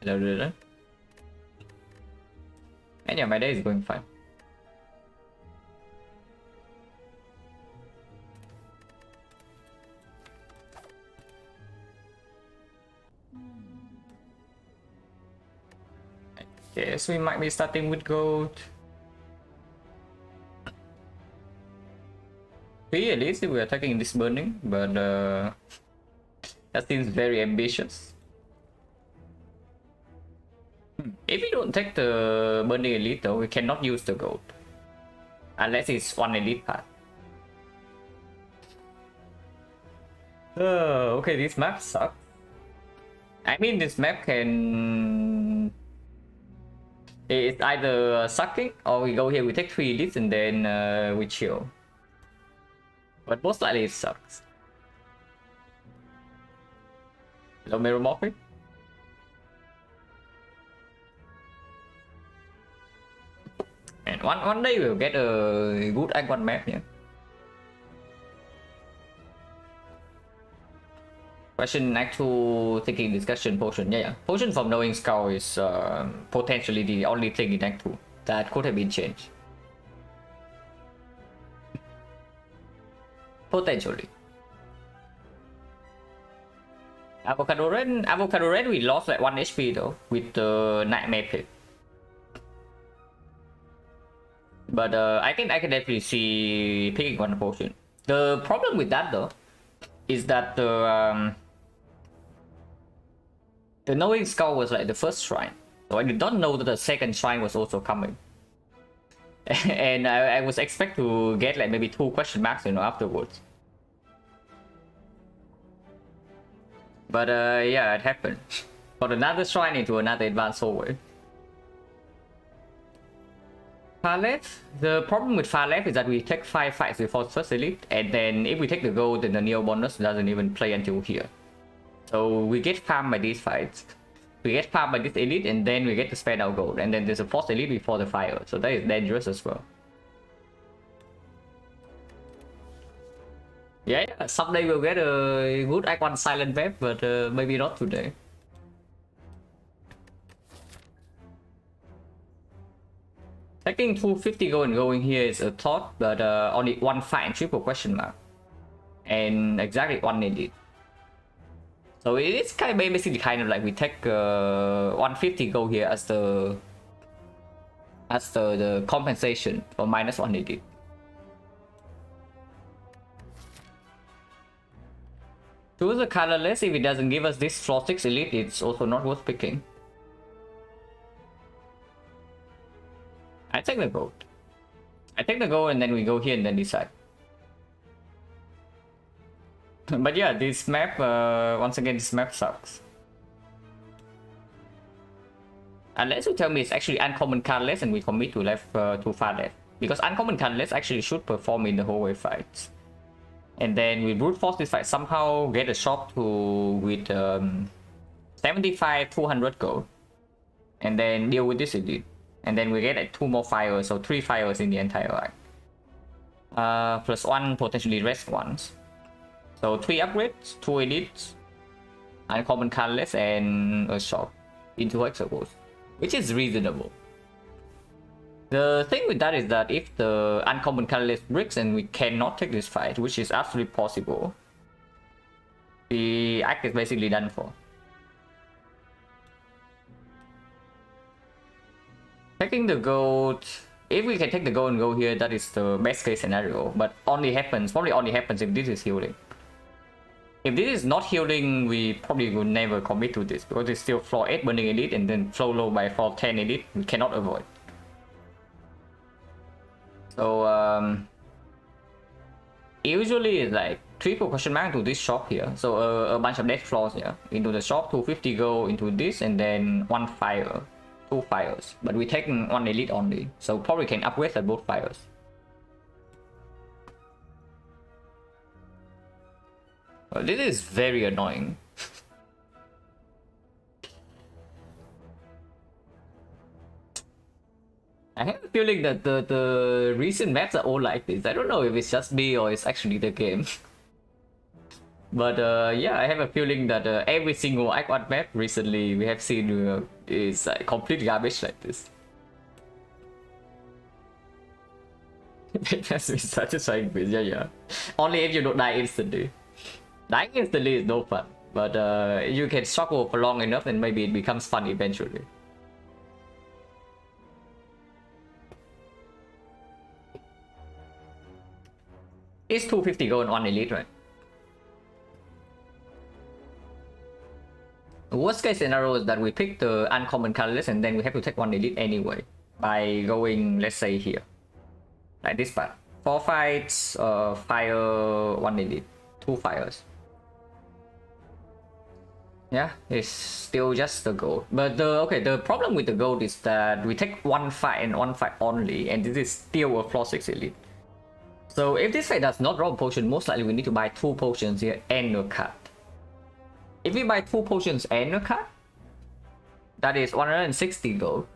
And yeah, my day is going fine. Okay, so we might be starting with gold. At least we are attacking this burning, but that seems very ambitious. If we don't take the burning elite though, we cannot use the gold. Unless it's one elite path. Okay, this map sucks. I mean, this map can... It's either sucking, or we go here, we take 3 elites and then we chill. But most likely it sucks. Hello, Meromorphic? And one day we'll get a good Act 1 map, yeah. Question Act 2 thinking discussion potion. Yeah. Potion from Knowing Skull is potentially the only thing in Act 2 that could have been changed. Potentially. Avocado Red we lost like 1 HP though with the Nightmare Pit. But I think I can definitely see picking one potion. The problem with that though is that the Knowing Skull was like the first shrine, so I did not know that the second shrine was also coming. And I was expect to get like maybe 2 question marks, you know, afterwards. But yeah, it happened. Got another shrine into another advanced hallway. Far left. The problem with far left is that we take 5 fights before first elite, and then if we take the gold, then the Neo bonus doesn't even play until here. So we get farmed by these fights. We get farmed by this elite, and then we get to spend our gold, and then there's a fourth elite before the fire, so that is dangerous as well. Yeah, someday we'll get a good Act 1 Silent map, but maybe not today. Taking 250 gold and going here is a thought, but only 1 fight and triple question mark. And exactly 1 elite. So it's kind of basically kind of like we take 150 gold here as the compensation for minus 1 elite. Choose the colorless. If it doesn't give us this floor 6 elite, it's also not worth picking. I take the gold. I take the gold and then we go here and then decide. But yeah, this map, once again, this map sucks. Unless you tell me it's actually uncommon colorless and we commit to left to far left. Because uncommon colorless actually should perform in the hallway fights. And then we brute force this fight, somehow get a shop to with 75, 200 gold. And then deal with this elite. And then we get like 2 more fires, so 3 fires in the entire act. Plus 1 potentially rest ones. So 3 upgrades, 2 elites, uncommon colorless, and a shop into Hexagons, which is reasonable. The thing with that is that if the uncommon colorless breaks and we cannot take this fight, which is absolutely possible, the act is basically done for. Taking the gold, if we can take the gold and go here, that is the best case scenario, but probably only happens if this is healing. If this is not healing, we probably will never commit to this, because it's still floor 8 burning elite and then flow low by floor 10 elite, we cannot avoid. So usually it's like triple question mark to this shop here, so a bunch of death floors here, into the shop, 250 go into this, and then 1 fire. 2 fires, but we take 1 elite only, so probably can upgrade at both fires. Well, this is very annoying. I have a feeling that the recent maps are all like this. I don't know if it's just me or it's actually the game. But yeah, I have a feeling that every single Act 1 map recently we have seen is complete garbage like this. That's me satisfying with, yeah. Only if you don't die instantly. Dying instantly is no fun, but you can struggle for long enough and maybe it becomes fun eventually. It's 250 gold and 1 elite, right? Worst case scenario is that we pick the uncommon colorless and then we have to take 1 elite anyway by going, let's say, here. Like this part. 4 fights, fire, 1 elite. 2 fires. Yeah, it's still just the gold. But the problem with the gold is that we take 1 fight and 1 fight only, and this is still a floor 6 elite. So if this fight does not drop a potion, most likely we need to buy 2 potions here and a card. If we buy 2 potions and a card, that is 160 gold.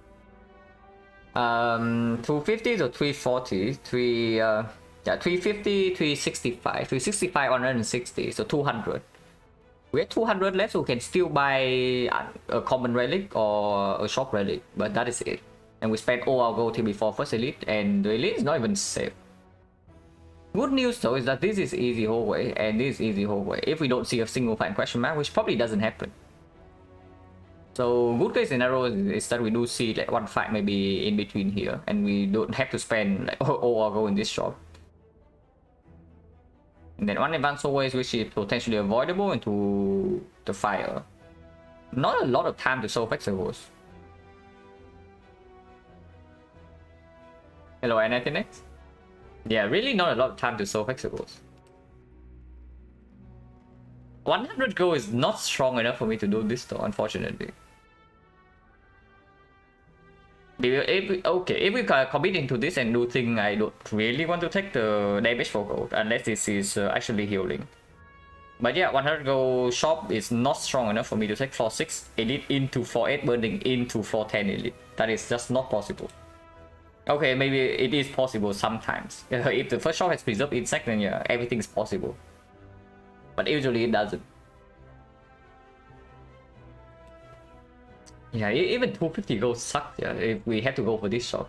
250 to 340, 350, 365, 365, 160, so 200. We have 200 left, so we can still buy a common relic or a shop relic, but that is it. And we spend all our gold till before first elite, and the elite is not even safe. Good news though is that this is easy hallway, and this is easy hallway if we don't see a single fight question mark, which probably doesn't happen. So good case scenario is that we do see like 1 fight maybe in between here, and we don't have to spend like all our gold in this shop. And then 1 advanced hallways which is potentially avoidable into the fire. Not a lot of time to solve Hexagons. Hello, anything next? Yeah, really not a lot of time to solve Hexagons. 100 gold is not strong enough for me to do this though, unfortunately. If we commit into this and do thing, I don't really want to take the damage for gold unless this is actually healing. But yeah, 100 gold shop is not strong enough for me to take floor 6 elite into floor 8 burning into floor 10 elite. That is just not possible. Okay, maybe it is possible sometimes. If the first shop has preserved insect, then yeah, everything is possible. But usually it doesn't. Yeah, even 250 gold sucks, yeah, if we have to go for this shop.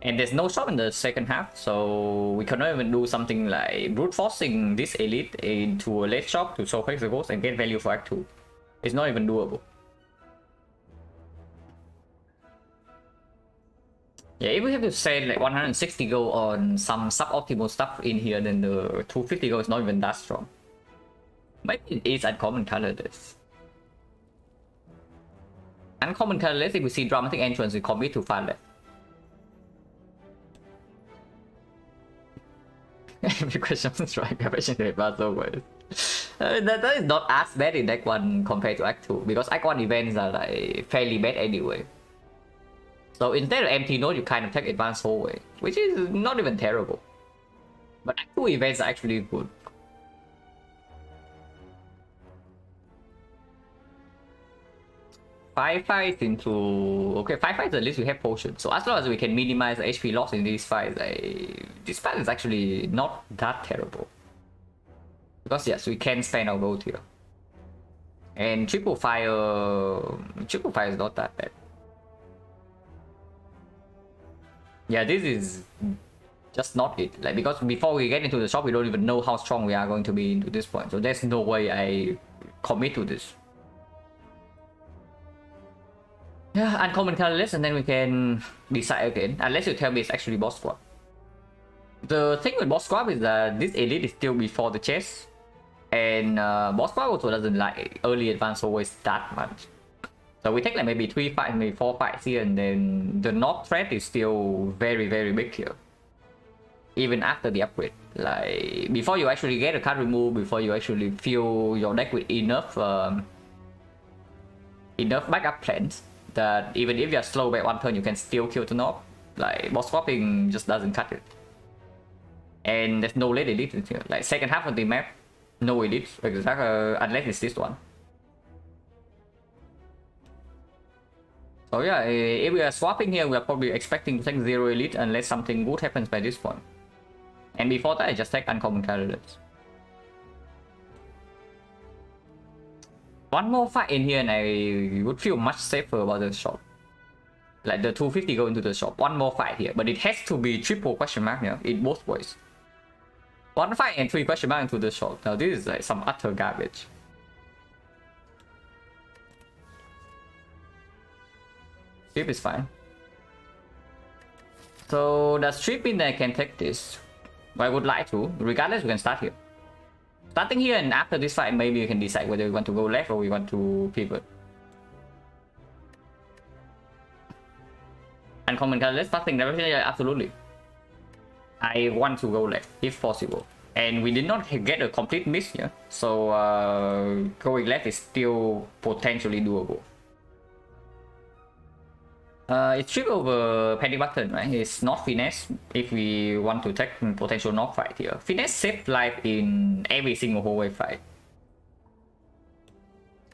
And there's no shop in the second half, so we cannot even do something like brute forcing this elite into a late shop to solve Hexagons and get value for Act 2. It's not even doable. Yeah, if we have to spend like 160 gold on some suboptimal stuff in here, then the 250 gold is not even that strong. Maybe it is uncommon colorless. Uncommon colorless, if we see dramatic entrance, we commit to far left. Every question is right. Question to advance always. That is not as bad in Act 1 compared to Act 2, because Act 1 events are like fairly bad anyway. So instead of empty node, you kind of take advanced hallway, which is not even terrible. But Act 2 events are actually good. Five fights into... Okay, 5 fights at least we have potions. So as long as we can minimize the HP loss in these fights, this fight is actually not that terrible. Because yes, we can spend our gold here. And triple fire is not that bad. Yeah, this is just not it. Like, because before we get into the shop, we don't even know how strong we are going to be into this point. So there's no way I commit to this. Yeah, uncommon colorless, and then we can decide again. Unless you tell me it's actually boss squad. The thing with boss squad is that this elite is still before the chest. And boss squad also doesn't like early advance always that much. So we take like maybe 3 fights, maybe 4 fights here, and then the knock threat is still very, very big here. Even after the upgrade. Like, before you actually get a card removed, before you actually fill your deck with enough backup plans, that even if you are slow by 1 turn, you can still kill the knock. Like, boss swapping just doesn't cut it. And there's no late elite here. Like, second half of the map, no elite, unless it's this one. So yeah, if we are swapping here, we are probably expecting to take 0 elite unless something good happens by this point. And before that, I just take uncommon colorless. One more fight in here and I would feel much safer about the shop. Like the 250 go into the shop. One more fight here, but it has to be triple question mark here in both ways. One fight and 3 question mark into the shop. Now this is like some utter garbage. Trip is fine. So does trip in there can take this? I would like to. Regardless, we can start here. Starting here and after this fight, maybe we can decide whether we want to go left or we want to pivot. Uncommon colorless, starting direction, yeah, absolutely. I want to go left if possible. And we did not get a complete miss here. So going left is still potentially doable. It's trip over penny button, right? It's not finesse if we want to take potential knock fight here. Finesse saves life in every single hallway fight.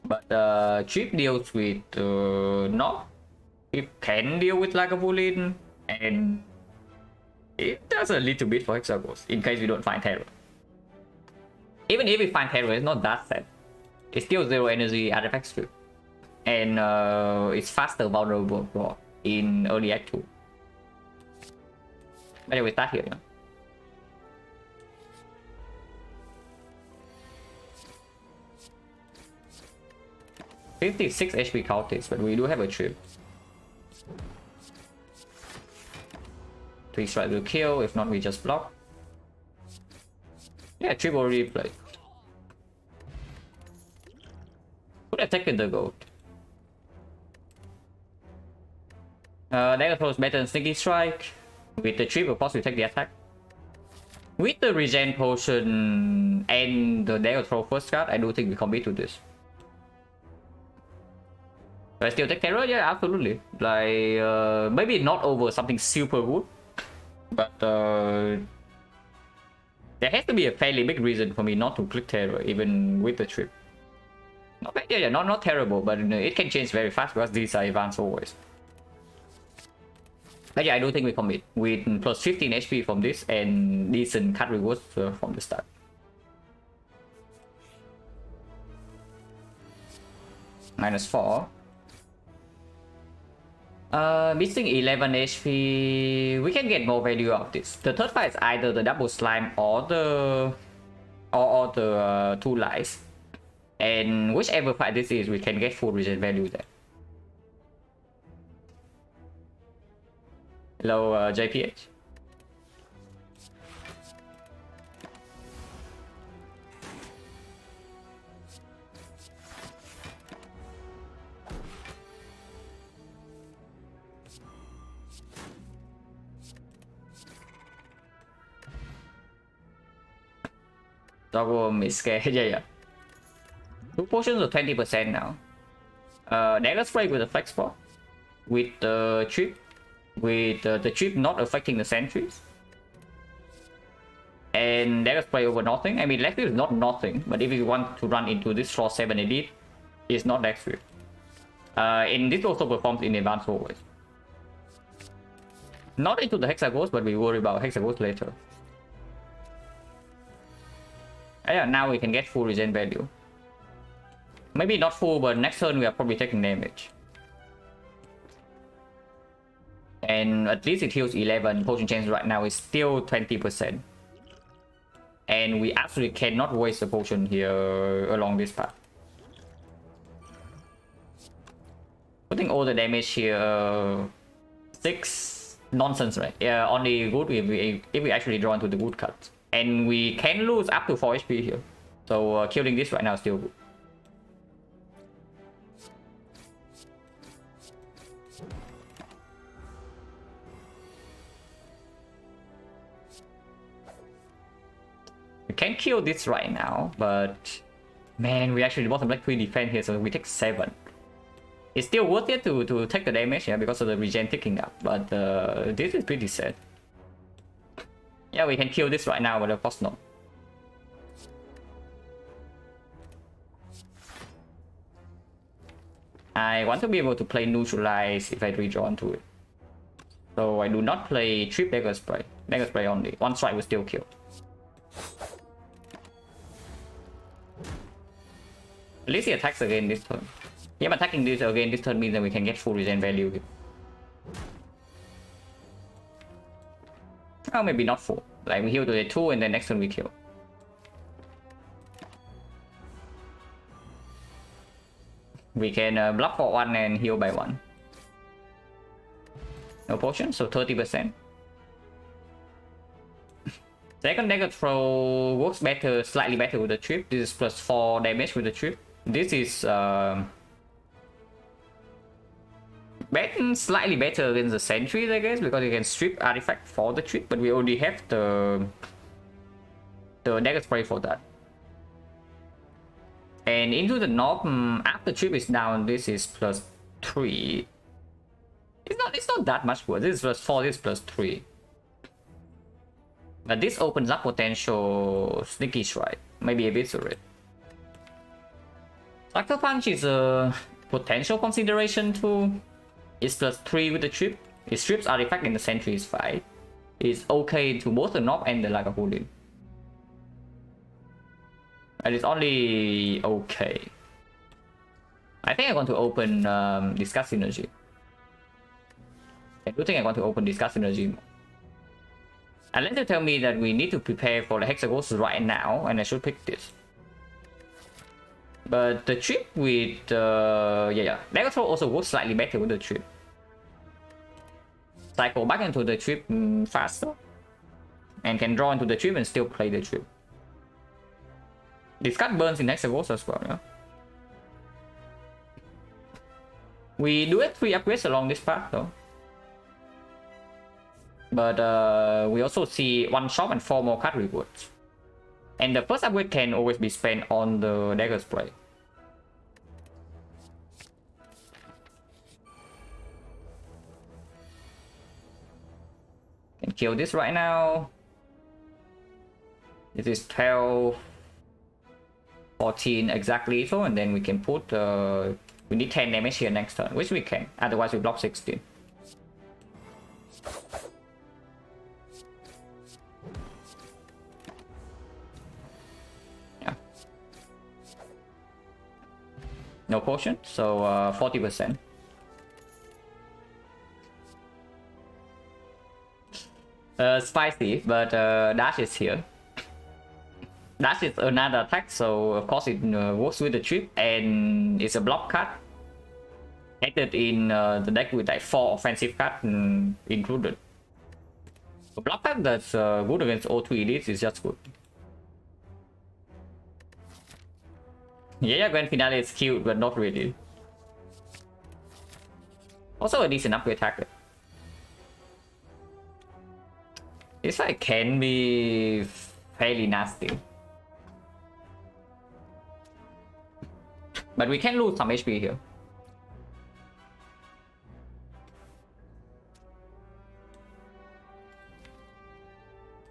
But trip deals with knock. It can deal with like a bullet, and it does a little bit for hexagons in case we don't find terror. Even if we find terror, it's not that sad. It's still 0 energy artifact strip. And it's faster vulnerable block in early act 2. But anyway, we start here. 56 HP cultists, but we do have a trip. 3 strike will kill, if not we just block. Yeah, trip already played. Could have taken the gold. Dagger throw is better than sneaky strike. With the trip, of course, we take the attack. With the regen potion and the dagger throw first card, I do think we commit to this. But I still take terror, yeah, absolutely. Like maybe not over something super good, but there has to be a fairly big reason for me not to click terror, even with the trip. Not bad, yeah, not terrible, but it can change very fast because these are advanced always. But yeah, I do think we commit with plus 15 HP from this and decent cut rewards from the start. -4. Missing 11 HP. We can get more value out of this. The third fight is either the double slime or the 2 lies. And whichever fight this is, we can get full regen value there. Hello, JPH. Dogworm is scared. Yeah. 2 potions of 20% now. Dagger spray with a flex spot. With the trip. With the chip not affecting the sentries. And dagger spray over nothing. I mean, left is not nothing, but if you want to run into this floor 7 elite, it's not that swift. And this also performs in advanced always. Not into the hexagons, but we worry about hexagons later. Yeah, now we can get full regen value. Maybe not full, but next turn we are probably taking damage. And at least it heals 11. Potion chance right now is still 20%. And we absolutely cannot waste a potion here along this path. Putting all the damage here. 6 nonsense, right? Yeah, only good if we actually draw into the good cards. And we can lose up to 4 HP here. So killing this right now is still good. We can kill this right now, but man, we actually bought a black 3 defense here, so we take 7. It's still worth it to take the damage here because of the regen ticking up, but this is pretty sad. Yeah, we can kill this right now, but of course not. I want to be able to play neutralize if I redraw to it. So I do not play trip dagger spray. Dagger spray only. 1 strike will still kill. At least he attacks again this turn. Him attacking this again this turn means that we can get full regen value here. Oh, maybe not full. Like we heal to the 2 and then next turn we kill. We can block for 1 and heal by 1. No potion, so 30%. Second dagger throw works better, slightly better with the trip. This is plus 4 damage with the trip. This is slightly better against the sentries, I guess, because you can strip artifact for the trip, but we already have the dagger spray for that. And into the knob, after trip is down, this is plus 3. It's not that much worse. This is plus 4, this is plus 3. But this opens up potential sneaky strike, maybe eviscerate. Sucker punch is a potential consideration too. It's plus 3 with the trip. It strips artifact in the sentries fight. It's okay to both the knob and the Lagavulin. And it's only okay. I think I want to open Discuss Synergy. I do think I want to open Discuss Synergy. Unless you tell me that we need to prepare for the Hexaghost right now, and I should pick this. But the trip with Dagger Throw also works slightly better with the trip. Cycle back into the trip faster, and can draw into the trip and still play the trip. Discard burns in Hexaghost as well, yeah. We do have 3 upgrades along this path though. But we also see 1 shop and 4 more card rewards. And the first upgrade can always be spent on the dagger spray. Can kill this right now. This is 12, 14 exactly so, and then we can put we need 10 damage here next turn, which we can. Otherwise we block 16. No potion, so 40%. Spicy, but dash is here. Dash is another attack, so of course it works with the trip, and it's a block card. Added in the deck with like 4 offensive cards included. A block card that's good against O2 elites is just good. Yeah, Grand Finale is cute, but not really. Also a decent upgrade target. This fight can be fairly nasty. But we can lose some HP here.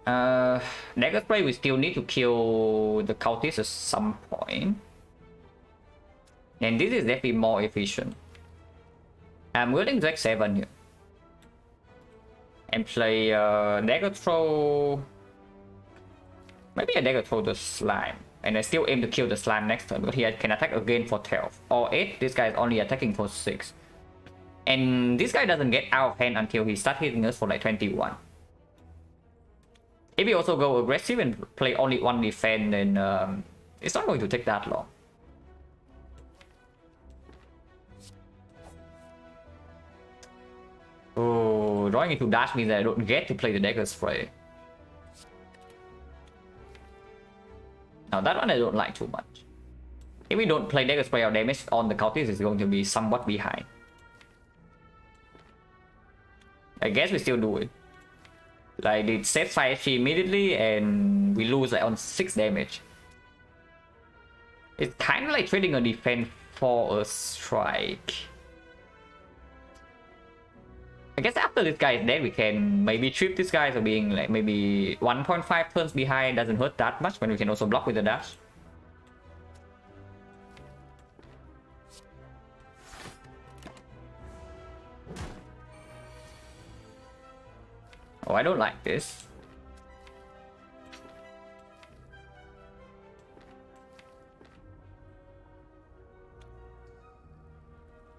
Dagger Spray, we still need to kill the cultists at some point. And this is definitely more efficient. I'm willing to X7 here. And play Dagger Throw. Maybe a Dagger Throw the Slime. And I still aim to kill the Slime next turn, but he can attack again for 12. Or 8, this guy is only attacking for 6. And this guy doesn't get out of hand until he starts hitting us for like 21. If we also go aggressive and play only 1 defense, then it's not going to take that long. Oh, drawing into dash means that I don't get to play the Dagger Spray. Now that one I don't like too much. If we don't play Dagger Spray, our damage on the cultist is going to be somewhat behind. I guess we still do it. Like it sets 5 HP immediately and we lose like on 6 damage. It's kind of like trading a defense for a strike. I guess after this guy is dead, we can maybe trip this guy, so being like maybe 1.5 turns behind doesn't hurt that much when we can also block with the dash. Oh, I don't like this.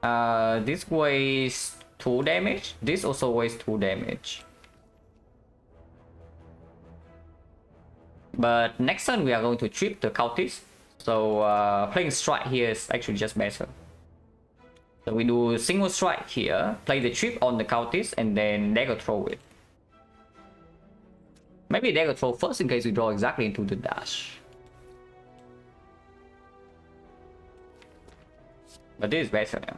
This weighs 2 damage. This also weighs 2 damage. But next turn we are going to trip the cultist. So playing strike here is actually just better. So we do single strike here, play the trip on the cultist, and then dagger throw it. Maybe dagger throw first in case we draw exactly into the dash. But this is better now.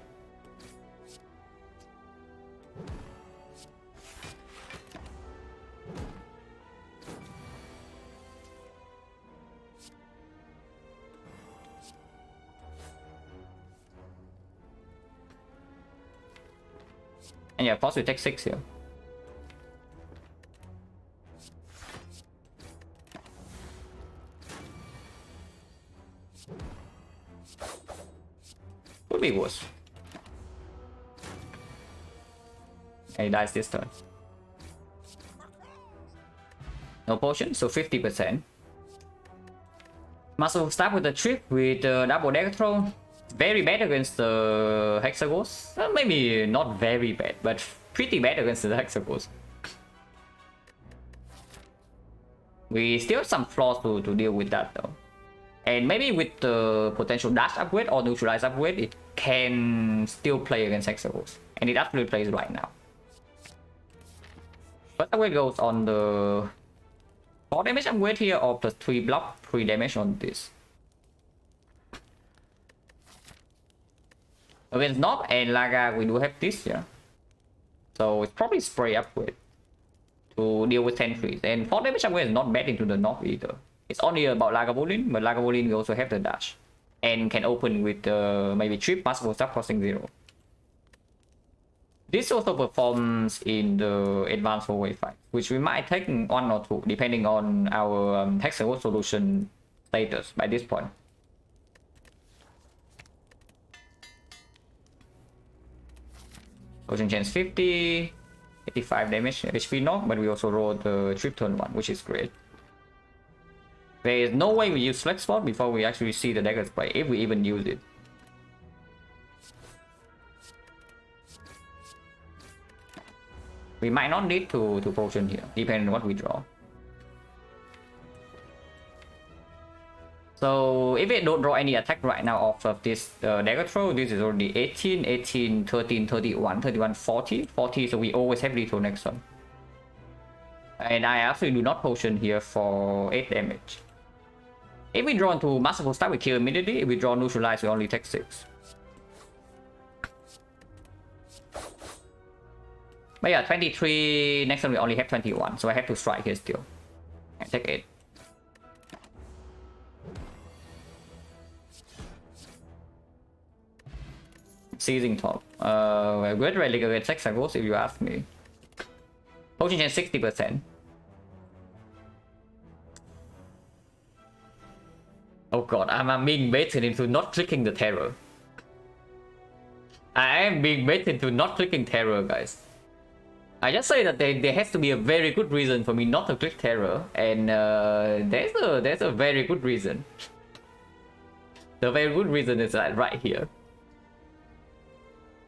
And yeah, plus we take 6 here. Could be worse. And he dies this turn. No potion, so 50%. Muscle start with the trip with double dagger throw. Very bad against the Hexagons. Maybe not very bad, but pretty bad against the Hexagons. We still have some flaws to deal with that though. And maybe with the potential dash upgrade or neutralize upgrade, it can still play against Hexagons. And it actually plays right now. First upgrade goes on the 4 damage upgrade here or plus 3 block, 3 damage on this. Against Nob and Laga, we do have this here. So it's probably spray upgrade to deal with sentries. And 4 damage upgrade is not bad into the Nob either. It's only about Lagavulin, but Lagavulin we also have the dash. And can open with maybe trip, possible stuff costing 0. This also performs in the advanced 4-way fight, which we might take 1 or 2, depending on our Hexagon solution status by this point. Potion chance 50, 85 damage, HP knock, but we also rolled the trip turn 1, which is great. There is no way we use flex spot before we actually see the dagger spray, if we even use it. We might not need to potion here, depending on what we draw. So if we don't draw any attack right now off of this dagger throw, this is already 18, 18, 13, 31, 31, 40, 40, so we always have lethal next turn. And I actually do not potion here for 8 damage. If we draw into Masterful Start, we kill immediately. If we draw Neutralize, we only take 6. But yeah, 23, next turn we only have 21, so I have to strike here still. And take 8. Seizing top. Great relic against Hexagons if you ask me. Potion chance 60%. Oh god, I'm being baited into not clicking the terror. I am being baited into not clicking terror, guys. I just say that there has to be a very good reason for me not to click terror, and there's a very good reason. The very good reason is right here.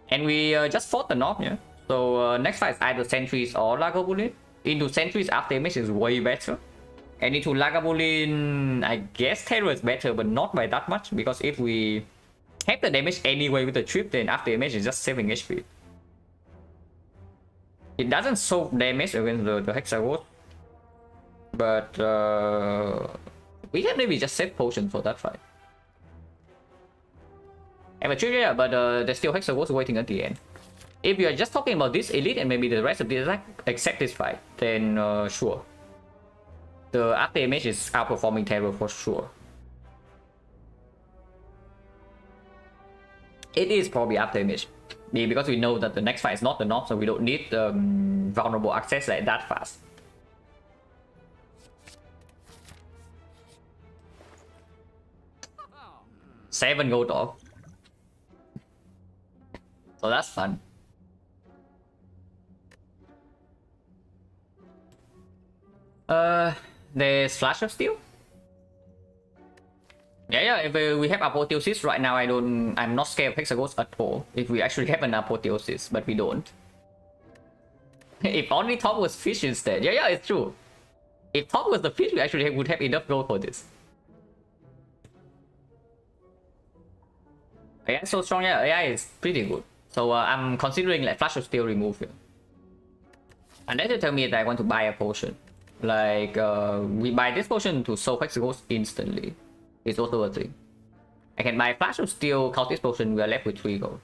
And we just fought the Nob, yeah. So next fight is either Sentries or Lagavulin. Into Sentries, after damage is way better. And into Lagavulin, I guess Terror is better, but not by that much. Because if we have the damage anyway with the trip, then after damage is just 7 HP. It doesn't soak damage against the Hexagons. But we can maybe just set potion for that fight. And a trigger, but there's still Hexagons waiting at the end. If you are just talking about this elite and maybe the rest of the attack except this fight, then sure. The after damage is outperforming Terror for sure. It is probably after damage. Because we know that the next fight is not the Nob, so we don't need vulnerable access like that fast. Seven gold off. So that's fun. There's Flash of Steel. Yeah. If we have apotheosis right now, I'm not scared of Hexaghost at all. If we actually have an apotheosis, but we don't. If only top was fish instead. Yeah, it's true. If top was the fish, we actually would have enough gold for this. AI is so strong. Yeah, AI is pretty good. So I'm considering like Flash of Steel remove here. Unless you tell me that I want to buy a potion. Like, we buy this potion to solve Hexaghost instantly. It's also a thing. I can buy Flash of Steel, Cultist Potion, we are left with 3 gold.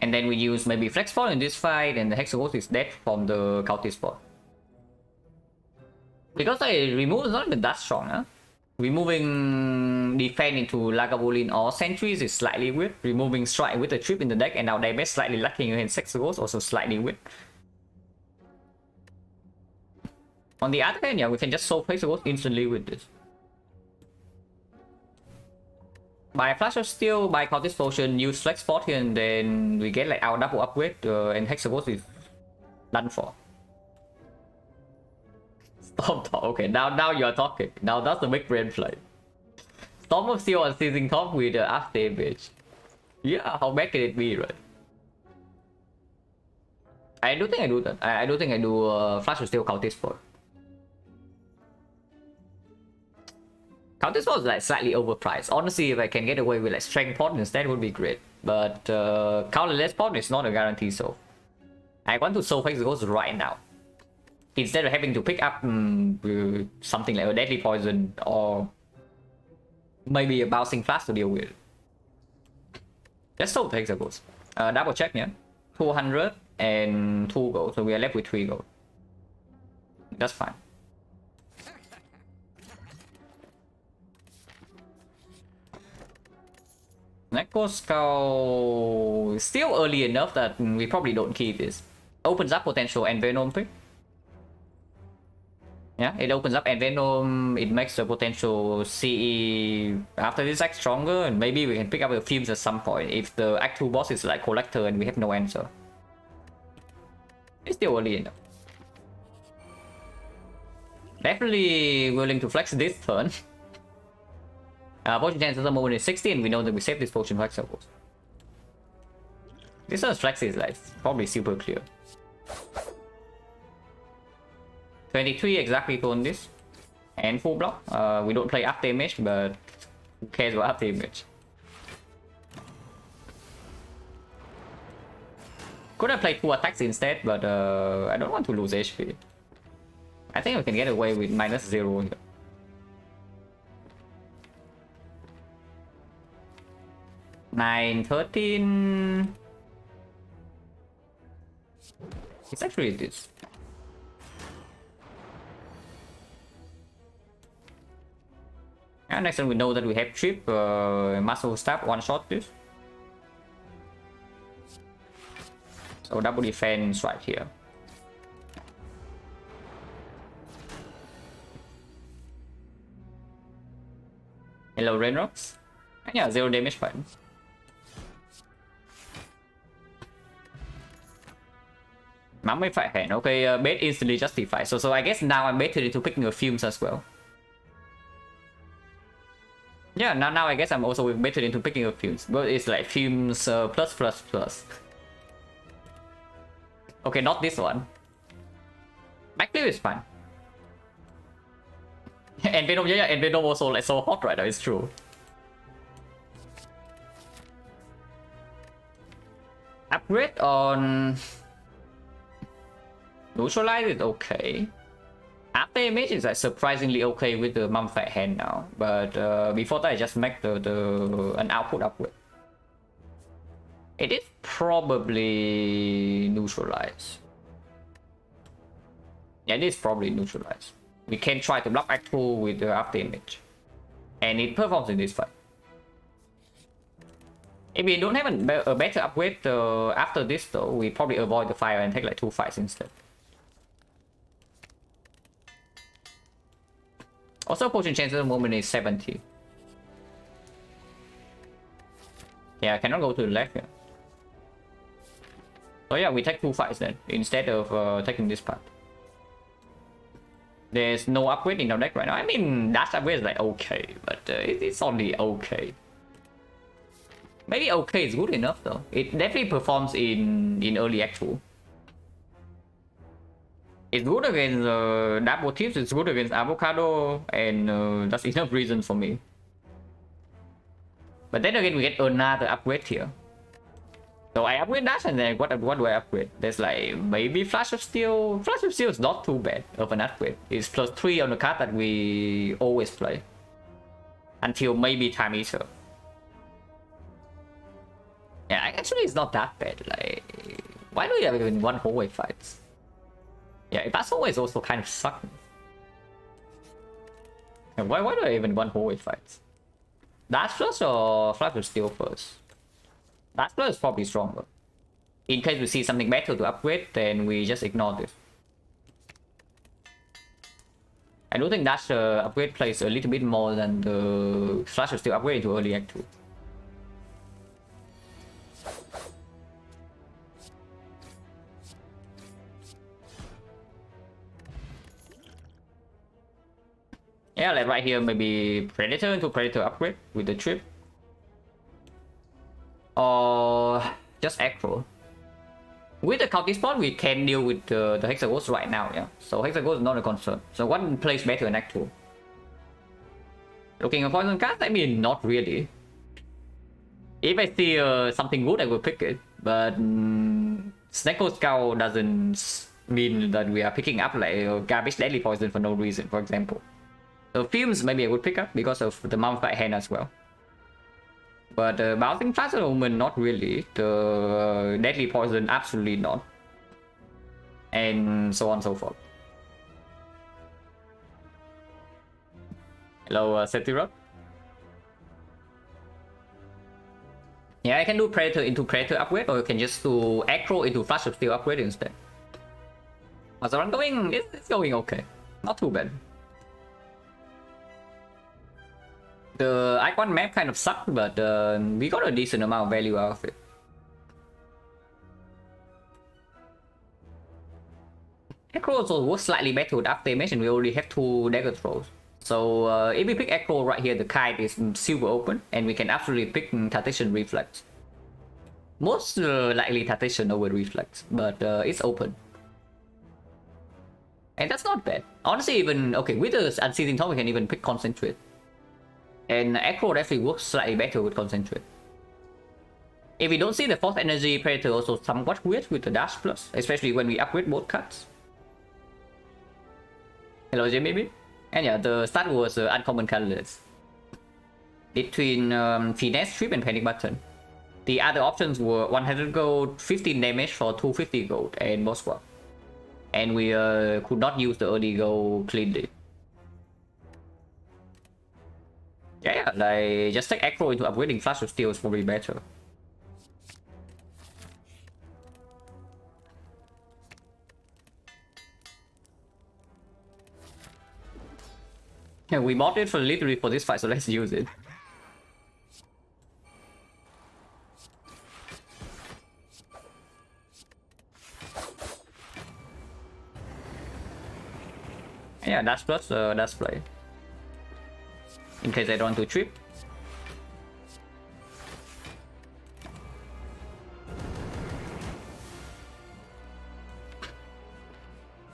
And then we use maybe Flex Spot in this fight, and the Hexaghost is dead from the Cultist Spot. Because I remove is not even that strong, huh? Removing defense into Lagavulin or Sentries is slightly weird. Removing Strike with a trip in the deck and now damage slightly lacking in Hexaghost also slightly weird. On the other hand, yeah, we can just solve Hexaghost instantly with this. Buy Flash of Steel, buy Cultist Potion, use Flex Spot here, and then we get like our double upgrade, and Hexaghost is done for. Storm Top, okay, now you're talking. Now that's the big brain play. Storm of Steel on Seizing Top with the after image. Yeah, how bad can it be, right? I do think I do that. I do think I do Flash of Steel Cultist Spot. Cultist Spot is like slightly overpriced. Honestly, if I can get away with like Strength Pot instead, would be great. But Counterless Pot is not a guarantee, so I want to solve Hexaghost right now. Instead of having to pick up something like a Deadly Poison or maybe a Bouncing Flash to deal with. Let's solve the Hexaghost. Double check, yeah. 200 and 2 gold, so we are left with 3 gold. That's fine. Necro Skull is still early enough that we probably don't keep this. Opens up potential and Venom pick. Yeah, it opens up and Venom, it makes the potential CE after this act stronger, and maybe we can pick up the Fumes at some point if the Act 2 boss is like Collector and we have no answer. It's still early enough. Definitely willing to flex this turn. Potion chance at the moment is 60, and we know that we save this potion for Hexaghost. This one's flex is like probably super clear. 23 exactly to on this. And full block. We don't play after image, but who cares about after image? Could have played 2 attacks instead, but I don't want to lose HP. I think we can get away with -0 here. Nine, 13. It's actually this. And next time we know that we have Trip, Muscle Stab, one shot this. So double defense right here. Hello, Rainrocks. And yeah, 0 damage fight. Mummy fight hand. Okay, bait instantly justified. So I guess now I'm baited into picking up Fumes as well. Yeah, now I guess I'm also baited into picking up Fumes. But it's like Fumes plus. Okay, not this one. Backflip is fine. And Venom, yeah, and Venom also like so hot right now, it's true. Upgrade on Neutralize is okay. After image is like surprisingly okay with the Mummified hand now, but before that I just make an output upgrade. It is probably Neutralize. Yeah, it is probably Neutralize. We can try to block Act 2 with the after image, and it performs in this fight. If we don't have a better upgrade after this though, we probably avoid the fire and take like 2 fights instead. Also, potion chance at the moment is 70. Yeah, I cannot go to the left here. So yeah, we take 2 fights then, instead of taking this part. There's no upgrade in our deck right now. I mean, dash upgrade is like okay, but it's only okay. Maybe okay is good enough though. It definitely performs in early actual. It's good against double tips, it's good against avocado, and that's enough reason for me. But then again, we get another upgrade here. So I upgrade that, and then what do I upgrade? There's like maybe Flash of Steel. Flash of Steel is not too bad of an upgrade. It's +3 on the card that we always play. Until maybe Time Eater. Yeah, actually it's not that bad. Like, why do we have even one hallway fights? Yeah, that's always also kind of suck. And why do I even want hallway fights? Dash Plus or Flash of Steel first? Dash Plus is probably stronger. In case we see something better to upgrade, then we just ignore this. I do think Dash upgrade plays a little bit more than the Flash of Steel upgrade into early Act 2. Yeah, like right here, maybe Predator into Predator upgrade with the trip. Or just Acro. With the County Spawn, we can deal with the Hexaghost right now, yeah. So Hexaghost is not a concern. So one plays better in Act 2. Looking at poison cards, I mean, not really. If I see something good, I will pick it. But Snecko Skull doesn't mean that we are picking up like garbage deadly poison for no reason, for example. The Fumes maybe I would pick up because of the Mummified Hand as well. But Bouncing Flash Omen, not really. The Deadly Poison, absolutely not. And so on and so forth. Hello, Sephiroth. Yeah, I can do Predator into Predator upgrade, or you can just do Acro into Flash of Steel upgrade instead. How's the run going? It's going okay. Not too bad. The Icon map kind of sucked, but we got a decent amount of value out of it. Acro also works slightly better with up damage, and we already have 2 dagger throws. So if we pick Acro right here, the kite is super open, and we can absolutely pick Tactician Reflex. Most likely Tactician over Reflex, but it's open. And that's not bad. Honestly, even, okay, with the Unceasing Tongue, we can even pick Concentrate. And Acro definitely works slightly better with Concentrate. If we don't see the Force Energy, Predator also somewhat weird with the Dash Plus, especially when we upgrade both cards. Hello, Jimmy. And yeah, the start was Uncommon Colorless. Between Finesse, Trip, and Panic Button. The other options were 100 gold, 15 damage for 250 gold, and Moskva. And we could not use the early gold cleanly. Yeah, like just take Acro into upgrading Flash of Steel is probably better. Yeah, we bought it for literally for this fight, so let's use it. Yeah, Dash Plus, Dash Play. In case I don't want to trip.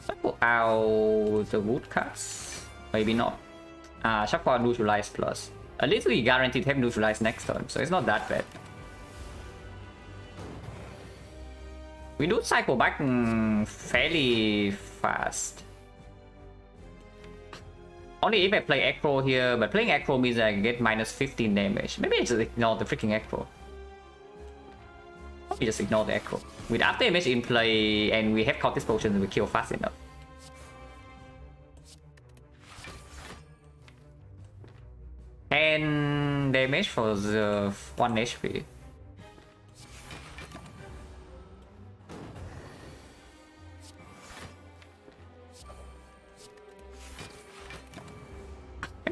Shuffle out the wood cards? Maybe not. Shuffle out Neutralize Plus. At least we guaranteed to have Neutralize next turn, so it's not that bad. We do cycle back fairly fast. Only if I play Acro here, but playing Acro means I get minus 15 damage. Maybe I just ignore the freaking Acro. Probably just ignore the Acro. With up damage in play and we have Cultist Potions, we kill fast enough. And damage for the 1 HP.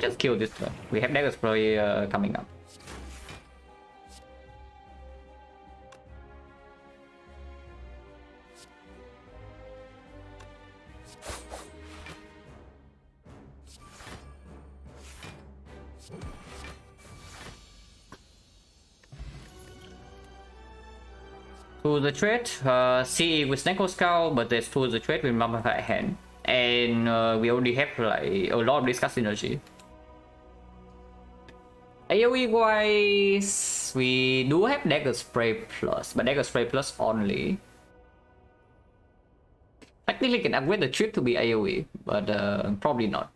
Just kill this turn. We have Dagger Spray coming up. To the trade, CE with Sneko Scout, but there's to the trade with Mummified Hand. And we already have like a lot of discuss synergy. AoE wise, we do have Dagger Spray Plus, but Dagger Spray Plus only. Technically can upgrade the trip to be AoE, but probably not.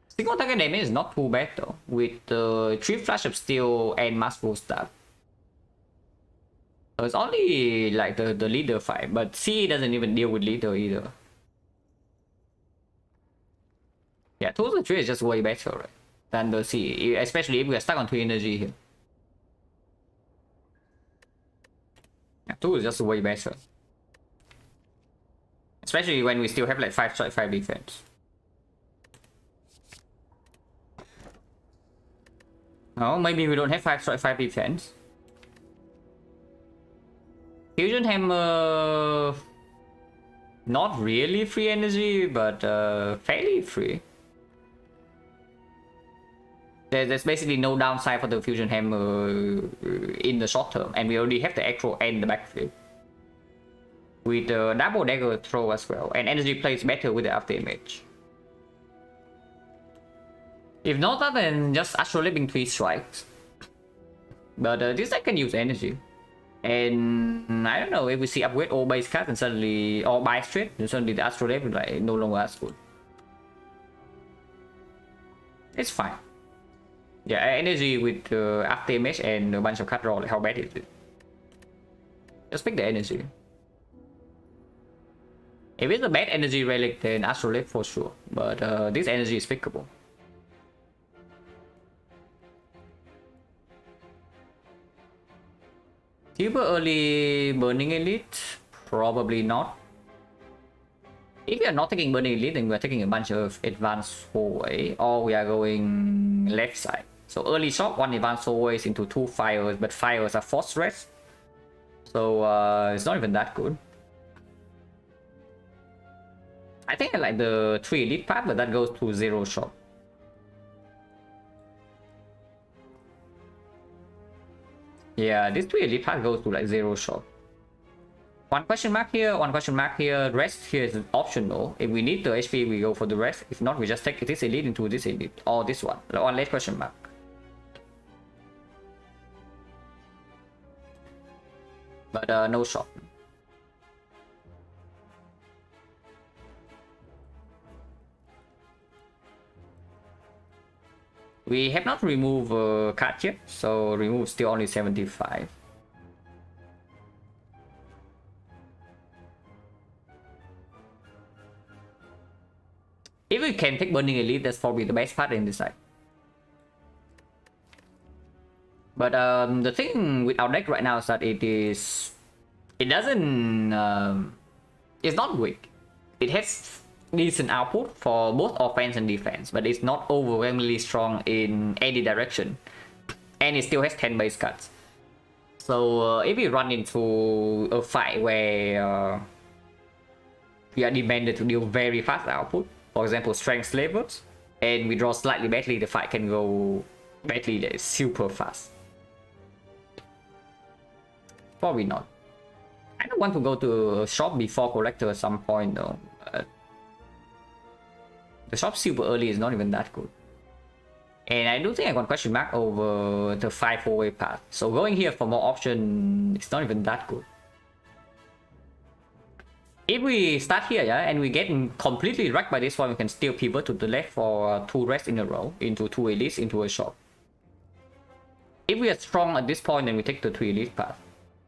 Single target damage is not too bad though, with the 3 Flash of Steel and Masterful Staff. So it's only like the leader fight, but C doesn't even deal with leader either. Yeah, 2 to 3 is just way better, right, than the C, especially if we are stuck on 3 energy here. Yeah, 2 is just way better. Especially when we still have like 5 strike 5 defense. Oh, maybe we don't have 5 strike 5 defense. Fusion Hammer... not really free energy, but fairly free. There's basically no downside for the Fusion Hammer in the short term, and we already have the Acro and the backflip. With the double dagger throw as well, and energy plays better with the after image. If not other than just Astral Living 3 strikes. But this deck can use energy. And I don't know, if we see upgrade all base cards and suddenly, or buy straight, and suddenly the Astral Living like no longer as good. It's fine. Yeah, energy with after image and a bunch of card draw, like how bad is it? Just pick the energy. If it's a bad energy relic, then Astral Lift for sure. But this energy is pickable. Super early Burning Elite? Probably not. If we are not taking Burning Elite, then we are taking a bunch of advanced hallway, or we are going left side. So early shot, 1 advanced hallways into 2 fires, but fires are force rest. So it's not even that good. I think I like the 3 elite path, but that goes to 0 shot. Yeah, this 3 elite path goes to like 0 shot. 1 question mark here, 1 question mark here. Rest here is optional. If we need the HP, we go for the rest. If not, we just take this elite into this elite, or this one. Like 1 late question mark. But no shot. We have not removed a card yet, so remove still only 75. If we can take Burning Elite, that's probably the best part in this side. But the thing with our deck right now is that it's not weak. It has decent output for both offense and defense, but it's not overwhelmingly strong in any direction, and it still has 10 base cards. So if we run into a fight where we are demanded to deal very fast output, for example strength levels, and we draw slightly badly, the fight can go badly, like, super fast. Probably not. I don't want to go to a shop before collector at some point though. The shop super early is not even that good. And I do think I got question mark over the 5 4-way path. So going here for more option, it's not even that good. If we start here, yeah, and we get completely wrecked by this one, we can still pivot to the left for 2 rests in a row, into 2 elites, into a shop. If we are strong at this point, then we take the 3 elite path.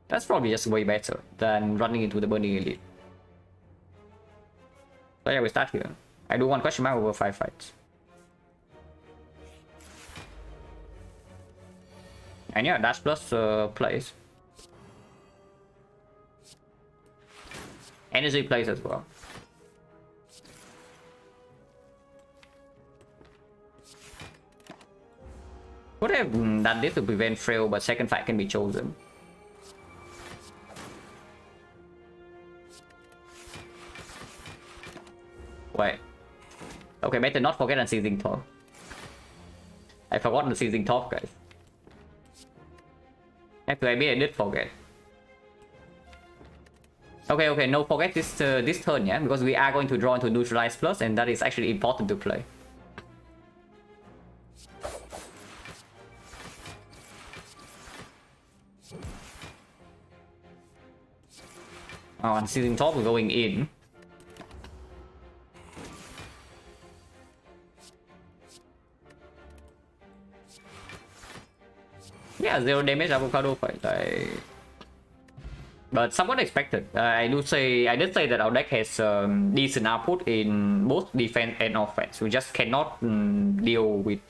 That's probably just way better than running into the Burning Elite. So yeah, we start here. I do 1 question mark over 5 fights. And yeah, dash plus plays. Energy plays as well. Would have done this to prevent frail, but second fight can be chosen. Wait. Okay, better not forget on seizing top. I forgot the seizing top, guys. Actually, maybe I did forget. Okay, no, forget this this turn, yeah, because we are going to draw into neutralize plus, and that is actually important to play. Oh, and season top we're going in. Yeah, 0 damage avocado fight. But somewhat expected. I did say that our deck has decent output in both defense and offense. We just cannot deal with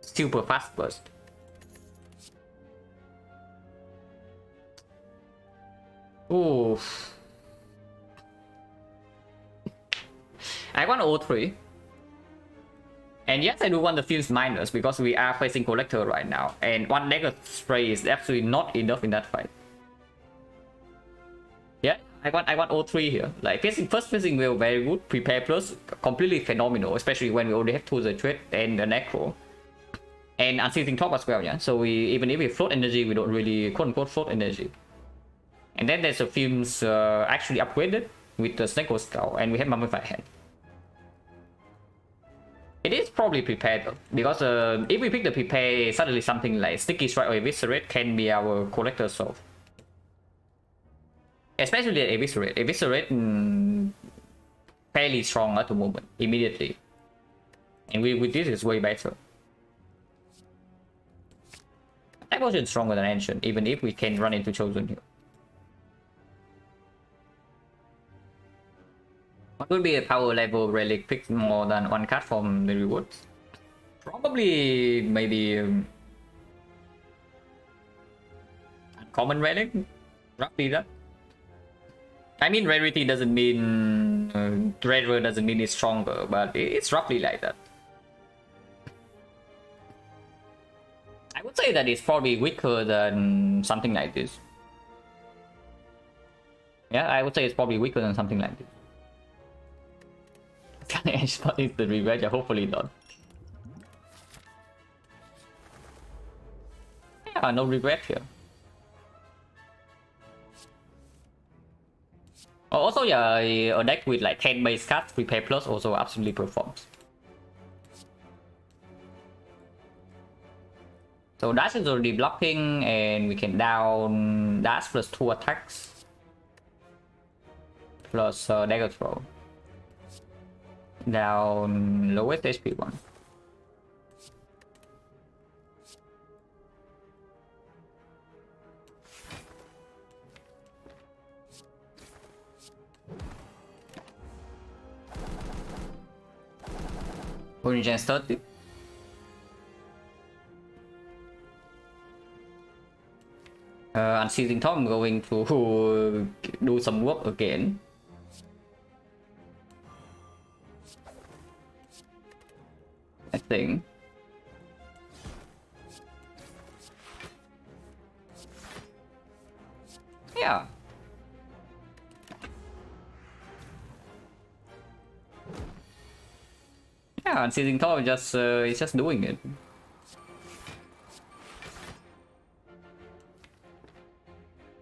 super fast burst. Ooh. I want O3. And yes, I do want the Fuse Miners because we are facing Collector right now. And one Dagger Spray is absolutely not enough in that fight. Yeah, I want O3 here. Like first facing whale, very good. Prepare plus, completely phenomenal, especially when we already have tools of trade and the Necro. And Unceasing Top as well, yeah. So we even if we float energy, we don't really quote unquote float energy. And then there's a Fumes actually upgraded with the Snake Skull, and we have Mummified Hand. It is probably prepared though, because if we pick the prepare, suddenly something like Sticky Strike or Eviscerate can be our collector solve. Especially the Eviscerate. Eviscerate fairly strong at the moment, immediately. And with this is way better. That Potion is stronger than Ancient, even if we can run into Chosen here. What would be a power level relic pick more than one card from the rewards? Probably maybe uncommon relic, roughly that. I mean, rarity doesn't mean rarer doesn't mean it's stronger, but it's roughly like that. I would say that it's probably weaker than something like this. Yeah, I would say it's probably weaker than something like this. What is the revenge? Hopefully not. Yeah, no regret here. Also, yeah, a deck with like 10 base cards, prepare plus also absolutely performs. So dash is already blocking, and we can down dash plus 2 attacks plus dagger throw. Down lowest HP one. Origin 30. Unceasing Top, I'm going to do some work again. I think. Yeah. Yeah, Unceasing Top just is just doing it.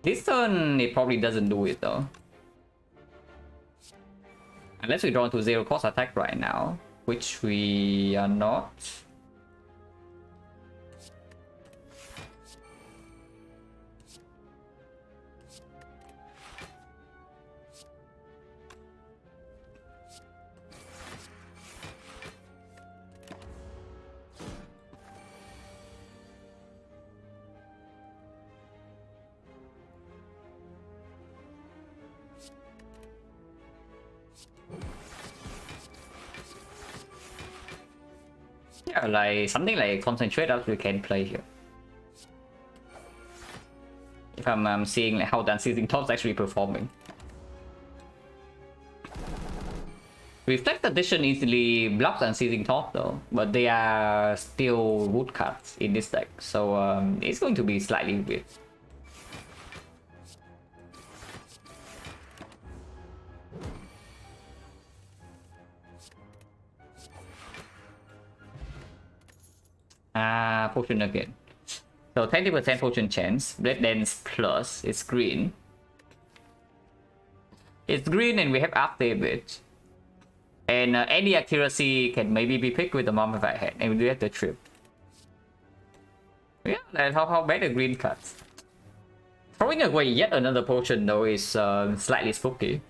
This turn it probably doesn't do it though. Unless we draw into 0 cost attack right now, which we are not. Yeah, like something like Concentrate up we can play here. If I'm seeing like how the Unceasing Top's actually performing. Reflect Addition easily blocks Unceasing Top though, but they are still wood cards in this deck, so it's going to be slightly weird. Potion again. So 20% potion chance, Blade Dance plus, it's green. It's green and we have after damage. And any accuracy can maybe be picked with the Mummified Head. And we do have the trip. Yeah, that's how bad the green cuts. Throwing away yet another potion though is slightly spooky.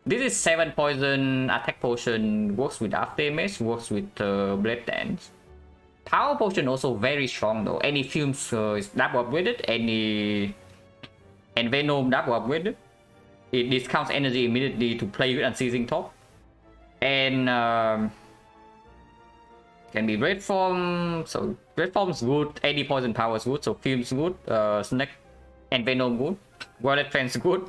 This is 7 poison attack potion, works with after damage, works with blade dance. Power potion also very strong though. Any fumes is double upgraded, any and venom double upgraded. It discounts energy immediately to play with Unceasing Top. And can be red form, so red form's good, any poison power is good, so fumes good, snake and venom good, wallet fence good.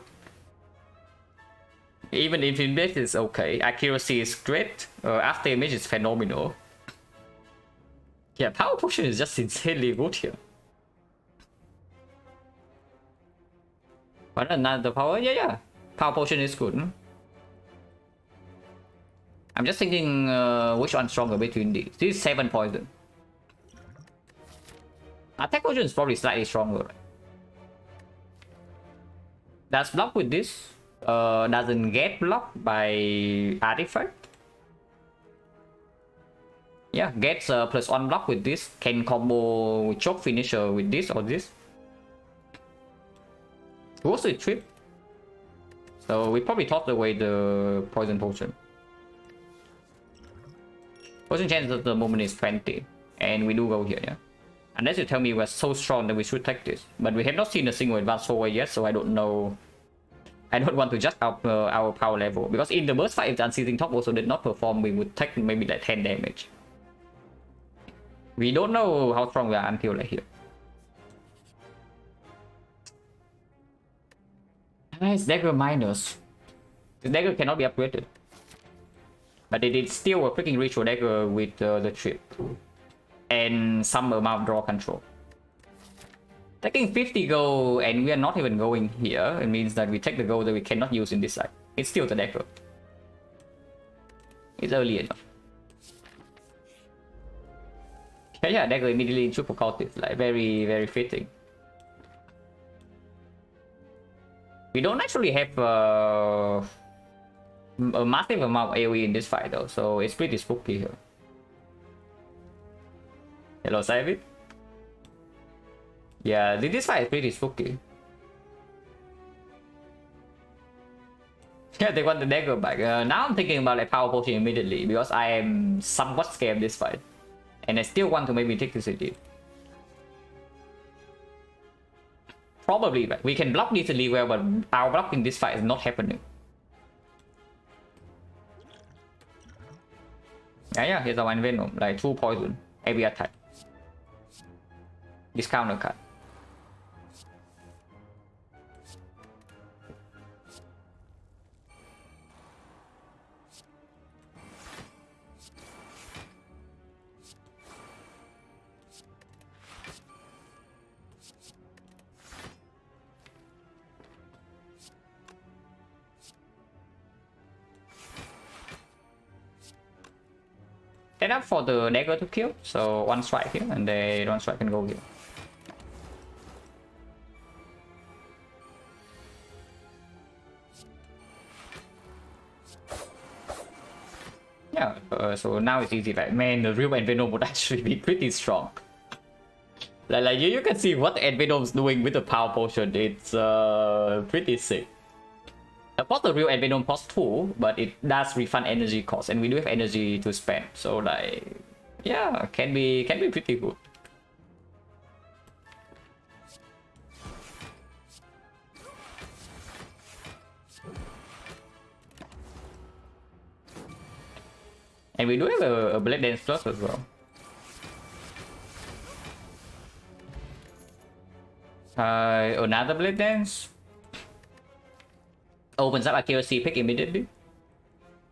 Even infinite is okay, accuracy is great, after damage is phenomenal. Yeah, power potion is just insanely good here. But another power, yeah. Power potion is good. I'm just thinking which one's stronger between these. This is 7 poison. Attack potion is probably slightly stronger. Does block with this? Doesn't get blocked by artifact. Yeah, gets +1 block with this. Can combo with choke finisher with this or this. Goes with trip. So we probably tossed away the poison potion. Poison chance at the moment is 20. And we do go here, yeah. Unless you tell me we're so strong that we should take this. But we have not seen a single advanced forward yet, so I don't know. I don't want to judge our power level. Because in the burst fight, if the Unceasing Top also did not perform, we would take maybe like 10 damage. We don't know how strong we are until like here. Nice dagger minus. This dagger cannot be upgraded. But it is still a freaking ritual dagger with the trip. And some amount of draw control. Taking 50 gold and we are not even going here. It means that we take the gold that we cannot use in this side. It's still the dagger. It's early enough. Yeah, dagger immediately in triple cultist. Like very fitting. We don't actually have a massive amount of AoE in this fight though, so it's pretty spooky here. Hello, Savit. Yeah, this fight is pretty spooky. Yeah, they want the dagger back. Now I'm thinking about like power potion immediately because I am somewhat scared of this fight, and I still want to maybe take the city. Probably, but we can block decently well, but our block in this fight is not happening. Yeah, here's our venom, like 2 poison every attack. Discounter cut. Set up for the dagger to kill, so 1 strike here, and then 1 strike can go here. Yeah, so now it's easy, right? Man, the real Venom would actually be pretty strong. Like you can see what Venom's doing with the power potion. It's pretty sick. Of course, the real Venom costs 2, but it does refund energy cost, and we do have energy to spend. So like, yeah, can be pretty good. And we do have a Blade Dance Plus as well. Another Blade Dance. Opens up accuracy pick immediately.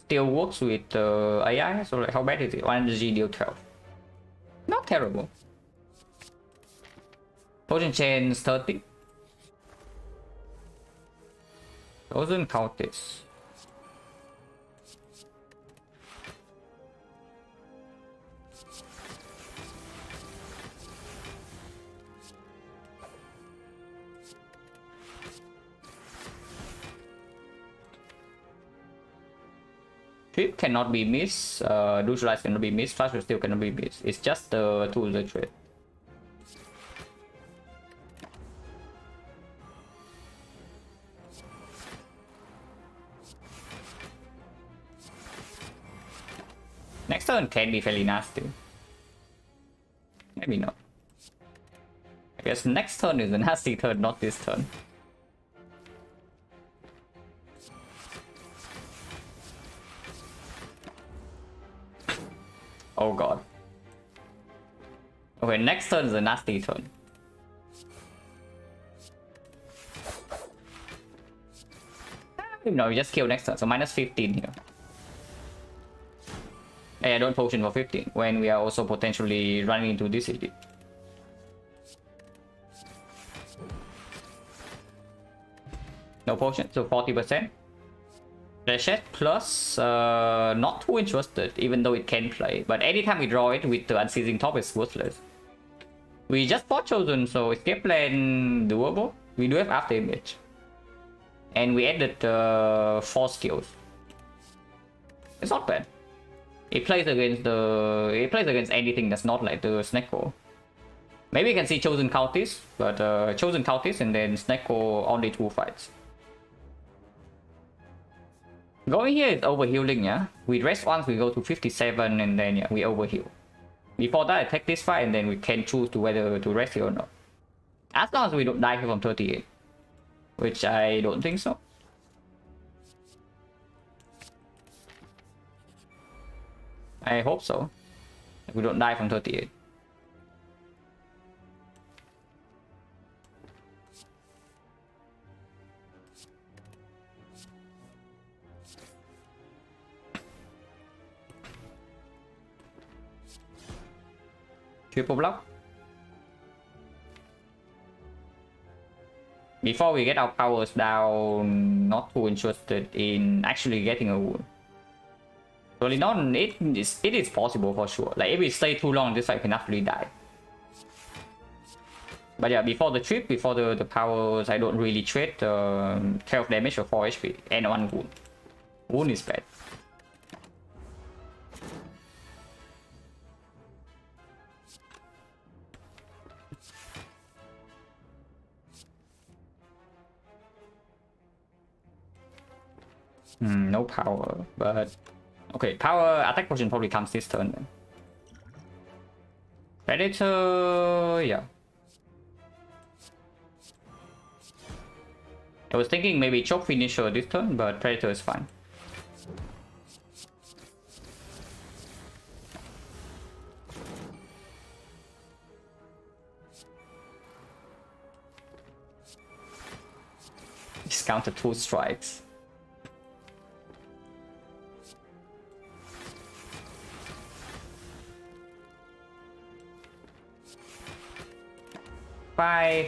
Still works with AI, so like how bad is it? 1 energy deal 12. Not terrible. Potion chains 30. Doesn't count this. Trip cannot be missed, neutralize cannot be missed, flash still cannot be missed. It's just the tool the trade. Next turn can be fairly nasty. Maybe not. I guess next turn is a nasty turn, not this turn. Oh god. Okay, next turn is a nasty turn. No, we just kill next turn, so minus 15 here. Hey, I don't potion for 15 when we are also potentially running into this elite. No potion, so 40%. Reset plus, not too interested, even though it can play. But anytime we draw it with the unceasing top, it's worthless. We just bought chosen, so escape plan doable. We do have after image. And we added 4 skills. It's not bad. It plays against anything that's not like the XecnaR. Maybe you can see chosen counties, but chosen counties and then XecnaR only 2 fights. Going here is overhealing, yeah. We rest once, we go to 57, and then yeah, we overheal. Before that, I take this fight, and then we can choose to whether to rest here or not. As long as we don't die here from 38, which I don't think so. I hope so. If we don't die from 38. Triple block. Before we get our powers down, not too interested in actually getting a wound. Early on, it is possible for sure. Like if we stay too long, this fight can actually die. But yeah, before the trip, before the powers, I don't really trade 12 damage or 4 HP and 1 wound. Wound is bad. No power, but okay, power attack potion probably comes this turn then. Predator, yeah. I was thinking maybe choke finisher this turn, but Predator is fine. Discounted 2 strikes.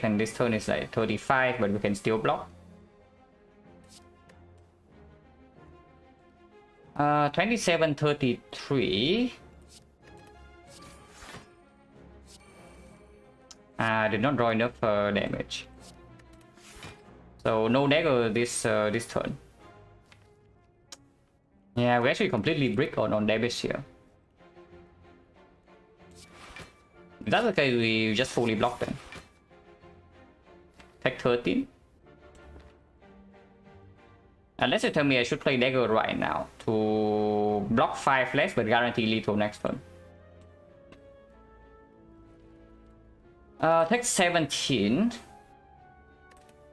And this turn is like 35, but we can still block. 27, 33. Did not draw enough damage. So no dagger this turn. Yeah, we actually completely brick on damage here. If that's the case, we just fully block them. Take 13. Unless you tell me I should play dagger right now to block 5 less but guarantee lethal next turn. Take 17.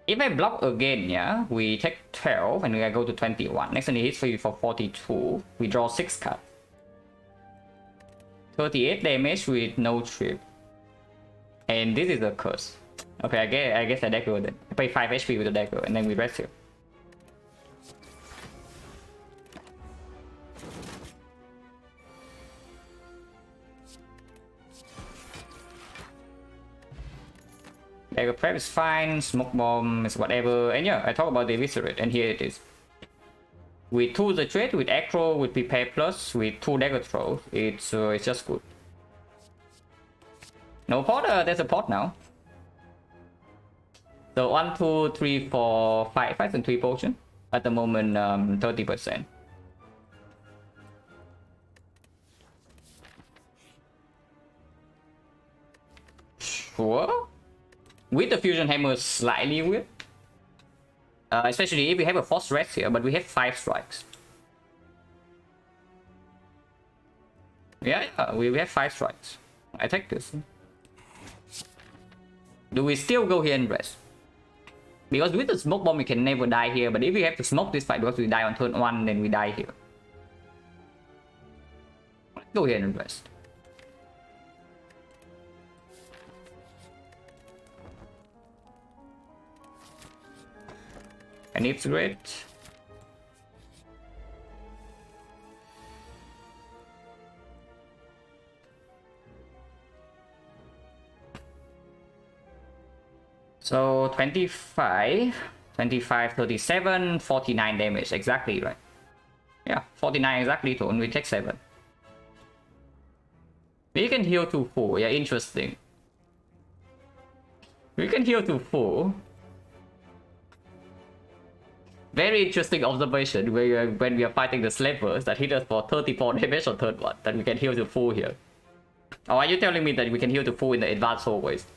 If I block again, yeah, we take 12 and we go to 21. Next turn he hits for 42. We draw 6 cards. 38 damage with no trip. And this is a curse. Okay, I guess I dagger then. I pay 5 HP with the dagger and then we rest here. Dagger prep is fine, smoke bomb is whatever, and yeah, I talk about the eviscerate, and here it is. With 2 the trade, with acro, with prepare plus, with 2 dagger throws, it's just good. No pot, there's a pot now. So 1, 2, 3, 4, 5 fights and 3 potion. At the moment, 30%. Sure. With the fusion hammer, slightly weird. Especially if we have a force rest here, but we have 5 strikes. Yeah, we have 5 strikes. I take this. Do we still go here and rest? Because with the smoke bomb we can never die here, but if we have to smoke this fight because we die on turn 1, then we die here. Let's go here and rest. And it's great. So 25, 37, 49 damage, exactly right. Yeah, 49 exactly to only take 7. We can heal to full, yeah, interesting. We can heal to full. Very interesting observation when we are fighting the slavers that hit us for 34 damage on turn 1, that we can heal to full here. Or are you telling me that we can heal to full in the advanced always?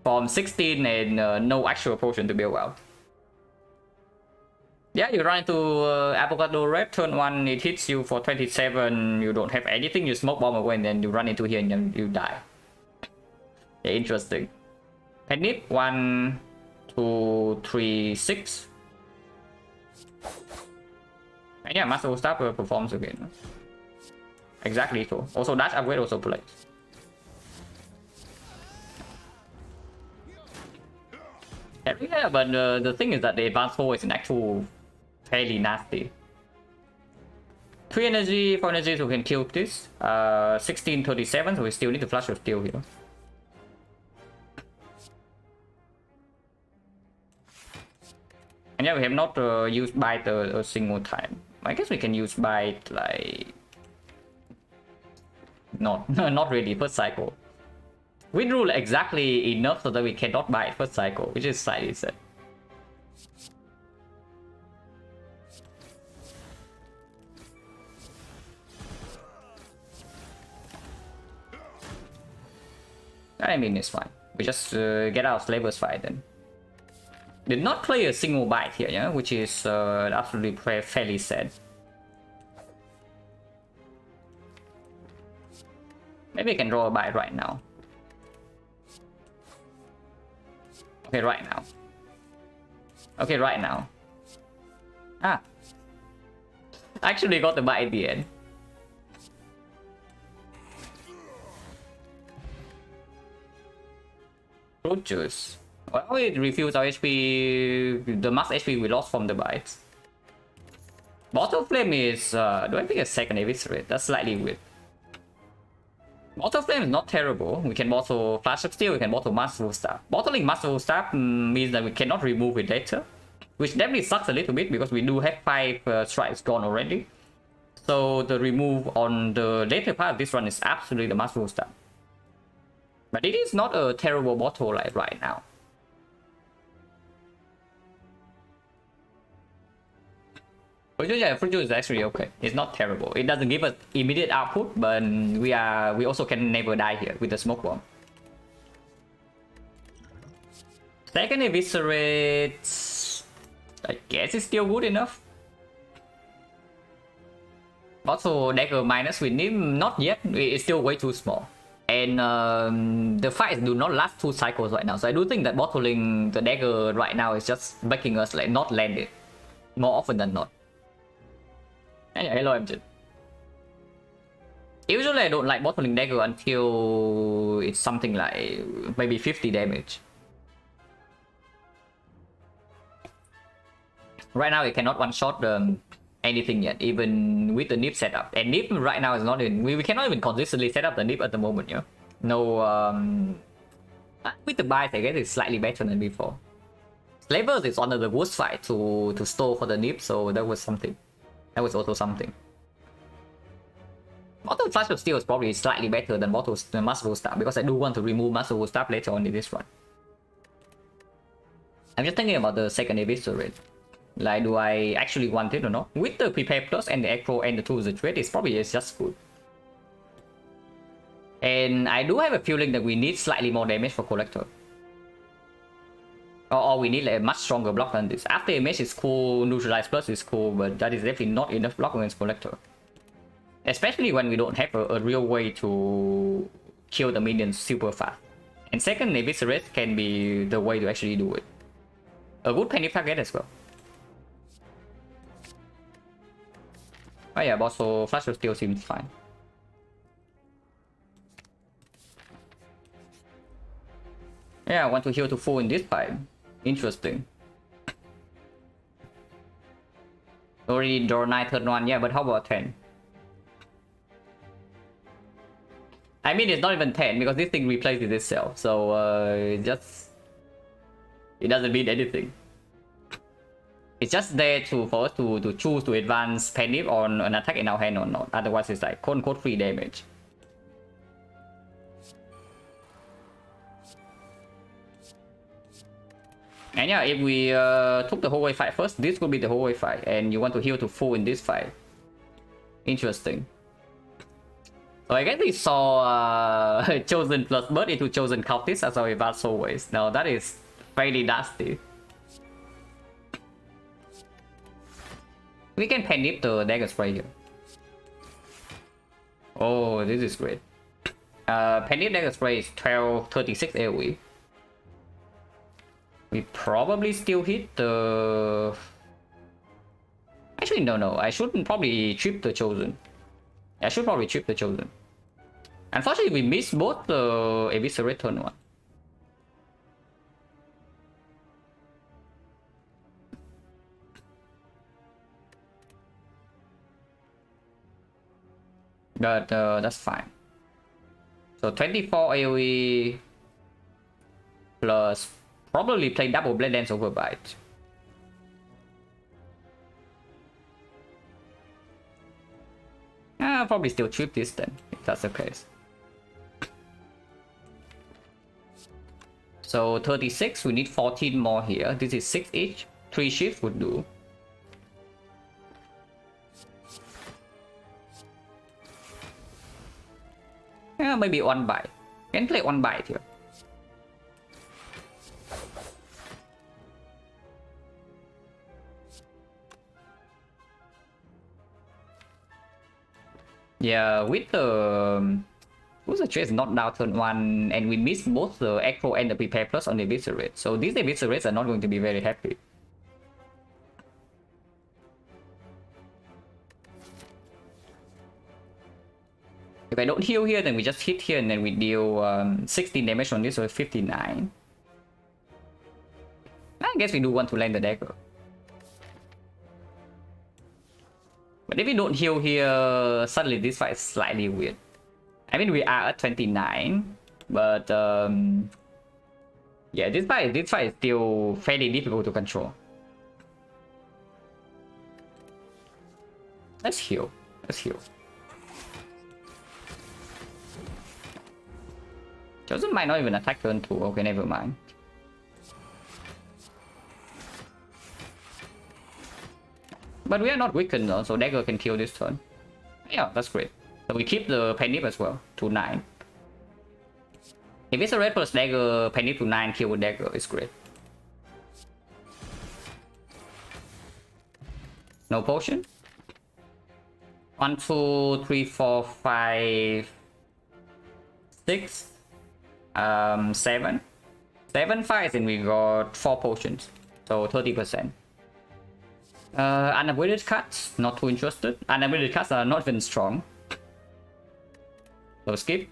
From 16 and no actual potion to build out. Yeah, you run into Avocado Red, turn 1, it hits you for 27, you don't have anything, you smoke bomb away, and then you run into here and then you die. Yeah, interesting. Penip, 1, 2, 3, 6. And yeah, Master Staff performs again. Exactly so. Also, dash upgrade also plays. Yeah, but the thing is that the advanced four is an actual fairly nasty. 3 energy, 4 energy, so we can kill this. 1637, so we still need to flush with steel here. And yeah, we have not used bite a single time. I guess we can use bite like... not really, first cycle. We rule exactly enough so that we cannot buy it first cycle, which is slightly sad. I mean, it's fine. We just get our slavers fight then. Did not play a single bite here, yeah, which is absolutely fairly sad. Maybe I can draw a bite right now. Okay, right now. Okay, right now. Ah. I actually got the bite at the end. Fruit juice. Well, it refills our HP, the max HP we lost from the bites. Bottle flame is, do I pick a second eviscerate? That's slightly weird. Bottle flame is not terrible. We can bottle flash of steel, we can bottle masterful staff. Bottling masterful staff means that we cannot remove it later, which definitely sucks a little bit because we do have 5 strikes gone already. So the remove on the later part of this run is absolutely the masterful staff. But it is not a terrible bottle like right now. Fruit juice is actually okay. It's not terrible. It doesn't give us immediate output, but we also can never die here with the smoke bomb. Second eviscerate, I guess it's still good enough. Also, dagger minus with Nim, not yet. It's still way too small. And the fights do not last 2 cycles right now, so I do think that bottling the dagger right now is just making us like not land it more often than not. And yeah, hello MJ. Usually I don't like bottling dagger until it's something like maybe 50 damage. Right now it cannot one-shot anything yet, even with the nip setup. And nip right now is not in. We cannot even consistently set up the nip at the moment, yeah. No, with the bites, I guess it's slightly better than before. Slavers is one of the worst fight to store for the nip, so that was something. That was also something. Bottle Flash of Steel is probably slightly better than Masterful Staff because I do want to remove Masterful Staff later on in this one. I'm just thinking about the second eviscerate. Like, do I actually want it or not? With the Prepare Plus and the Acro and the Tools of Trade, it's probably just good. And I do have a feeling that we need slightly more damage for Collector. Or we need like a much stronger block than this. After image is cool, neutralize plus is cool, but that is definitely not enough block against Collector. Especially when we don't have a real way to kill the minions super fast. And second, Eviscerate can be the way to actually do it. A good panic target as well. Oh yeah, but also Flash of Steel seems fine. Yeah, I want to heal to full in this fight. Interesting. Already draw 9 turn 1, yeah, but how about 10? I mean, it's not even 10 because this thing replaces itself, so it doesn't mean anything. It's just there for us to choose to advance panic on an attack in our hand or not. Otherwise, it's like quote unquote free damage. And yeah, if we took the hallway fight first, this would be the hallway fight, and you want to heal to full in this fight. Interesting. So I guess we saw Chosen plus Bird into Chosen Cultist as our advanced hallways. Now that is fairly nasty. We can panic the dagger spray here. Oh, this is great. Panic dagger spray is 1236 AoE. We probably still hit the... Actually, no. I shouldn't probably trip the Chosen. I should probably trip the Chosen. Unfortunately, we missed both the Eviscerate turn 1. But that's fine. So 24 AoE plus probably play double Blade Dance Overbite. I'll probably still trip this then, if that's the case. So 36, we need 14 more here. This is 6 each. 3 shifts would do. Yeah, maybe 1 bite. Can play 1 bite here. Yeah, with the who's the chase not down turn 1, and we missed both the Echo and the Prepare Plus on the Eviscerate. So these Eviscerates are not going to be very happy. If I don't heal here, then we just hit here and then we deal 16 damage on this, so 59. I guess we do want to land the dagger. But if we don't heal here, suddenly this fight is slightly weird. I mean, we are at 29, but yeah, this fight is still fairly difficult to control. Let's heal. Chosen might not even attack turn 2. Okay, never mind. But we are not weakened though, so dagger can kill this turn. Yeah, that's great. So we keep the panic as well to 9. If it's a red plus dagger, panic to 9, kill with dagger is great. No potion. 1, 2, 3, 4, 5, 6, 7. 7 fights and we got 4 potions. So 30%. Unavoided cuts, not too interested. Unavoided cuts are not even strong. So skip.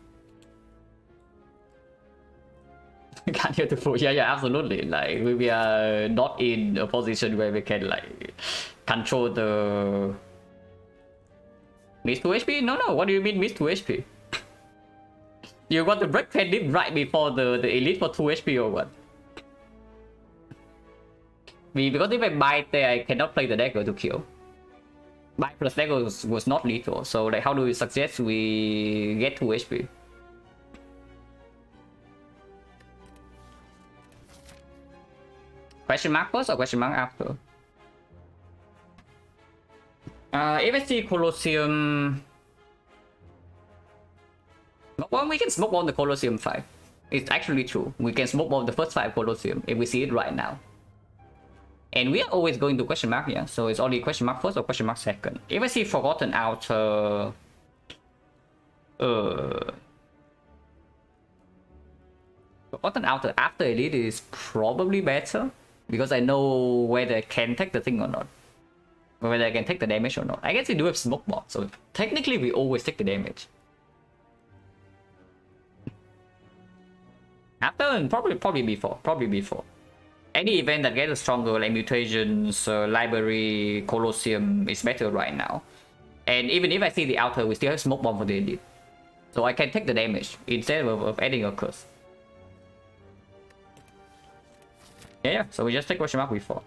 Can't hear the full. Yeah, absolutely. Like we are not in a position where we can like control the miss 2 HP. No. What do you mean miss 2 HP? You got to break panic right before the elite for 2 HP or what? Because if I bite there, I cannot play the dagger to kill. Bite plus dagger was not lethal, so like how do we suggest we get 2 HP? Question mark first or question mark after? If I see Colosseum... Well, we can smoke bomb the Colosseum 5. It's actually true. We can smoke bomb the first 5 Colosseum if we see it right now. And we are always going to question mark here, so it's only question mark first or question mark second. If I see Forgotten Outer... Forgotten Outer after Elite is probably better, because I know whether I can take the thing or not. Whether I can take the damage or not. I guess we do have Smoke Bomb, so technically we always take the damage. After, probably before. Any event that gets stronger, like Mutations, Library, Colosseum, is better right now. And even if I see the Outer, we still have Smoke Bomb for the Elite. So I can take the damage instead of adding a curse. Yeah, so we just take question mark before.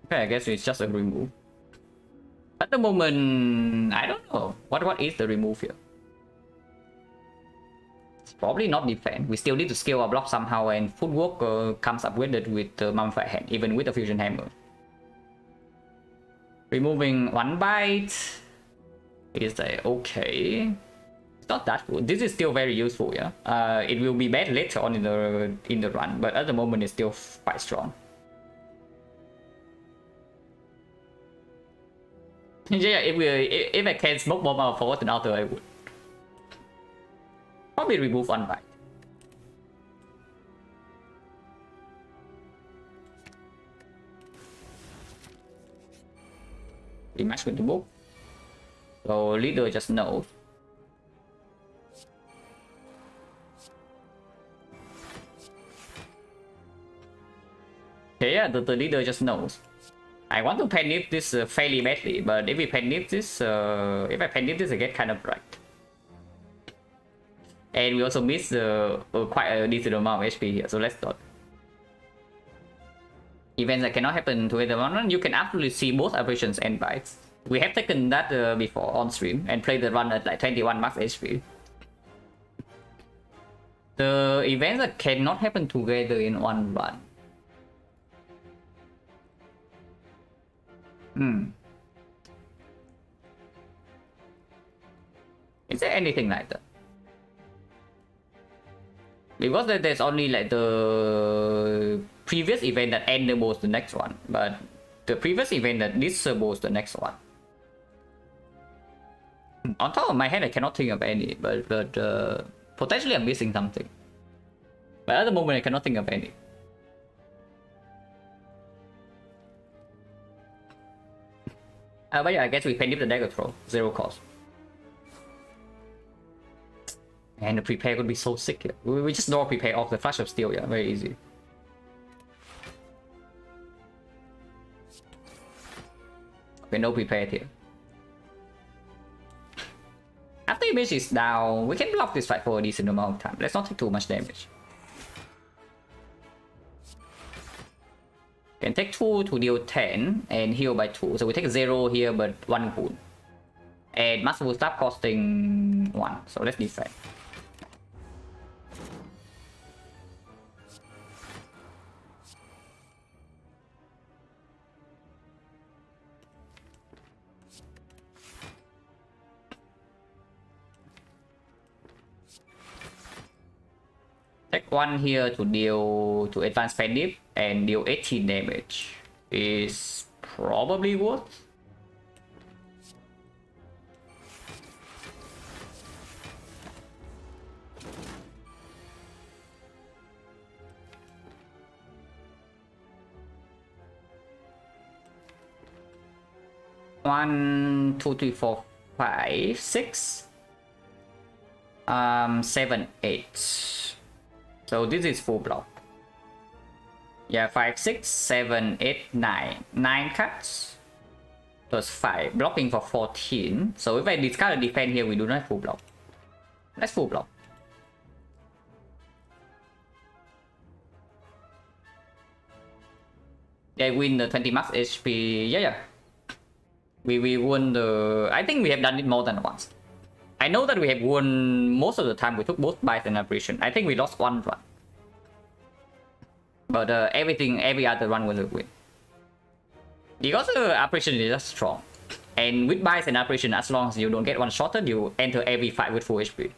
Okay, I guess it's just a remove. At the moment, I don't know. What is the remove here? It's probably not defend. We still need to scale our block somehow, and Footwork comes up with it with the Mummified Hand, even with the Fusion Hammer. Removing 1 bite is okay. It's not that good. This is still very useful, yeah. It will be bad later on in the run, but at the moment it's still quite strong. Yeah, if I can smoke bomb our Forgotten Outer, I would probably remove 1 bite. Rematch with the book. So leader just knows. Okay, yeah, the leader just knows. I want to panic this fairly badly, but if we panic this, if I panic this, I get kind of bright. And we also miss quite a decent amount of HP here, so let's start. Events that cannot happen to either one, you can absolutely see both aberrations and bites. We have taken that before on stream and played the run at like 21 max HP. The events that cannot happen together in one run. Is there anything like that? Because there's only like the previous event that enables the next one, but the previous event that disables the next one. On top of my head, I cannot think of any, but potentially I'm missing something. But at the moment, I cannot think of any. But yeah, I guess we can leave the dagger throw, 0 cost. And the prepare could be so sick here. We just draw prepare off the Flash of Steel, yeah, very easy. Okay, no prepared here. After image is down, we can block this fight for a decent amount of time. Let's not take too much damage. Can take 2 to deal 10 and heal by 2. So we take 0 here, but 1 wound. And Master will start costing 1. So let's defend. Take 1 here to deal to advance Fendip and deal 18 damage. Is probably worth. One, 2, 3, 4, 5, 6, 7, 8. So this is full block. Yeah, 5, 6, 7, 8, 9. 9 cuts. Plus 5. Blocking for 14. So if I discard a defense here, we do not have full block. Let's full block. They win the 20 max HP. Yeah. We won the... I think we have done it more than once. I know that we have won most of the time. We took both bites and aberration. I think we lost 1 run. But every other run was a win. Because the aberration is just strong. And with bias and apparition, as long as you don't get one shotted, you enter every fight with full HP.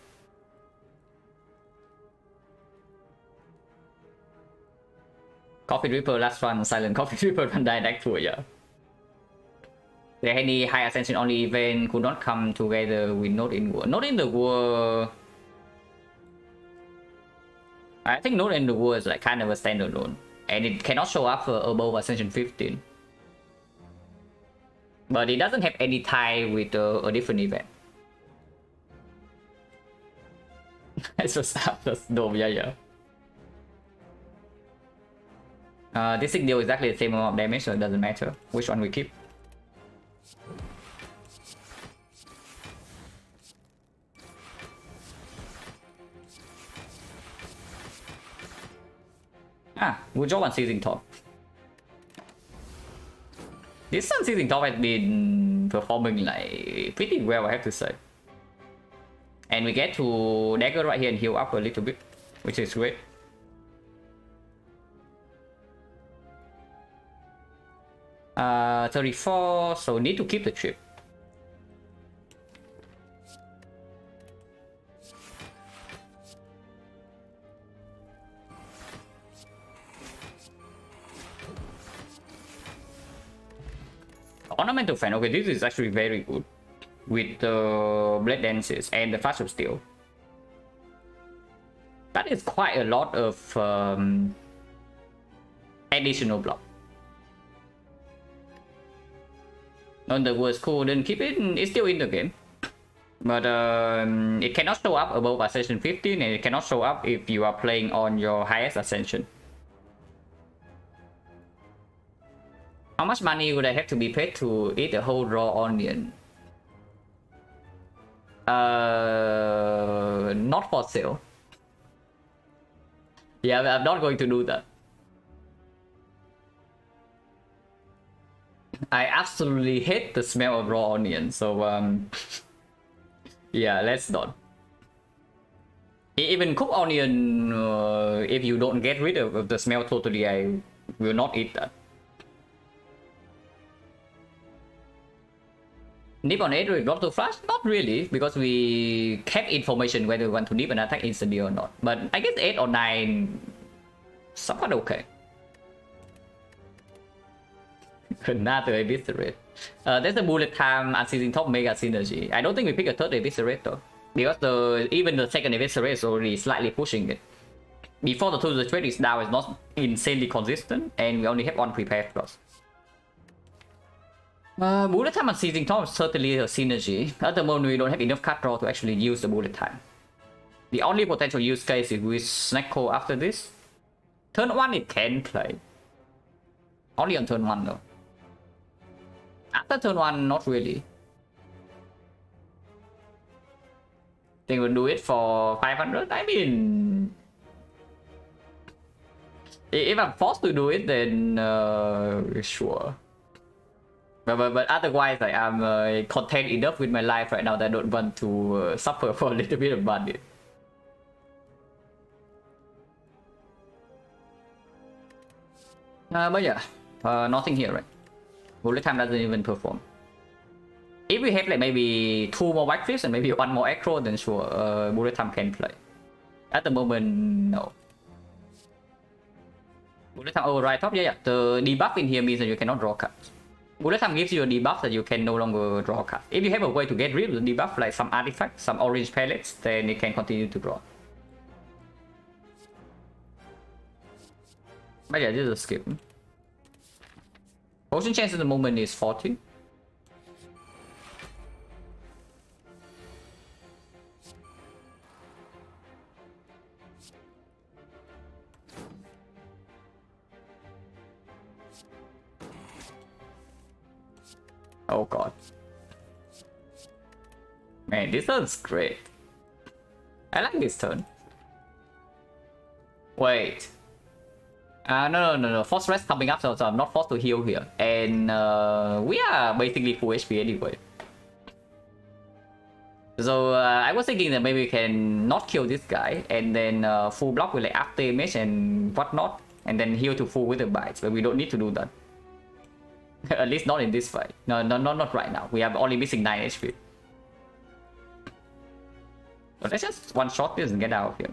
Coffee Ripper last run, Silent Coffee Ripper run deck tour, yeah. The any high ascension only event could not come together with Not in War. Not in the War. I think Not in the War is like kind of a standalone. And it cannot show up above Ascension 15. But it doesn't have any tie with a different event. It's just Dome, yeah. This thing deals exactly the same amount of damage, so it doesn't matter which one we keep. Good job on Seizing Top. This Sun Seizing Top has been performing like pretty well, I have to say. And we get to dagger right here and heal up a little bit, which is great. Uh, 34, so need to keep the chip. Ornamental Fan, okay, this is actually very good with the Blade Dances and the Flash of Steel. That is quite a lot of additional block. On the worst cool, then keep it, it's still in the game. But it cannot show up above Ascension 15 and it cannot show up if you are playing on your highest Ascension. How much money would I have to be paid to eat a whole raw onion? Not for sale. Yeah, I'm not going to do that. I absolutely hate the smell of raw onion, so yeah, let's not. Even cooked onion, if you don't get rid of the smell totally, I will not eat that. Nip on 8 with drop to flash? Not really, because we kept information whether we want to nip and attack instantly or not. But I guess 8 or 9, somewhat okay. Another Eviscerate. There's the bullet time unseizing top mega synergy. I don't think we pick a third Eviscerate though, because even the second Eviscerate is already slightly pushing it. Before the 2 to the trade is down, it's not insanely consistent, and we only have one prepared plus. Bullet time and seizing top is certainly a synergy. At the moment, we don't have enough card draw to actually use the bullet time. The only potential use case is with XecnaR after this. Turn 1 it can play. Only on turn 1 though. After turn 1, not really. Think we'll do it for 500? I mean... if I'm forced to do it, then sure. But otherwise, like, I'm content enough with my life right now that I don't want to suffer for a little bit of money. But yeah, nothing here, right? Bullet time doesn't even perform. If we have like maybe 2 more white flips and maybe 1 more acro, then sure, bullet time can play. At the moment, no. Bullet time override top, yeah. The debuff in here means that you cannot draw cards. Bullet time gives you a debuff that you can no longer draw cards. If you have a way to get rid of the debuff, like some artifacts, some orange pellets, then it can continue to draw. But yeah, this is a skip. Potion chance at the moment is 40. Oh god. Man, this turn's great. I like this turn. Wait. No. Force rest coming up, so I'm not forced to heal here. And we are basically full HP anyway. So I was thinking that maybe we can not kill this guy and then full block with like after image and whatnot, and then heal to full with the bites, but we don't need to do that. At least not in this fight. No, not right now. We are only missing 9 HP. So let's just one shot this and get out of here.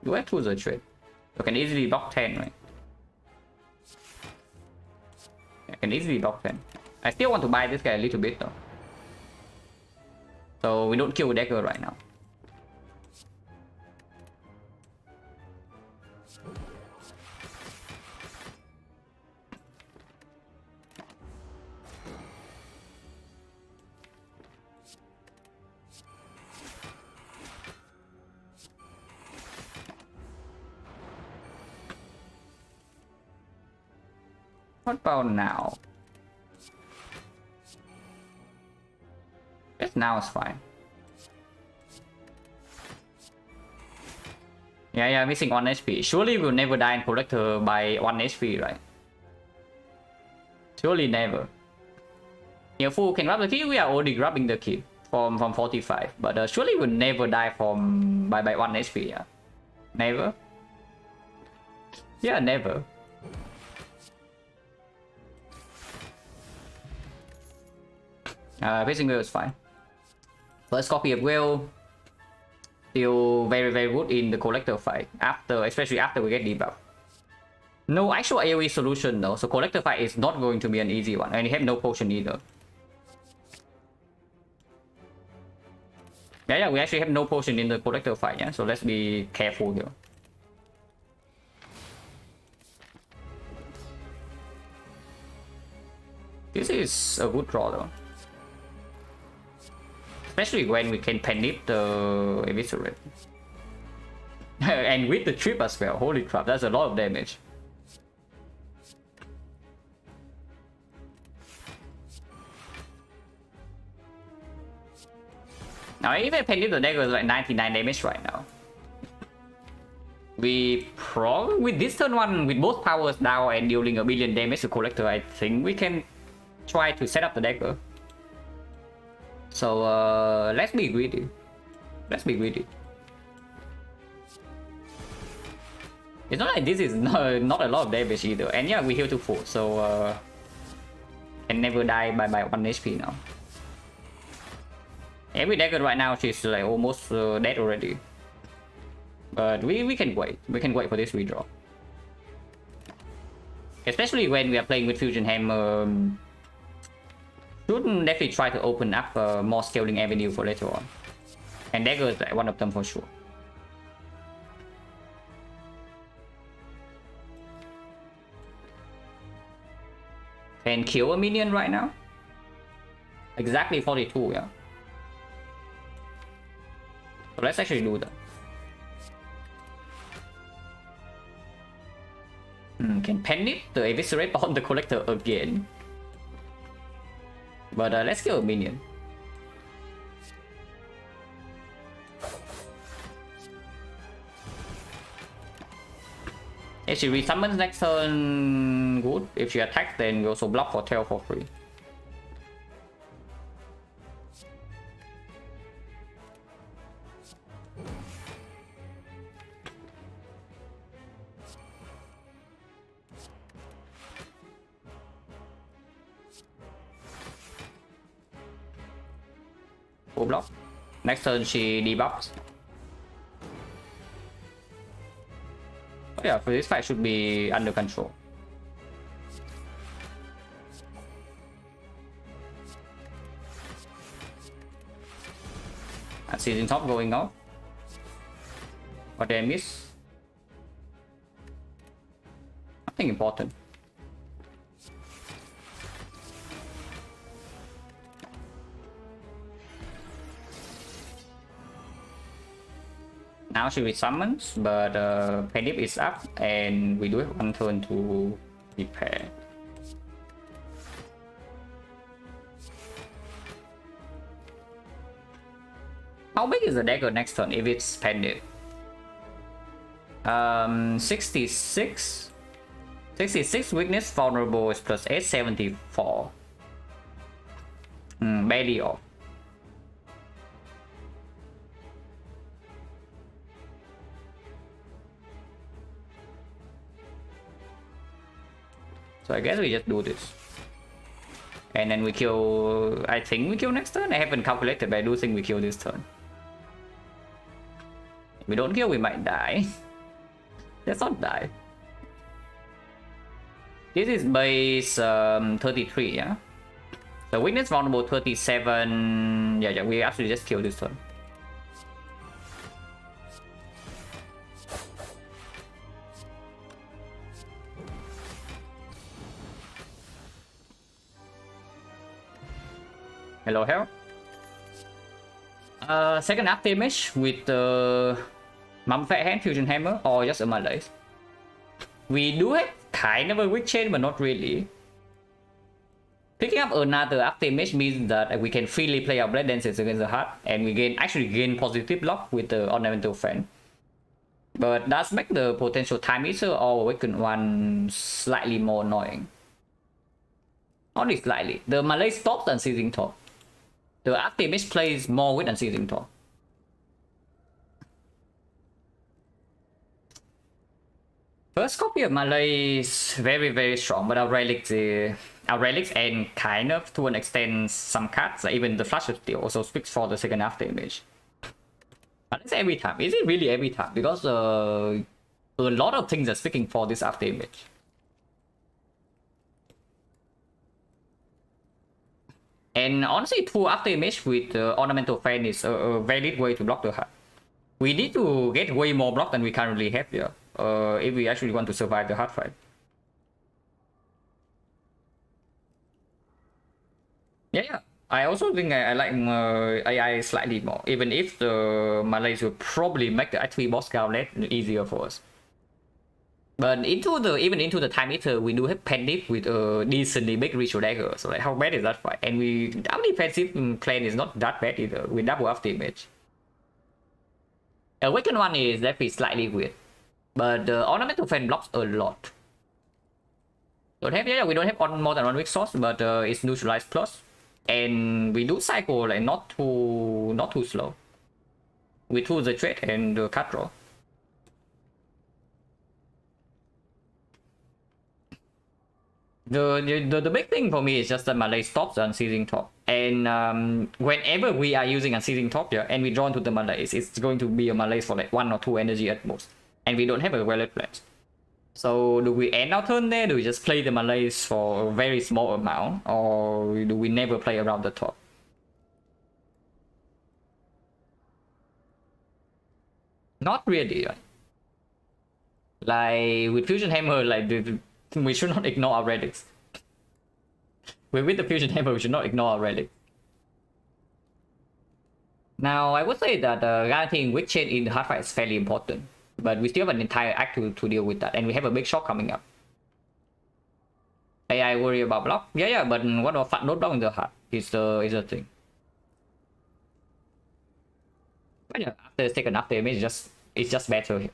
You have to the trade. You can easily block 10, right? I can easily block 10. I still want to buy this guy a little bit though. So we don't kill Dagger right now. What about now? Yes, now is fine. Yeah, missing 1 HP. Surely we'll never die in Collector by 1 HP, right? Surely never. If Fu can grab the key, we are already grabbing the key from 45. But surely we'll never die from by 1 HP, yeah? Never? Yeah, never. Facing wheel is fine. First copy of wheel still very good in the collector fight, especially after we get debuff. No actual AoE solution though, so collector fight is not going to be an easy one, and you have no potion either. Yeah, we actually have no potion in the collector fight, yeah, so let's be careful here. This is a good draw though. Especially when we can penip the Eviscerate. And with the trip as well, holy crap, that's a lot of damage. Now even penip the dagger is like 99 damage right now. We probably, with this turn 1, with both powers down and dealing a billion damage to Collector, I think we can try to set up the dagger. So let's be greedy. Let's be greedy. It's not like this is not a lot of damage either. And yeah, we heal to full, so can never die by 1 HP now. Every dagger right now she's like almost dead already. But we can wait. We can wait for this redraw. Especially when we are playing with Fusion Hammer. Should definitely try to open up more scaling avenue for later on. And dagger is like one of them for sure. Can kill a minion right now? Exactly 42, yeah. So let's actually do that. Can penip the Eviscerate on the Collector again. But let's kill a minion. If she resummons next turn, good. If she attacks, then we also block for tail for free. Full block. Next turn she debuffs. Oh yeah, for this fight should be under control. And season top going off. What did I miss? Nothing important. Now she resummons, but Penip is up, and we do have 1 turn to repair. How big is the dagger next turn if it's Penip? 66. 66 weakness, vulnerable is plus 8, 74. Barely off. So I guess we just do this. And then we kill... I think we kill next turn? I haven't calculated, but I do think we kill this turn. If we don't kill, we might die. Let's not die. This is base 33, yeah? So weakness vulnerable 37... Yeah, we actually just kill this turn. Hello, Hell. Second up damage with Mum Fat Hand, Fusion Hammer, or just a Malaise. We do have kind of a weak chain, but not really. Picking up another up damage means that we can freely play our Blade Dances against the heart, and we actually gain positive block with the Ornamental Fan. But does make the potential Time Eater or Awakened one slightly more annoying. Only slightly. The Malaise stops Unceasing Talk. The up damage plays more with Unceasing Talk. First copy of Malaise very strong, but our relics and kind of to an extent some cards, like even the Flash of Steel also speaks for the second half damage. But that's every time. Is it really every time? Because a lot of things are speaking for this half damage. And honestly, 2 up damage with Ornamental Fan is a valid way to block the heart. We need to get way more block than we currently have here. If we actually want to survive the hard fight. Yeah. I also think I like AI slightly more, even if the Malaise will probably make the X3 boss gauntlet easier for us. But even into the Time Eater, we do have Pandit with a decently big Ritual Dagger. So like, how bad is that fight? And our defensive plan is not that bad either, with double up damage. Awakened one is definitely slightly weird. But the Ornamental Fan blocks a lot. We don't have more than one weak source, but it's neutralized plus. And we do cycle like not too slow. We do the trade and the card draw. The big thing for me is just that Malaise stops the Unceasing Talk. And whenever we are using Unceasing Talk here and we draw into the Malaise, it's going to be a Malaise for like 1 or 2 energy at most. And we don't have a Wallet Pledge. So do we end our turn there? Do we just play the Malaise for a very small amount? Or do we never play around the top? Not really, right? Like with Fusion Hammer, like we should not ignore our relics. With the Fusion Hammer, we should not ignore our relics. Now, I would say that guaranteeing weak chain in the hard fight is fairly important. But we still have an entire act to deal with that, and we have a big shock coming up. AI worry about block? Yeah, but what about fat node block in the heart is the thing. But yeah, after it's taken up damage, it's just better here.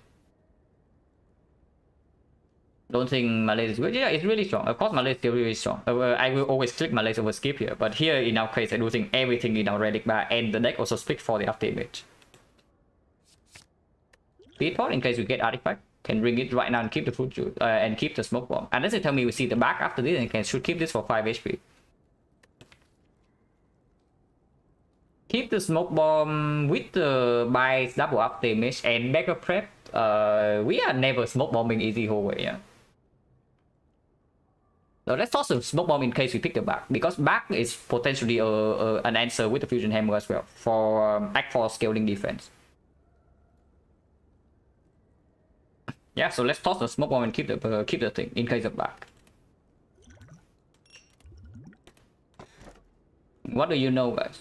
Don't think Malaise is good. Yeah, it's really strong. Of course, Malaise is still really strong. I will always click Malaise over skip here, but here in our case, I do think everything in our relic bar and the deck also speaks for the up damage. Speedport in case we get artifact, can bring it right now and keep the fruit juice and keep the smoke bomb. Unless they tell me we see the back after this and should keep this for 5 HP. Keep the smoke bomb with the buys double up damage and backup prep. We are never smoke bombing easy whole way, yeah. So let's toss the smoke bomb in case we pick the back, because back is potentially an answer with the Fusion Hammer as well for Act 4 scaling defense. Yeah, so let's toss the smoke bomb and keep the thing in case of back. What do you know, guys?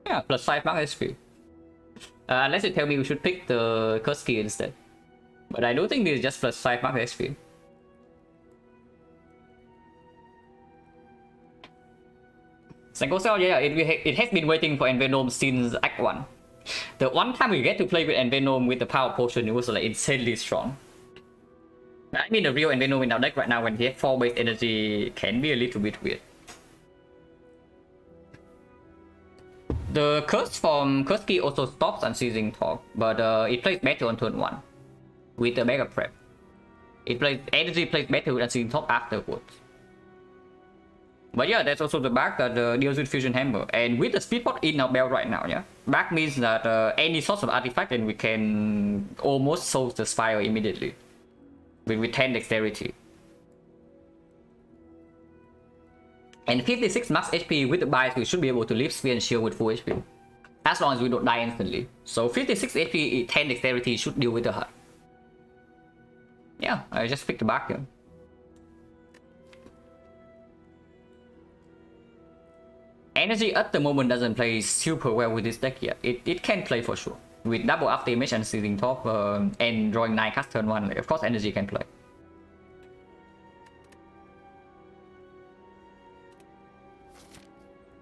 Yeah, plus 5 mark HP. Unless you tell me we should pick the curse key instead. But I do think this is just plus 5 mark HP. Sanko Cell, yeah, it has been waiting for Envenom since Act 1. The one time we get to play with Envenom with the power potion, it was like insanely strong. I mean, the real Envenom in our deck right now, when he has 4 base energy, can be a little bit weird. The curse from Curse Key also stops Unceasing Talk, but it plays better on turn 1 with the backup prep. It plays energy plays better with Unseen Top afterwards. But yeah, that's also the back that deals with Fusion Hammer. And with the speed pot in our belt right now, yeah, back means that any source of artifact and we can almost solve the Spire immediately with 10 dexterity. And 56 max HP with the bias, we should be able to leave Sphere and Shield with full HP. As long as we don't die instantly. So 56 HP, 10 dexterity should deal with the HUD. Yeah, I just picked the back here. Energy at the moment doesn't play super well with this deck yet. It can play for sure. With double after image and sitting top and drawing 9 cards turn 1, of course energy can play.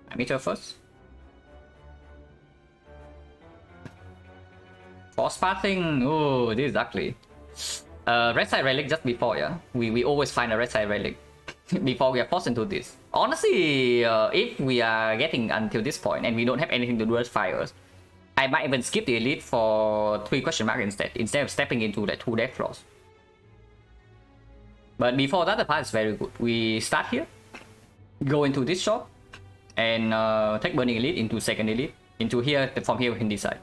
I meet her first. Force passing, oh, this is ugly. Red side relic just before, yeah. We always find a red side relic before we are forced into this. Honestly, if we are getting until this point and we don't have anything to do with fires, I might even skip the elite for 3 question mark instead of stepping into the 2 death floors. But before that, the path is very good. We start here, go into this shop, and take burning elite into second elite. Into here, from here we can decide.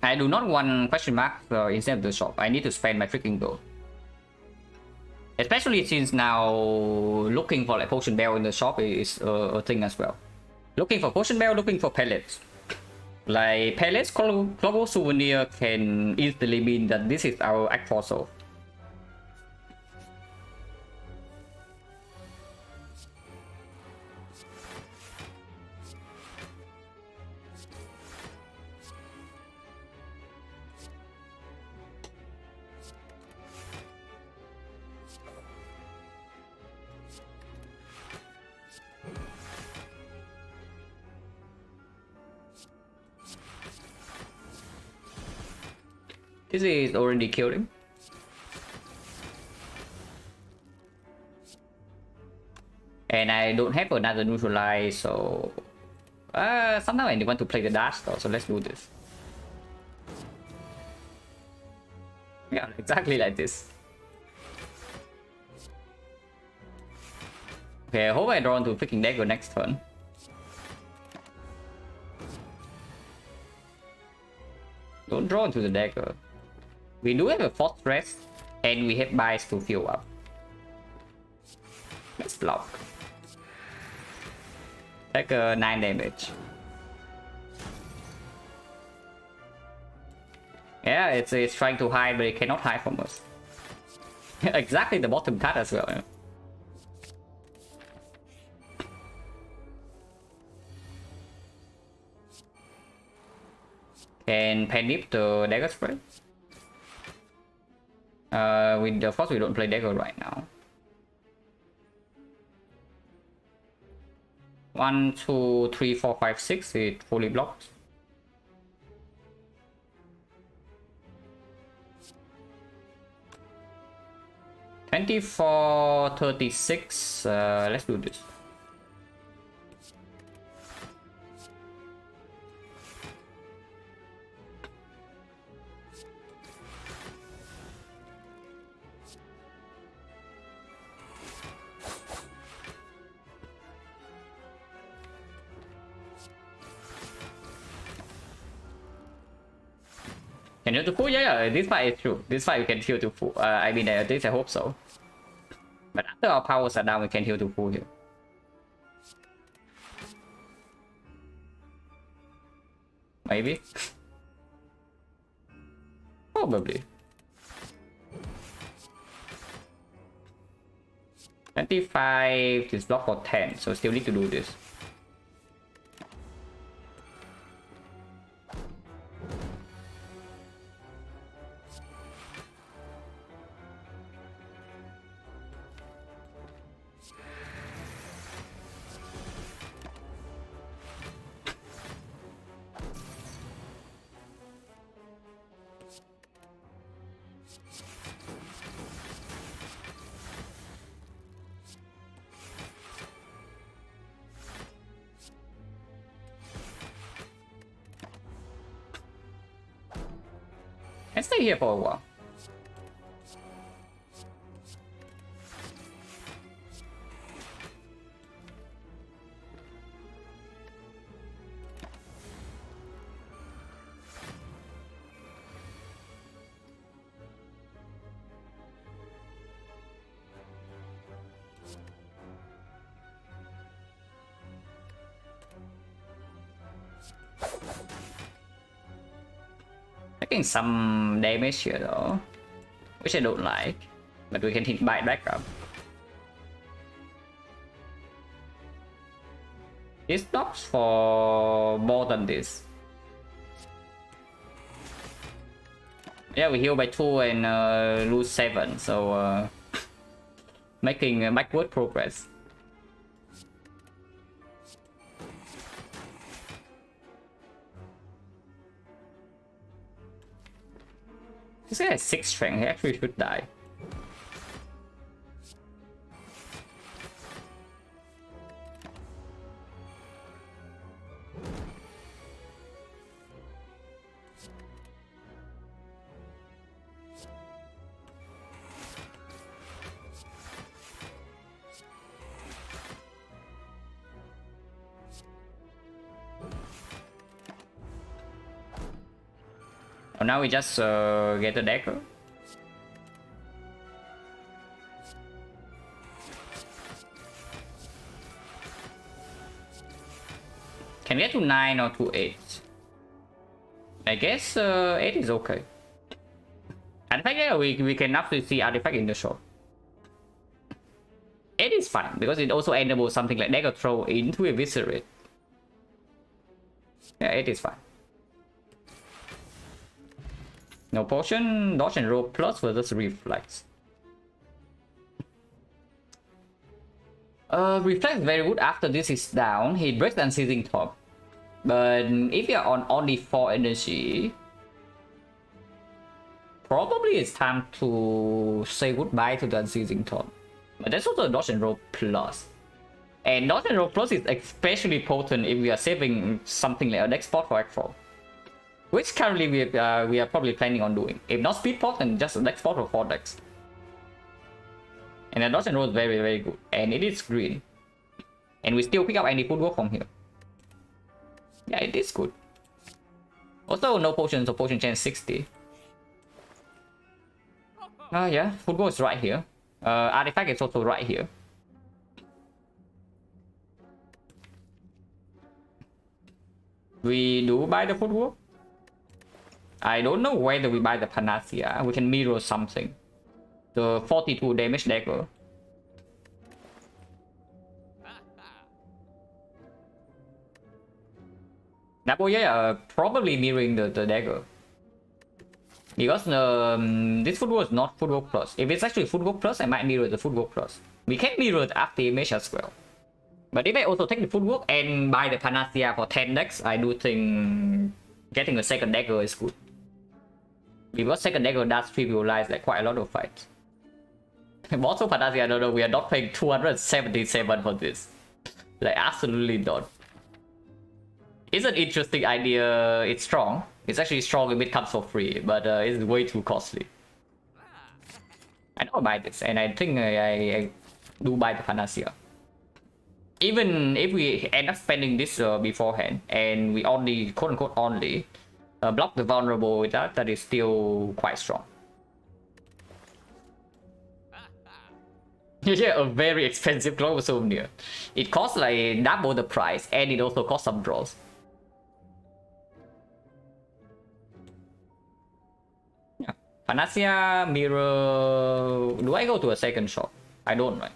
I do not want question mark instead of the shop. I need to spend my freaking gold. Especially since now looking for like potion bell in the shop is a thing as well. Looking for potion bell, looking for pellets. Like pellets, global souvenir can easily mean that this is our Act 4 soul. This is already killed him. And I don't have another neutralize, so sometimes I want to play the dash though, so let's do this. Yeah, exactly like this. Okay, I hope I draw into freaking dagger next turn. Don't draw into the dagger. We do have a force rest, and we have bias to fill up. Let's block. Take 9 damage. Yeah, it's trying to hide, but it cannot hide from us. Exactly the bottom card as well. Yeah. Can panic the dagger spray. Of course we don't play dagger right now. 1, 2, 3, 4, 5, 6. It fully blocked. $24, 36. Let's do this. Can heal to full? Yeah, this fight is true. This fight we can heal to full. I mean, at least I hope so. But after our powers are down, we can heal to full here. Maybe. Probably. 25. This block for 10, so still need to do this. And stay here for a while. Taking some damage here though, which I don't like, but we can hit bite back up. This blocks for more than this. Yeah, we heal by 2 and lose 7, so making backward progress. This guy has 6 strength, he actually should die. Oh, now we just get the dagger. Can we get to 9 or to 8? I guess 8 is okay. Artifact, yeah, we can actually see artifact in the shop. 8 is fine because it also enables something like dagger throw into eviscerate. Yeah, 8 is fine. No potion, dodge and roll plus versus reflex. Reflex is very good after this is down. He breaks the unceasing top. But if you're on only 4 energy, probably it's time to say goodbye to the unceasing top. But that's also a dodge and roll plus. And dodge and roll plus is especially potent if we are saving something like a deck spot for X4. Which currently we are probably planning on doing. If not speed pot, then just a deck spot or 4 decks. And the dodge and roll is very, very good. And it is green. And we still pick up any footwork from here. Yeah, it is good. Also, no potion, so potion chance 60. Yeah, footwork is right here. Artifact is also right here. We do buy the footwork. I don't know whether we buy the Panacea. We can mirror something. The 42 damage dagger. Double, yeah, probably mirroring the dagger. Because this footwork is not footwork plus. If it's actually footwork plus, I might mirror the footwork plus. We can mirror the after image as well. But if I also take the footwork and buy the Panacea for 10 decks, I do think getting a second dagger is good. Because second dagger does trivialize like quite a lot of fights. Also Panacea, no, we are not paying 277 for this. Like absolutely not. It's an interesting idea. It's strong. It's actually strong if it comes for free, but it's way too costly. I know I buy this, and I think I do buy the Panacea. Even if we end up spending this beforehand, and we only, quote-unquote only, block the vulnerable with that, that is still quite strong. Yeah, a very expensive global souvenir. It costs like double the price, and it also costs some draws. Yeah, Panacea, mirror. Do I go to a second shop? I don't, right?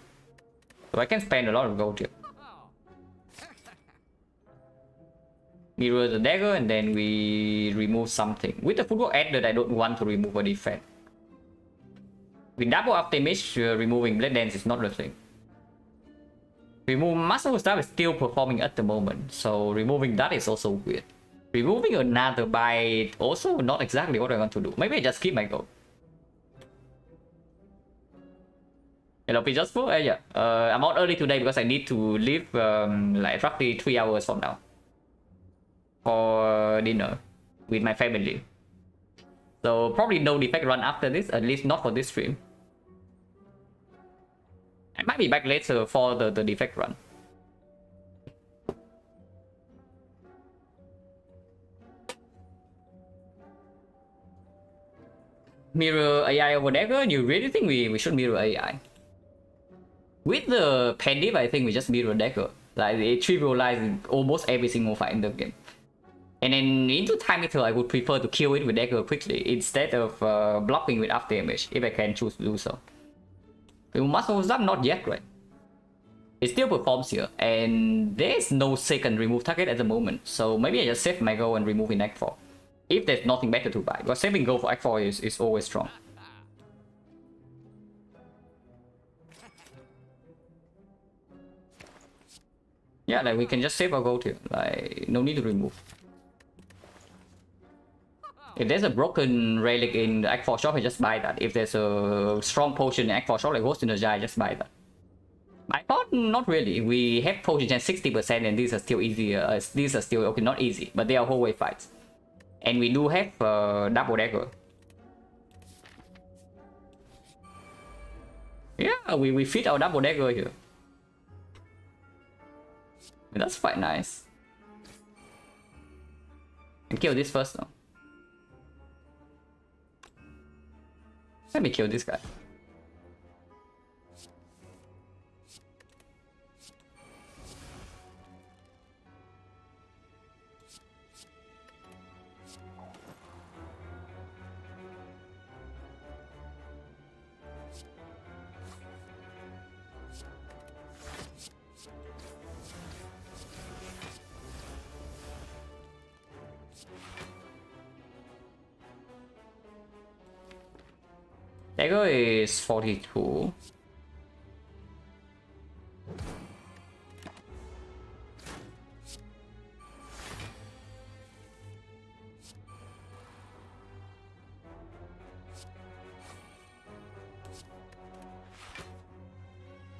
So I can spend a lot of gold here. Mirror the dagger, and then we remove something. With the footwork added, I don't want to remove a defense. With double up damage, removing Blade Dance is not the thing. Remove Master Staff is still performing at the moment, so removing that is also weird. Removing another bite also not exactly what I want to do. Maybe I just keep my gold. Hello, Peaceful? Yeah. I'm out early today because I need to leave like roughly 3 hours from now. For dinner with my family. So probably no defect run after this, at least not for this stream. I might be back later for the defect run. Mirror AI over dagger? You really think we should mirror AI? With the Pendip, I think we just mirror dagger. Like, it trivializes almost every single fight in the game. And then into time meter, I would prefer to kill it with dagger quickly instead of blocking with after damage, if I can choose to do so. Muscle Zap, not yet, right? It still performs here, and there's no second remove target at the moment, so maybe I just save my go and remove in Act 4. If there's nothing better to buy, because saving go for Act 4 is always strong. Yeah, like we can just save our gold here, like no need to remove. If there's a broken relic in the Act 4 shop, I just buy that. If there's a strong potion in Act 4 shop like Ghost in the Jar, I just buy that. I thought not really. We have potions at 60% and these are still easier. These are still okay, not easy, but they are whole way fights. And we do have double dagger. Yeah, we fit our double dagger here. That's quite nice. And kill this first though. Let me kill this guy. Dagger is 42.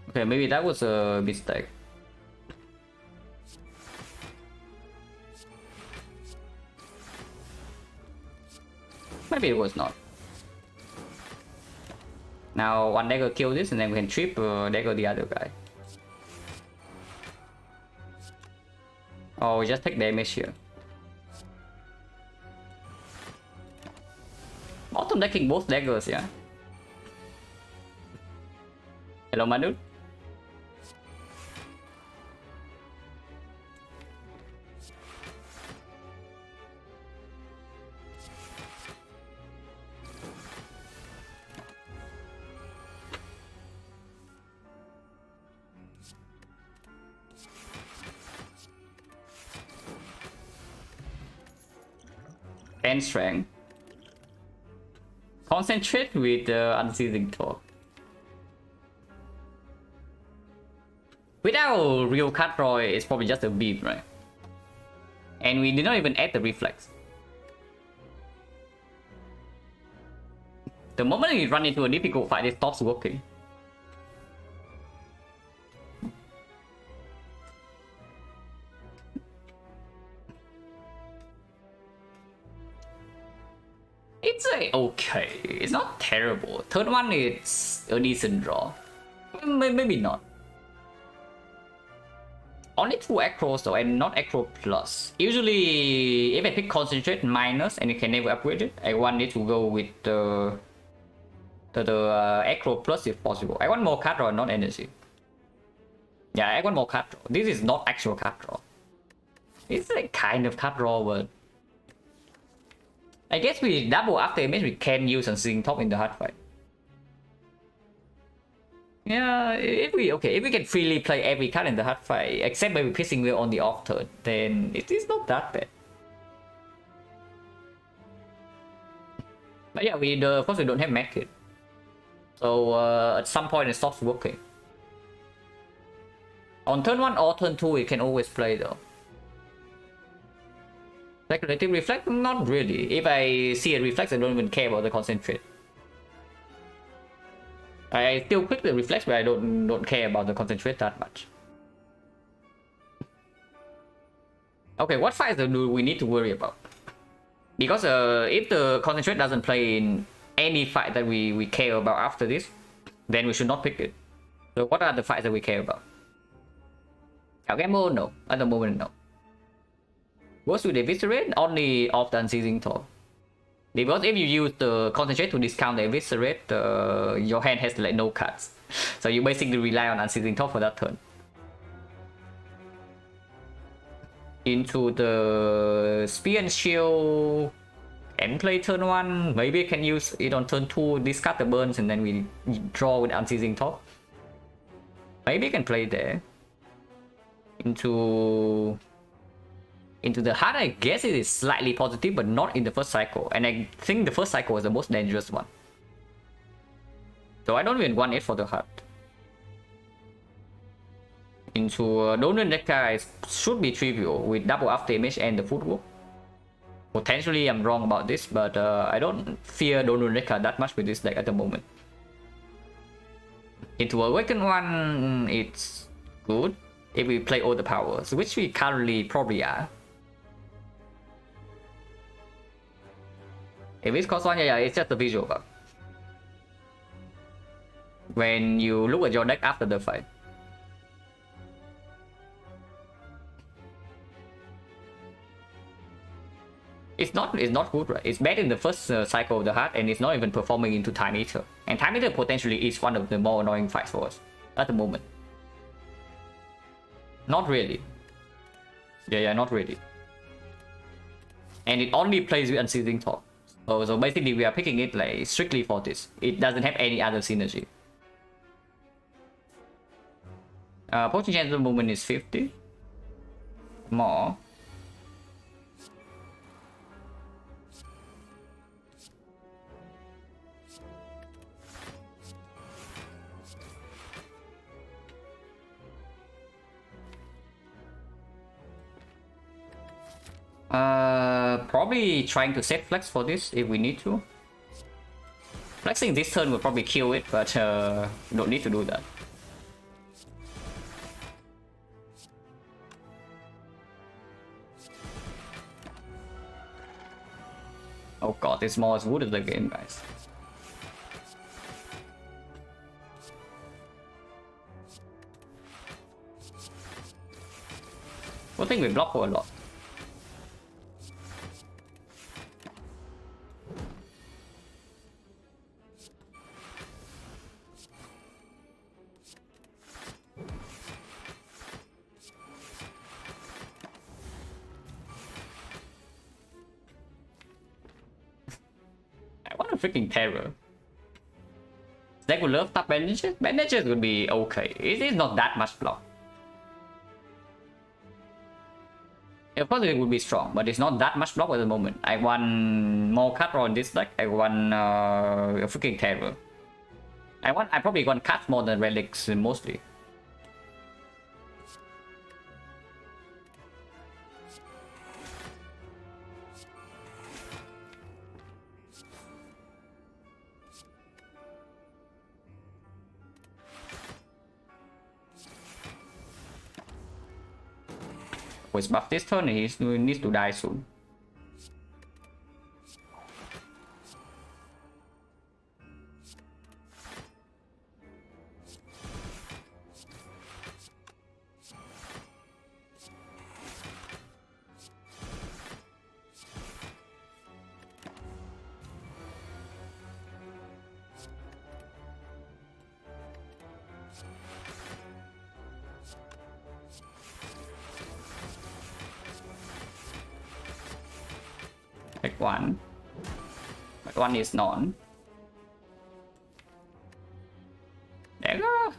Okay, maybe that was a mistake. Maybe it was not. Now one dagger kill this and then we can trip dagger the other guy. Oh, we just take damage here. Bottom decking both daggers, yeah. Hello, my dude. And strength. Concentrate with the unceasing talk. Without real cut draw, it's probably just a beam, right? And we did not even add the reflex. The moment we run into a difficult fight, it stops working. It's okay. It's not terrible. Third one is a decent draw. Maybe not. Only 2 acros though, and not acro plus. Usually, if I pick concentrate minus and you can never upgrade it, I want it to go with the acro plus if possible. I want more card draw, not energy. Yeah, I want more card draw. This is not actual card draw. It's like kind of card draw, but I guess we double after image, we can use Unseen Top in the hard fight. Yeah, if we can freely play every card in the hard fight, except maybe Piercing Wheel on the off turn, then it is not that bad. But yeah, of course we don't have Medkit. So at some point it stops working. On turn 1 or turn 2, it can always play though. Speculative Reflect? Not really. If I see a Reflex, I don't even care about the Concentrate. I still click the Reflex, but I don't care about the Concentrate that much. Okay, what fights do we need to worry about? Because if the concentrate doesn't play in any fight that we care about after this, then we should not pick it. So what are the fights that we care about? Algemo? No. At the moment, no. Ghost with Eviscerate? Only off the Unceasing Thor. Because if you use the concentrate to discount the Eviscerate, your hand has like no cards. So you basically rely on Unceasing Thor for that turn. Into the Spear and Shield and play turn 1. Maybe I can use it on turn 2, discard the burns, and then we draw with Unceasing Thor. Maybe I can play there. Into the heart, I guess it is slightly positive, but not in the first cycle. And I think the first cycle was the most dangerous one. So I don't even want it for the heart. Into Donan Rekka should be trivial with double after image and the footwork. Potentially I'm wrong about this, but I don't fear Donan Rekka that much with this deck at the moment. Into Awakened one, it's good if we play all the powers, which we currently probably are. If it's cost 1, yeah, it's just a visual bug. When you look at your deck after the fight. It's not good, right? It's bad in the first cycle of the heart, and it's not even performing into Time Eater. And Time Eater potentially is one of the more annoying fights for us at the moment. Not really. Yeah, not really. And it only plays with Unceasing Thor. So basically we are picking it like strictly for this. It doesn't have any other synergy. Potion chance of movement is 50. More. Probably trying to set flex for this if we need to. Flexing this turn will probably kill it, but don't need to do that. Oh god, this more is wood of the game, guys. I think we block for a lot. Freaking terror. Deck will love top bandages. Bandages would be okay. It is not that much block. Of course it would be strong, but it's not that much block at the moment. I want more cut on this deck. I want a freaking terror. I probably want cut more than relics mostly. With buff this turn, he needs to die soon. Take one. But one is none. There go.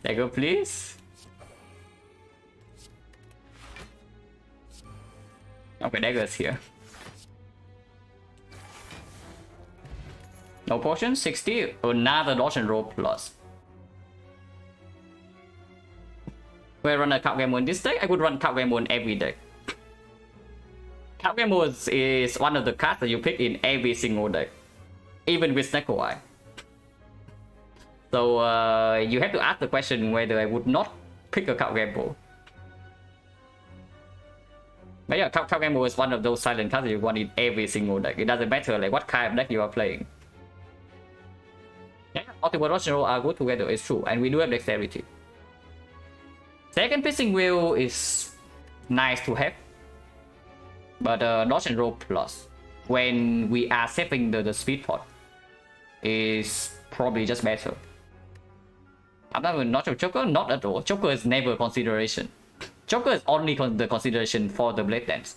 There go, please. Okay, dagger's here. No potion, 60. Another dodge and roll plus. Will I run a Cup Game on this deck? I would run Cup Game on every deck. Cup Game is one of the cards that you pick in every single deck, even with XecnaR. So you have to ask the question whether I would not pick a Cup Game. But yeah, XecnaR is one of those silent cards that you want in every single deck. It doesn't matter like what kind of deck you are playing. Yeah, multiple dodge and roll are good together, it's true, and we do have dexterity. Second piercing wheel is nice to have, but dodge and roll plus when we are saving the speed pot is probably just better. I'm not a Joker, not at all. Joker is never consideration. Joker is only the consideration for the blade dance.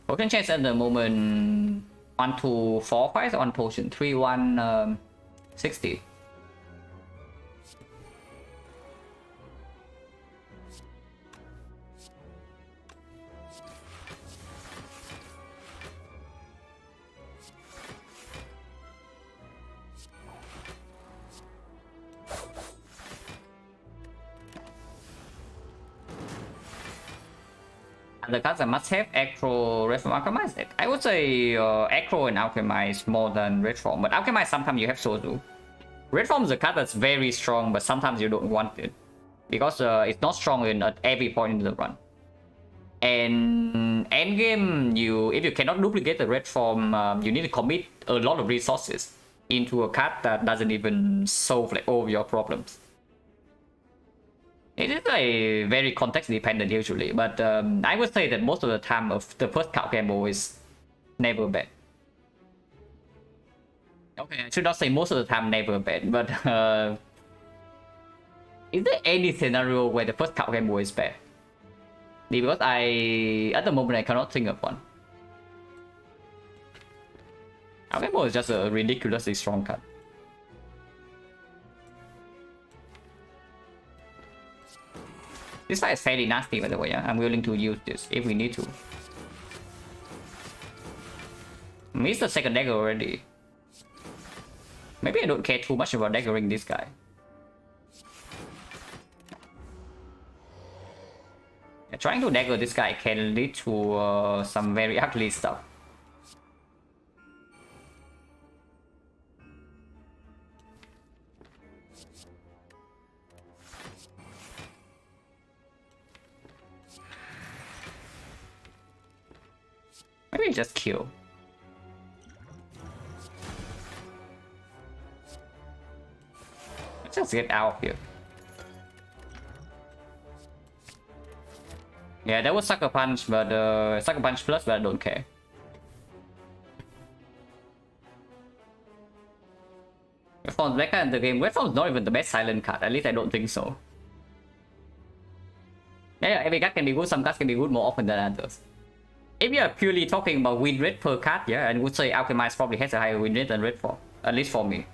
Potion chance at the moment 1 to 4 fights on potion 3 1 60. The cards that must have Acro, Red Form, Alchemize. I would say Acro and Alchemize more than Red Form, but Alchemize sometimes you have Sozu. Red Form is a card that's very strong, but sometimes you don't want it because it's not strong in at every point in the run. And endgame, if you cannot duplicate the Red Form, you need to commit a lot of resources into a card that doesn't even solve like all your problems. It is a very context dependent usually, but I would say that most of the time of the first card combo is never bad. Okay, I should not say most of the time never bad, but is there any scenario where the first card combo is bad? Because at the moment I cannot think of one. Alchemo is just a ridiculously strong card. This fight is fairly nasty, by the way. Yeah? I'm willing to use this if we need to. Missed the second dagger already. Maybe I don't care too much about daggering this guy. Yeah, trying to dagger this guy can lead to some very ugly stuff. Maybe just kill. Let's just get out of here. Yeah, that was Sucker Punch, but Sucker Punch plus, but I don't care. Red Form's back in the game. Red Form's not even the best silent card, at least I don't think so. Yeah, every card can be good, some cards can be good more often than others. If you are purely talking about win rate per card, yeah, I would say Alchemize probably has a higher win rate than Red Form, at least for me.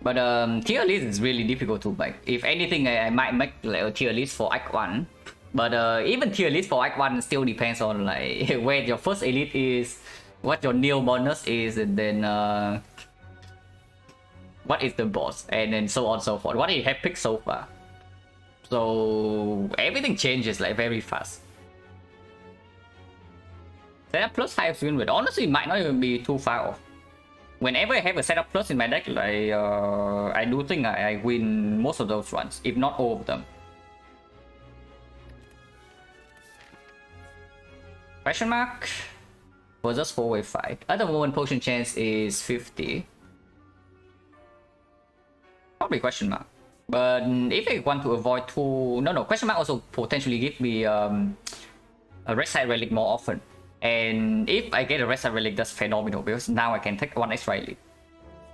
But tier list is really difficult to make. If anything, I might make like a tier list for Act 1. But even tier list for Act 1 still depends on like where your first elite is, what your neo bonus is, and then what is the boss, and then so on and so forth. What do you have picked so far? So everything changes like very fast. Setup plus high win rate. Honestly, it might not even be too far off. Whenever I have a setup plus in my deck, like I do think I win most of those runs, if not all of them. Question mark versus 4-way fight. At the moment, potion chance is 50. Probably question mark. But if I want to avoid question mark also potentially give me a red side relic more often. And if I get a red side relic, that's phenomenal because now I can take one extra elite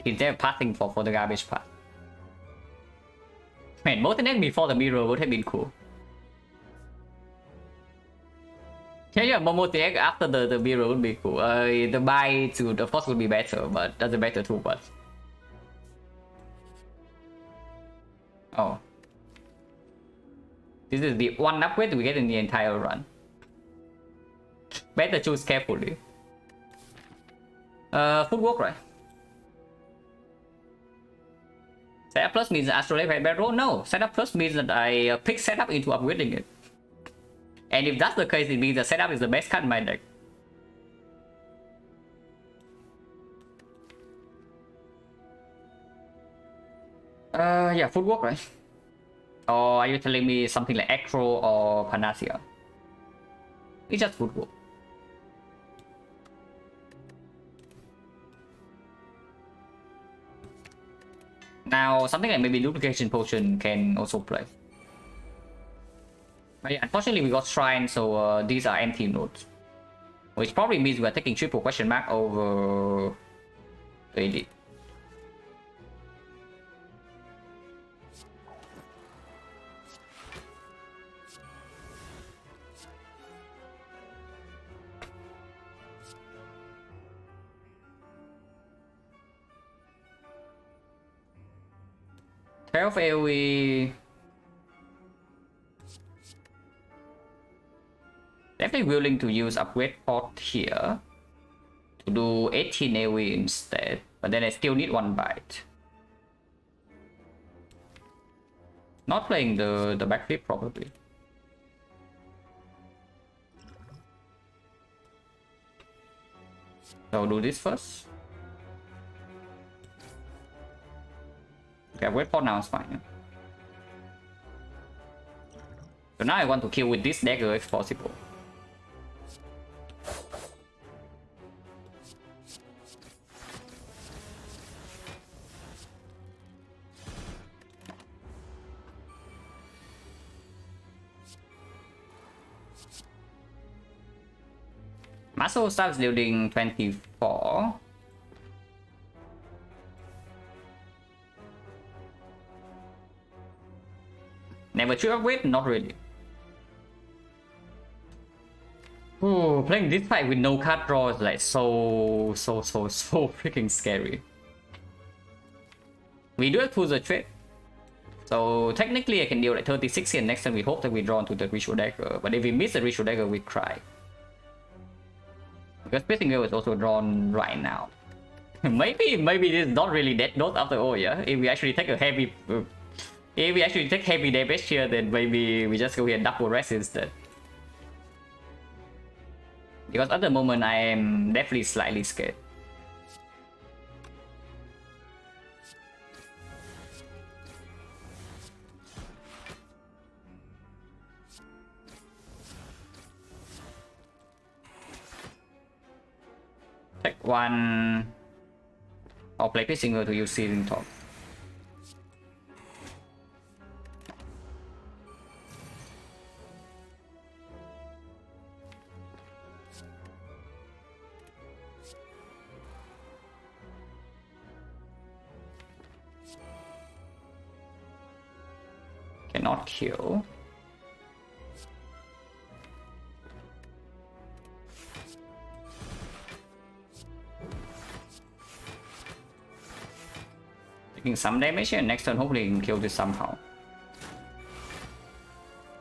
instead of passing for the garbage part. Man, Molten Egg before the mirror would have been cool. Yeah, Molten Egg after the mirror would be cool. The buy to of course would be better, but doesn't matter too much. Oh. This is the one upgrade we get in the entire run. Better choose carefully. Footwork, right? Setup plus means Astrolabe by Barrel? No, setup plus means that I pick setup into upgrading it. And if that's the case, it means the setup is the best card in my deck. Yeah, footwork, right? Or are you telling me something like Acro or Panacea? It's just footwork. Now, something like maybe Duplication Potion can also play. But yeah, unfortunately, we got Shrine, so these are empty nodes. Which probably means we're taking triple question mark over the Elite. AOE. Definitely willing to use upgrade pot here to do 18 AOE instead, but then I still need one bite. Not playing the backflip probably. So I'll do this first. Okay, wait for now is fine. So now I want to kill with this dagger if possible. Muscle starts dealing 24. Never trigger weight? Not really. Ooh, playing this fight with no card draw is like so freaking scary. We do have to the trade. So technically I can deal like 36 here next time we hope that we draw into the Ritual Dagger. But if we miss the Ritual Dagger, we cry. Because Piercing Veil is also drawn right now. maybe this is not really dead note after all, yeah? If we actually take a heavy... if we actually take heavy damage here, then maybe we just go here and double rest instead. Because at the moment I am definitely slightly scared. Take one. I'll play Piercing Veil to use Searing Top. Cannot kill. Taking some damage here, next turn hopefully you can kill this somehow.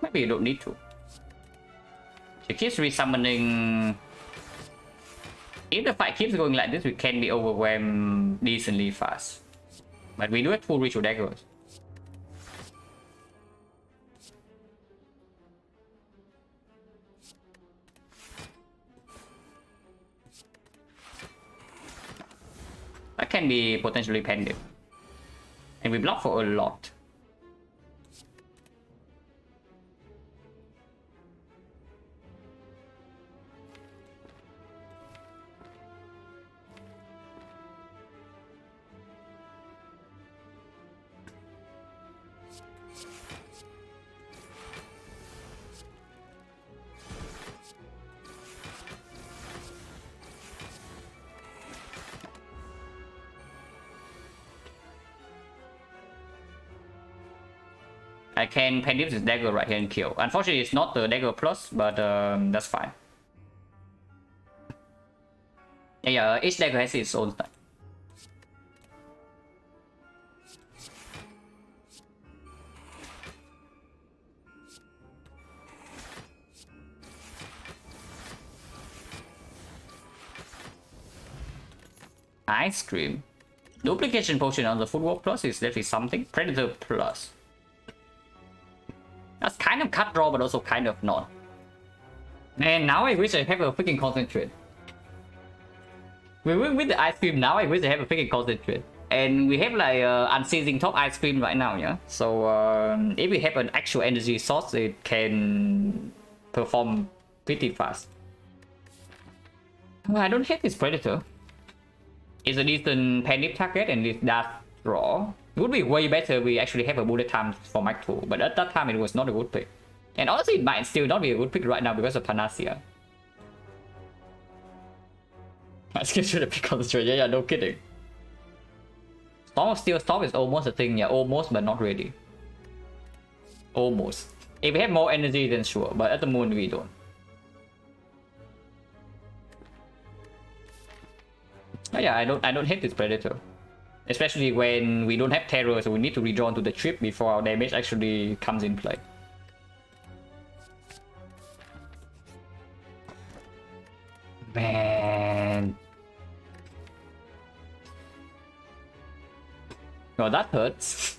Maybe you don't need to. She keeps resummoning. If the fight keeps going like this, we can be overwhelmed decently fast. But we do have full Ritual Daggers. That can be potentially pending. And we block for a lot. I can pen this dagger right here and kill. Unfortunately, it's not the dagger plus, but that's fine. Yeah, each dagger has its own style. Ice Cream. Duplication Potion on the Footwork plus is definitely something. Predator plus. That's kind of cut draw, but also kind of not. And now I wish I have a freaking concentrate. With the ice cream now, I wish I have a freaking concentrate. And we have like unseasoned top ice cream right now, yeah. So if we have an actual energy source, it can perform pretty fast. Well, I don't hate this predator. It's a decent panic target and it does draw. It would be way better if we actually have a bullet time for Mach 2, but at that time it was not a good pick. And honestly, it might still not be a good pick right now because of Panacea. I still should have picked Concentrate, yeah, no kidding. Storm of Steel Storm is almost a thing, yeah, almost, but not really. Almost. If we have more energy, then sure, but at the moment we don't. But yeah, I don't hate this Predator. Especially when we don't have Terror, so we need to redraw to the trip before our damage actually comes in play. Man. Oh, that hurts.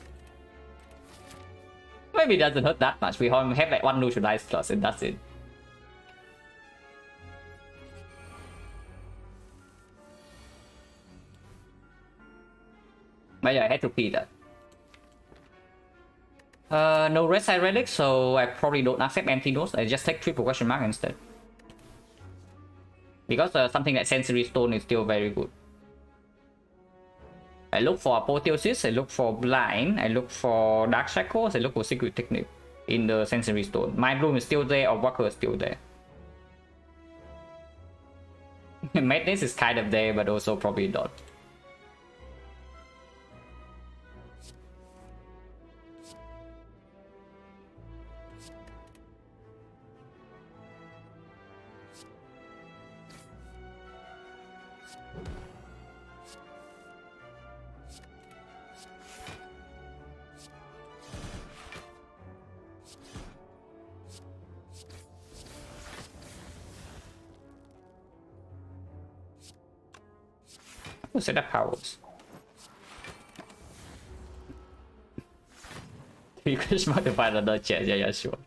Maybe it doesn't hurt that much. We have like one neutralized plus and that's it. But yeah, I had to pee that. No red side relic, so I probably don't accept empty notes. I just take triple question mark instead. Because something like Sensory Stone is still very good. I look for Apotheosis, I look for Blind, I look for Dark Shackles, I look for Secret Technique in the Sensory Stone. Mind Bloom is still there, or Walker is still there. Madness is kind of there, but also probably not. We'll set up powers. You can just modify another chest, yeah, sure.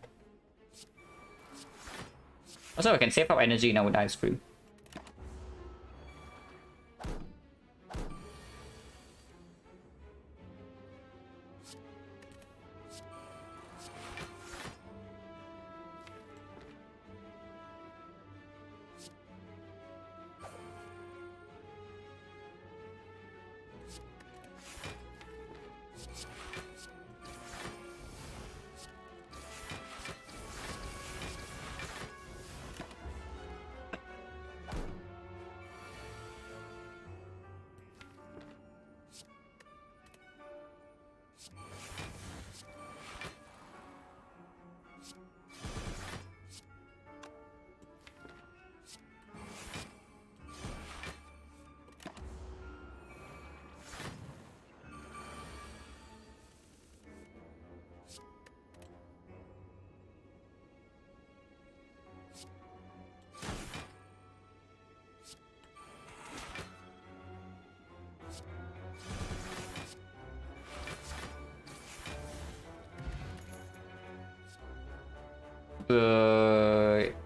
Also, I can save up energy now with ice cream.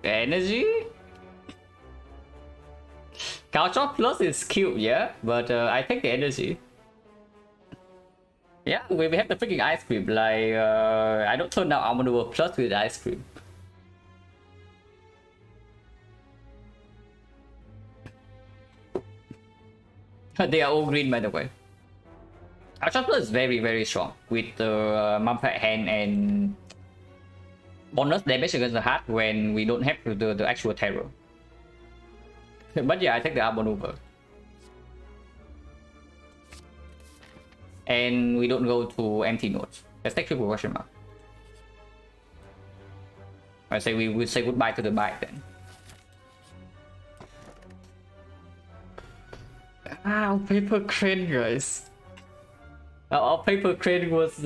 Energy? Culture Plus is cute, yeah, but I take the energy. Yeah, we have the freaking ice cream. Like, I don't turn down Almond World Plus with ice cream. They are all green, by the way. Culture Plus is very, very strong with the Mumfat Hand and bonus damage against the heart when we don't have the actual terror. But yeah, I take the Arbor over. And we don't go to empty notes. Let's take triple question mark. I say we will say goodbye to the bike then. Ah, paper crane, guys. Our paper crane was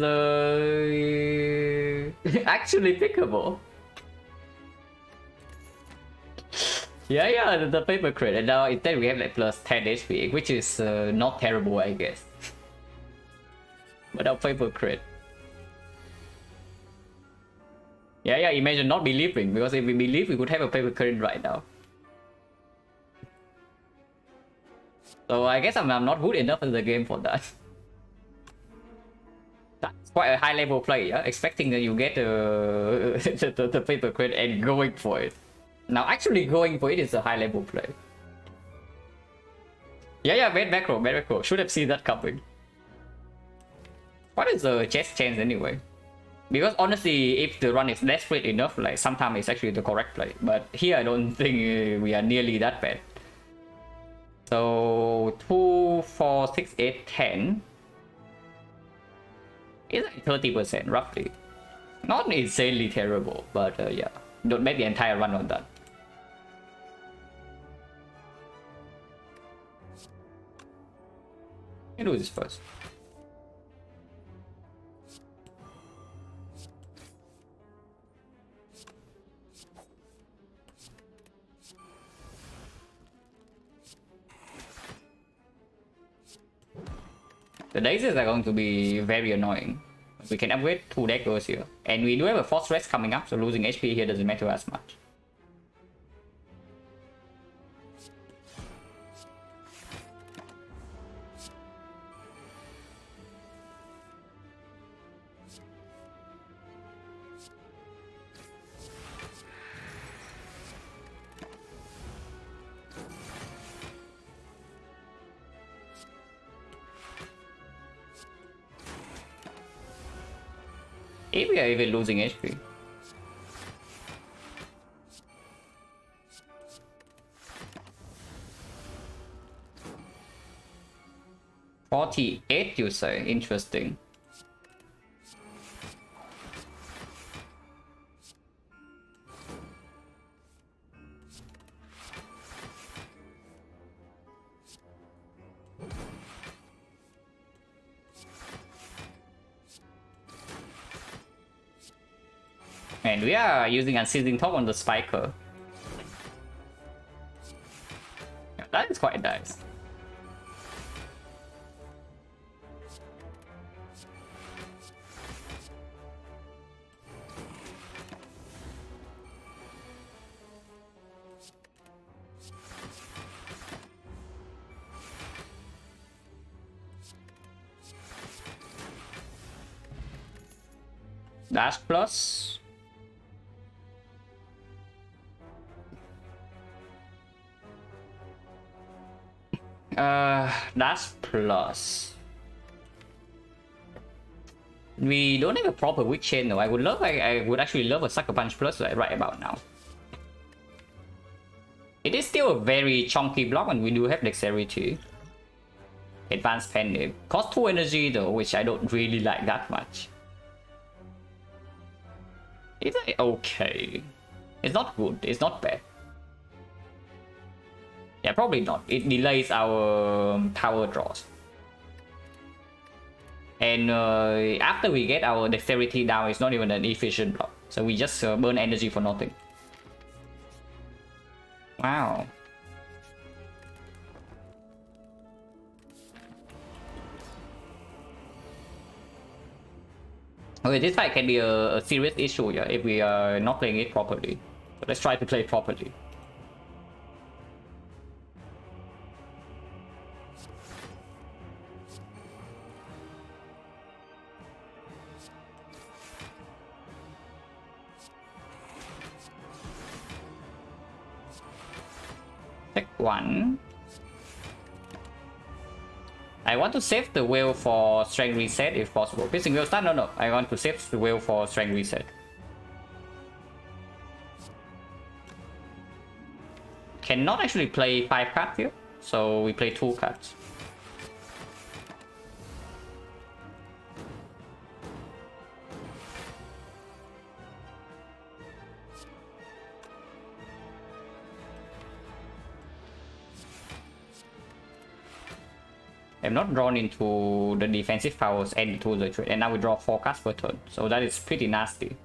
actually pickable. Yeah, the paper crane. And now instead we have like plus 10 HP, which is not terrible, I guess. But our paper crane. Yeah, yeah, imagine not believing, because if we believe, we could have a paper current right now. So I guess I'm not good enough in the game for that. That's quite a high level play, yeah? Expecting that you get the paper crate and going for it. Now actually going for it is a high level play. Yeah, yeah, bad macro, bad macro. Should have seen that coming. What is the chess chance anyway? Because honestly, if the run is desperate enough, like sometimes it's actually the correct play. But here I don't think we are nearly that bad. So 2, 4, 6, 8, 10. It's like 30% roughly. Not insanely terrible, but yeah. Don't bet the entire run on that. Let me do this first. The daisies are going to be very annoying. We can upgrade 2 daggers here. And we do have a force rest coming up, so losing HP here doesn't matter as much. If we are even losing HP. "48" you say? Interesting. And we are using Unceasing Top on the Spiker. Yeah, that is quite nice. Dash plus. Dash plus. We don't have a proper weak chain though. I would actually love a Sucker Punch plus right about now. It is still a very chunky block, and we do have Dexterity. Advanced Panic. Cost 2 energy though, which I don't really like that much. It's okay. It's not good, it's not bad. Yeah, probably not. It delays our power draws. And after we get our dexterity down, it's not even an efficient block. So we just burn energy for nothing. Wow. Okay, this fight can be a serious issue, yeah, if we are not playing it properly. So let's try to play it properly. Take 1. I want to save the whale for strength reset if possible. Piercing whale stun? No. I want to save the whale for strength reset. Cannot actually play 5 cards here, so we play 2 cards. I'm not drawn into the defensive powers and to the trade, and now we draw 4 cards per turn, so that is pretty nasty.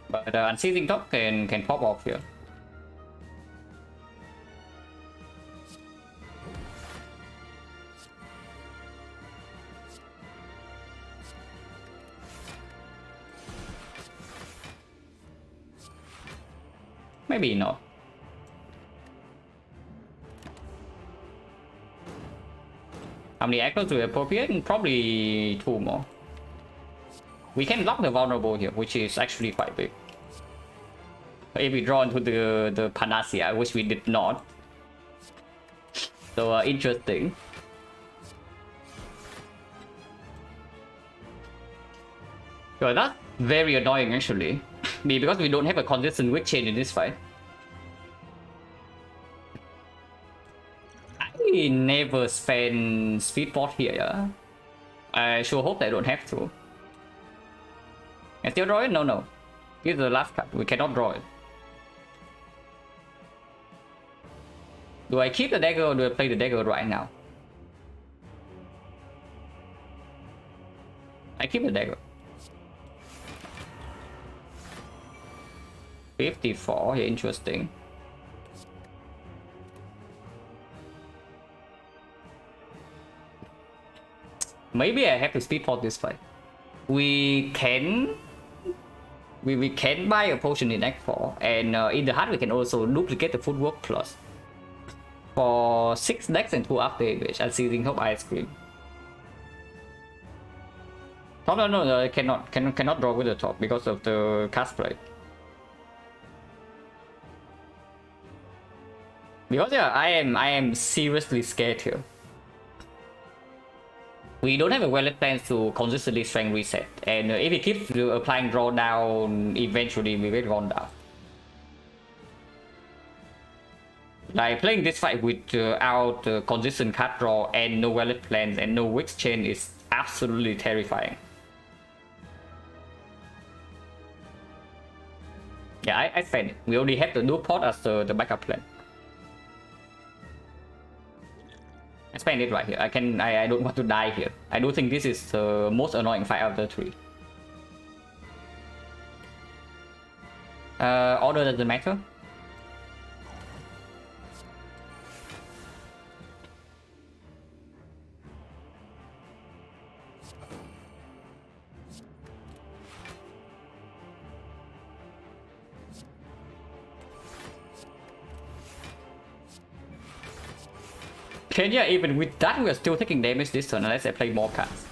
But Unceasing Top can pop off here. Maybe not. How many echoes do we appropriate? Probably 2 more. We can lock the vulnerable here, which is actually quite big. If we draw into the Panacea, which we did not. So interesting. So that's very annoying actually. Because we don't have a consistent weak chain in this fight. I never spend speed port here, yeah? I sure hope I don't have to. I still draw it? No, no. This is the last card. We cannot draw it. Do I keep the dagger or do I play the dagger right now? I keep the dagger. 54, yeah, interesting. Maybe I have to speed port this fight. We can buy a potion in Act 4, and in the heart we can also duplicate the footwork plus for 6 decks and 2 up damage and seizing top ice cream. Top, no, I cannot draw with the top because of the cast play. Because yeah, I am seriously scared here. We don't have a valid plan to consistently strength reset, and if he keeps applying draw down, eventually we will run down. Like playing this fight without consistent card draw and no valid plans and no weak chain is absolutely terrifying. Yeah, I spent it. We only have the new port as the backup plan. I spend it right here. I don't want to die here. I do think this is the most annoying fight out of the 3. Order doesn't matter. Okay, yeah, even with that, we are still taking damage this turn unless I play more cards.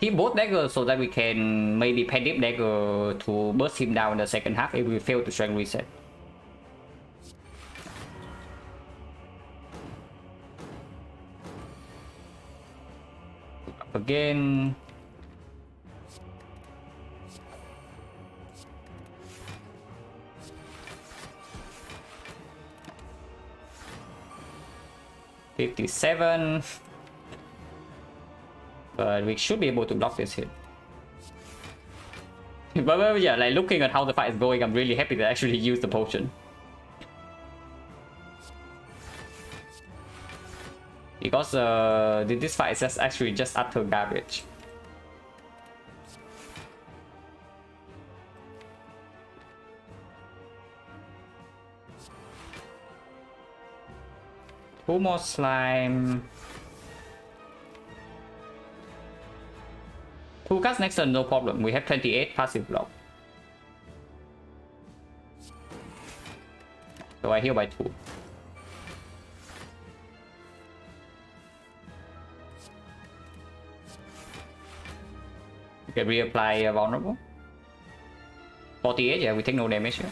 Keep both daggers so that we can maybe Pendip dagger to burst him down in the second half if we fail to strength reset. Up again. $57. But we should be able to block this hit. But yeah, like looking at how the fight is going, I'm really happy to actually use the potion. Because this fight is just actually just utter garbage. Two more slime. 2 cards next turn, no problem. We have 28 passive block. So I heal by 2. Okay, reapply vulnerable. 48, yeah, we take no damage here.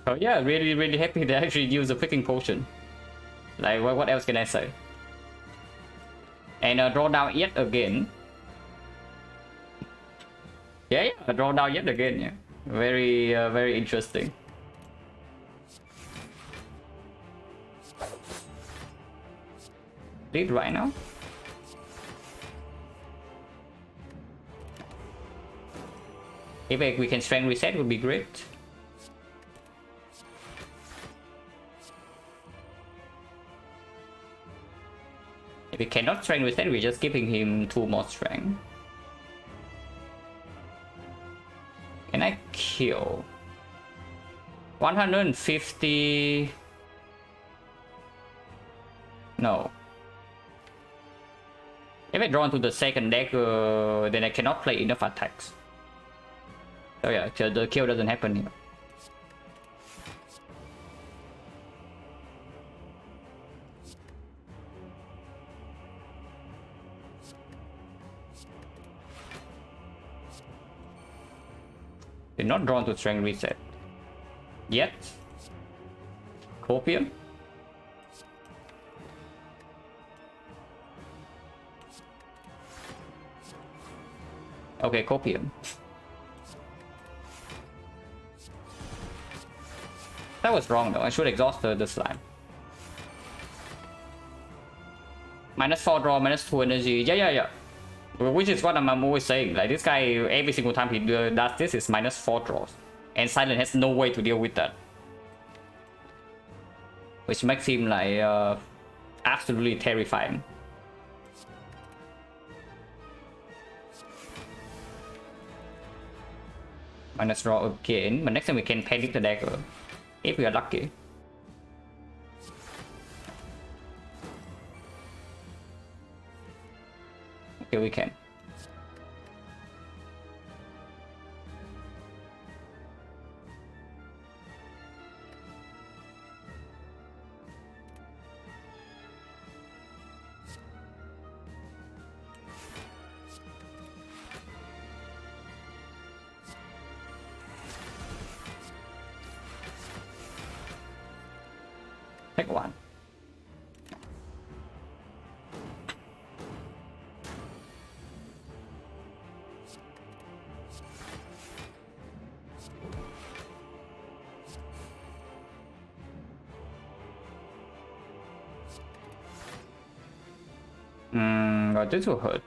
So yeah, really happy to actually use a freaking potion. Like, what else can I say? And draw down yet again. Yeah, draw down yet again. Yeah, very interesting. Read right now. If we can strength reset, would be great. we cannot strength reset, we're just giving him 2 more strength. Can I kill? 150... No. If I draw into the second deck, then I cannot play enough attacks. So yeah, the kill doesn't happen here. They're not drawn to strength reset. Yet. Copium. Okay, Copium. That was wrong though, I should exhaust the slime. -4 draw, -2 energy, yeah. Which is what I'm always saying, like this guy, every single time he does this is -4 draws. And Silent has no way to deal with that. Which makes him like absolutely terrifying. Minus draw again, but next time we can panic the dagger. If we are lucky. Okay, we can. Take one. But this will hurt.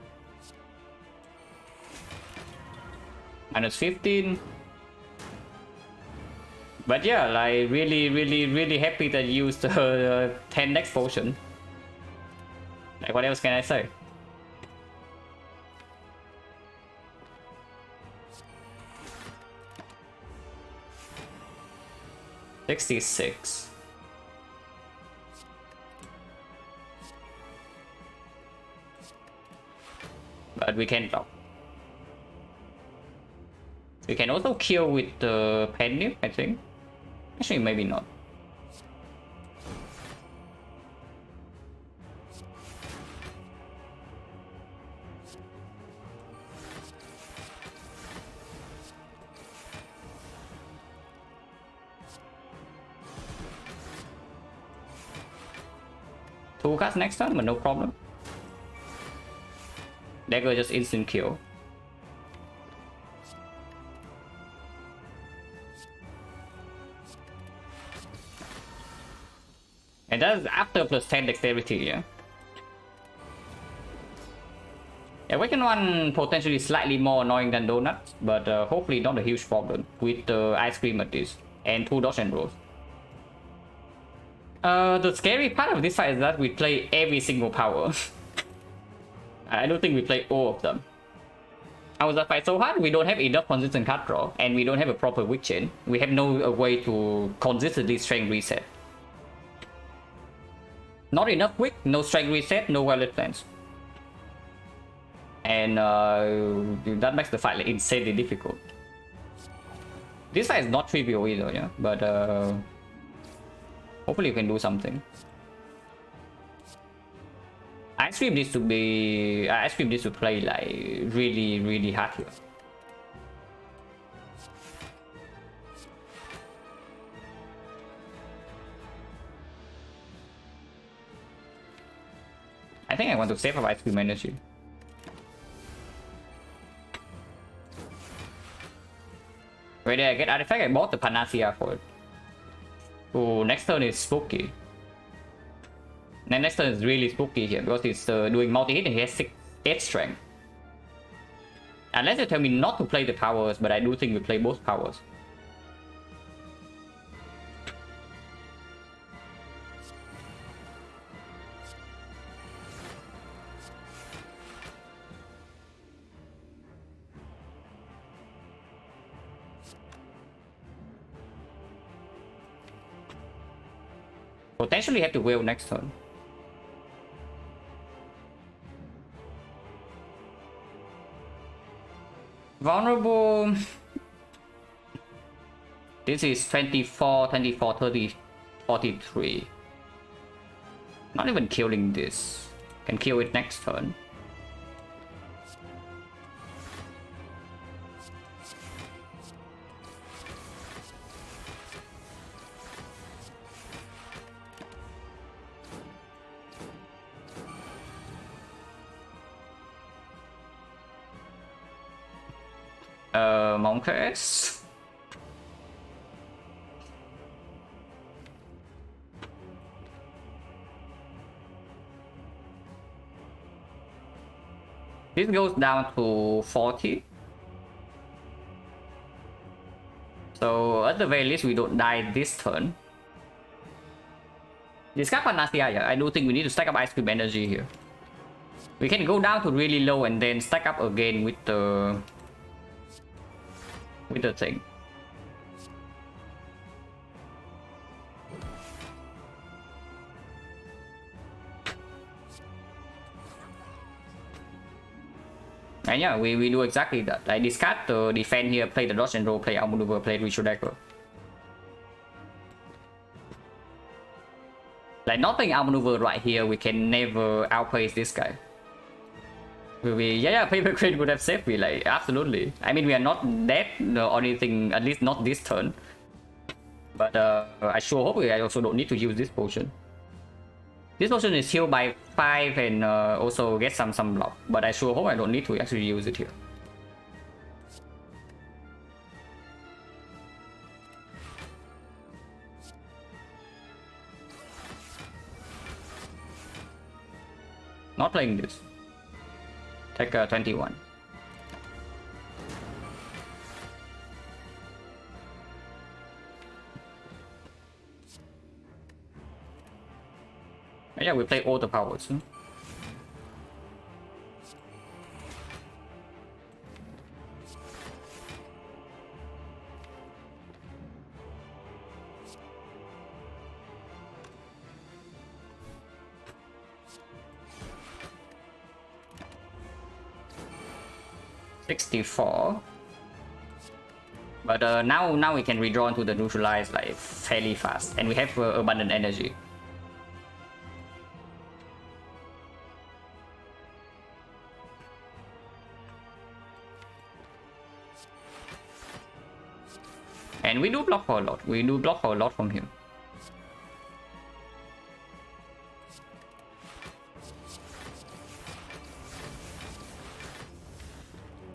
-15. But yeah, like really happy that you used the 10 next potion. Like what else can I say? $66. But we can block. We can also kill with the penny, I think. Actually, maybe not. Two cards next turn, but no problem. Dagger just instant kill. And that's after +10 dexterity, yeah? Awaken one potentially slightly more annoying than Donuts, but hopefully not a huge problem with the ice cream at least. And 2 dodge and rolls. The scary part of this fight is that we play every single power. I don't think we play all of them. How was that fight so hard? We don't have enough consistent card draw, and we don't have a proper weak chain. We have no way to consistently strength reset. Not enough weak, no strength reset, no wallet plans. And that makes the fight like insanely difficult. This fight is not trivial either, yeah, but hopefully you can do something. Ice cream needs to be ice cream needs to play like really hard here. I think I want to save up ice cream energy. Wait, did I get artifact? I bought the Panacea for it. Oh, next turn is spooky. And next turn is really spooky here because it's doing multi-hit and he has 8 strength. Unless you tell me not to play the powers, but I do think we play both powers. Potentially have to whale next turn. Vulnerable. This is 24, 24, 30, 43. Not even killing this. Can kill it next turn. Monkeys. This goes down to 40. So at the very least we don't die this turn. Discard Panacea, yeah. I do think we need to stack up Ice Cream Energy here. We can go down to really low and then stack up again with the thing. And yeah, we do exactly that. I discard the defend here, play the dodge and roll, play outmaneuver, play ritual dagger. Like not playing outmaneuver right here, we can never outplace this guy. Yeah, Paper Crane would have saved me, like, absolutely. I mean, we are not dead or anything, at least not this turn. But I sure hope I also don't need to use this potion. This potion is healed by 5 and also get some block. But I sure hope I don't need to actually use it here. Not playing this. Take 21. Yeah, we play all the powers. 64. But now we can redraw into the neutralize like fairly fast, and we have abundant energy. And we do block for a lot. We do block for a lot from him.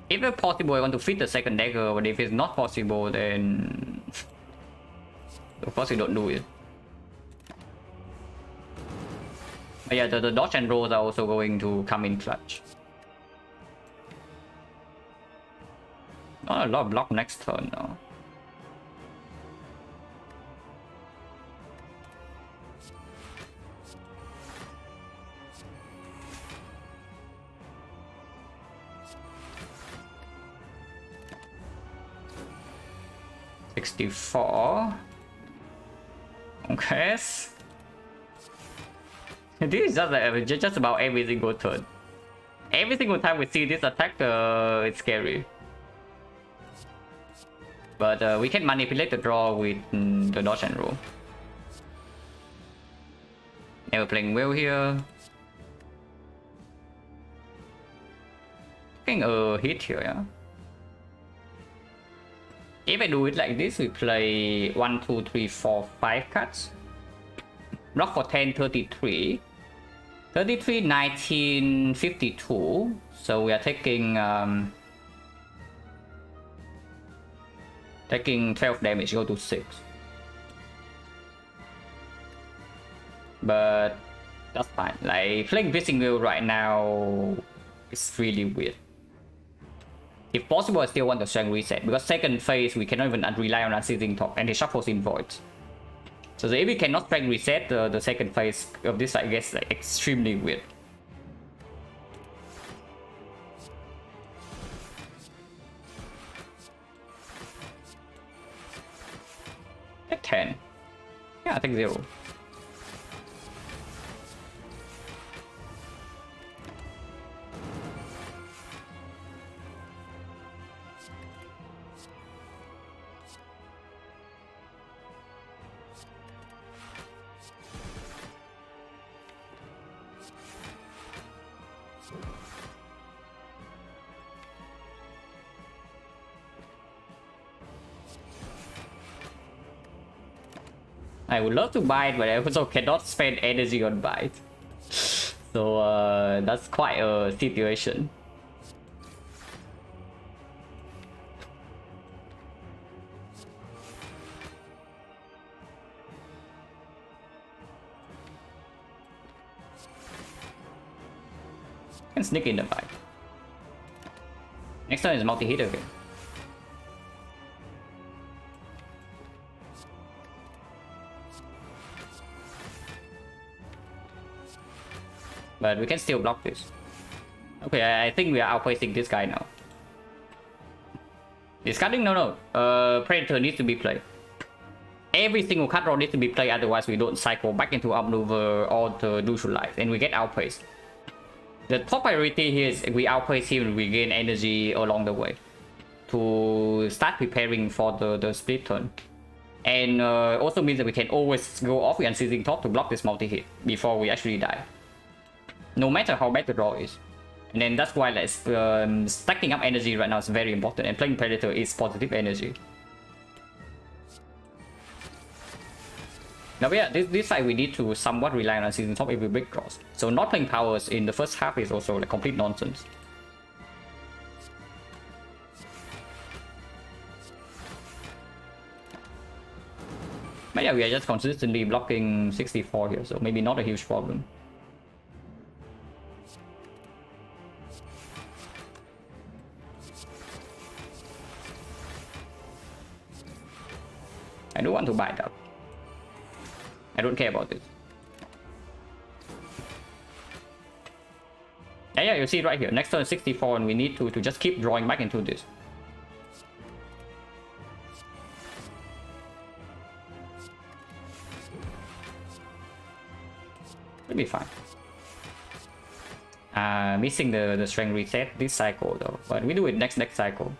If it's possible, I want to fit the second dagger, but if it's not possible, then of course we don't do it. But yeah, the dodge and rolls are also going to come in clutch. Not a lot of block next turn though. $64. Okay. This is just about every single turn. Every single time we see this attack, it's scary. But we can manipulate the draw with the dodge and roll. Never playing well here. Taking a hit here, yeah. If I do it like this, we play 1, 2, 3, 4, 5 cards. Block for 10, 33. 33, 19, 52. So we are taking 12 damage, go to 6. But that's fine. Like playing Visiting Wheel right now is really weird. If possible, I still want the strength reset, because second phase we cannot even rely on Unceasing Talk, and he shuffles in voids. So if we cannot strength reset the second phase of this, I guess like extremely weird. Take 10. Yeah, I take 0. I would love to bite, but I also cannot spend energy on bite. So that's quite a situation. Can sneak in the bite. Next turn is multi-hit again. But we can still block this. Okay, I think we are outplacing this guy now. Discarding? No. Predator needs to be played. Every single card draw needs to be played, otherwise we don't cycle back into outmaneuver or the neutralize, and we get outplaced. The top priority here is we outplace him and we gain energy along the way to start preparing for the split turn. And also means that we can always go off with Unceasing Thought to block this multi-hit before we actually die, no matter how bad the draw is. And then that's why like, stacking up energy right now is very important, and playing Predator is positive energy. Now yeah, this fight we need to somewhat rely on Unceasing Thought if we break draws. So not playing powers in the first half is also like complete nonsense. But yeah, we are just consistently blocking 64 here, so maybe not a huge problem. I do want to buy it up. I don't care about this. Yeah, you see right here. Next turn 64, and we need to just keep drawing back into this. It'll be fine. Missing the strength reset this cycle though, but we do it next cycle.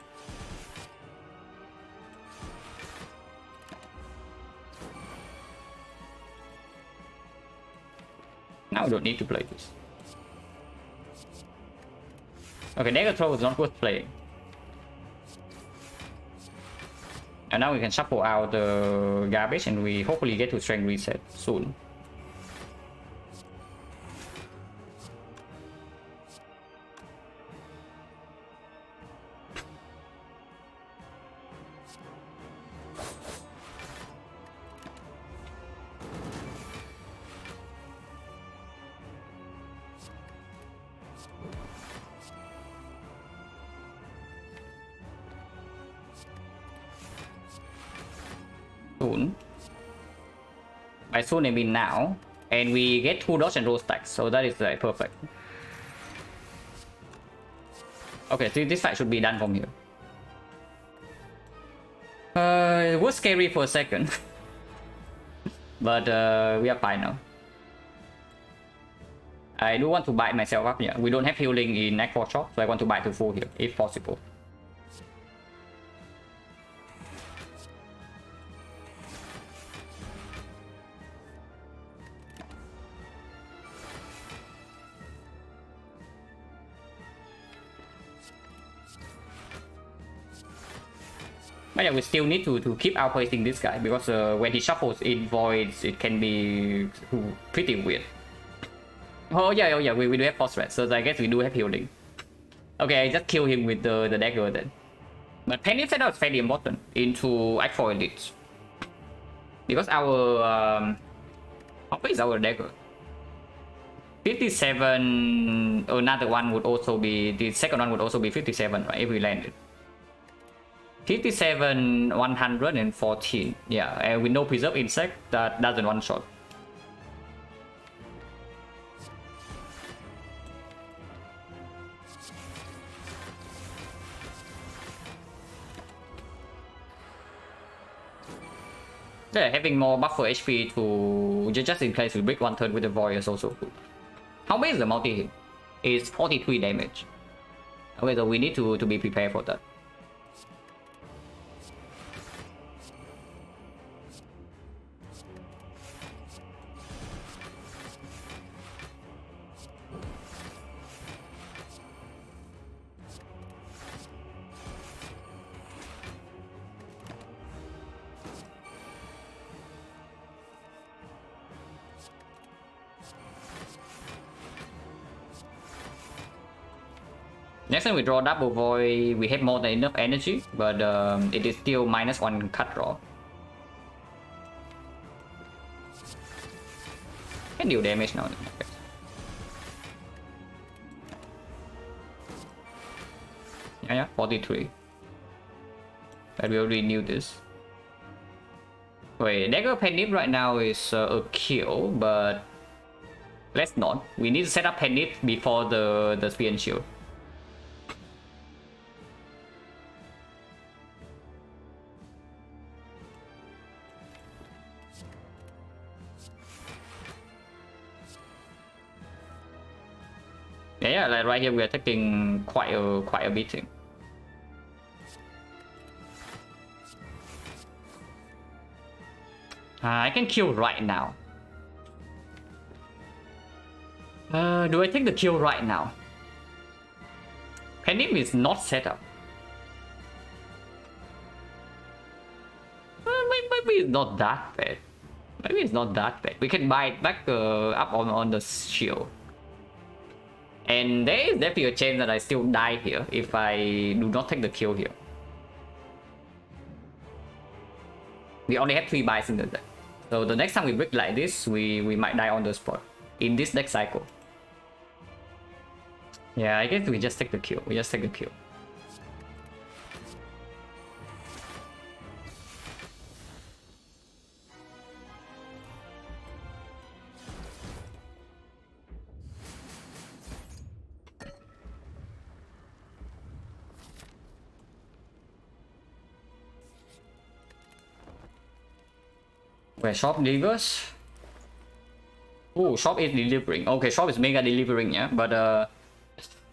Now we don't need to play this. Okay, Dagger Throw is not worth playing. And now we can shuffle out the garbage and we hopefully get to strength reset soon. Soon. By soon I mean now. And we get 2 dodge and roll stacks, so that is like perfect. Okay, so this fight should be done from here. It was scary for a second. But we are fine now. I do want to bite myself up here. We don't have healing in Act 4 shop, so I want to bite to full here, if possible. But yeah, we still need to keep outplacing this guy, because when he shuffles in voids, it can be pretty weird. Oh yeah, we do have force red, so I guess we do have healing. Okay, I just kill him with the dagger then. But Penny setup is fairly important into Act 4 elites. Because our how big is our dagger? 57, another one would also be, the second one would also be 57, right, if we landed. 57, 114. Yeah, and with no preserve insect, that doesn't one shot. Yeah, having more buffer HP to just in case we break one turn with the void is also good. How big is the multi hit? It's 43 damage. Okay, so we need to be prepared for that. Next time we draw double void, we have more than enough energy, but it is still -1 cut draw. Can deal damage now. Okay. Yeah, 43. But we already knew this. Wait, Dagger Penip right now is a kill, but let's not. We need to set up Penip before the Spear and Shield. Yeah, like right here we are taking quite a beating. I can kill right now. Do I take the kill right now? Penip is not set up. Maybe it's not that bad. Maybe it's not that bad. We can buy it back up on the shield. And there is definitely a chance that I still die here if I do not take the kill here. We only have 3 buys in the deck. So the next time we break like this, we might die on the spot. In this next cycle. Yeah, I guess we just take the kill. We just take the kill. Where shop delivers? Oh, shop is delivering. Okay, shop is mega delivering, yeah. But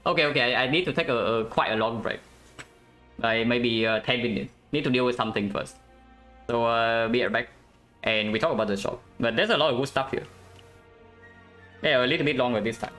okay, I need to take a quite a long break. Like maybe 10 minutes. Need to deal with something first. So be right back, and we talk about the shop. But there's a lot of good stuff here. Yeah, a little bit longer this time.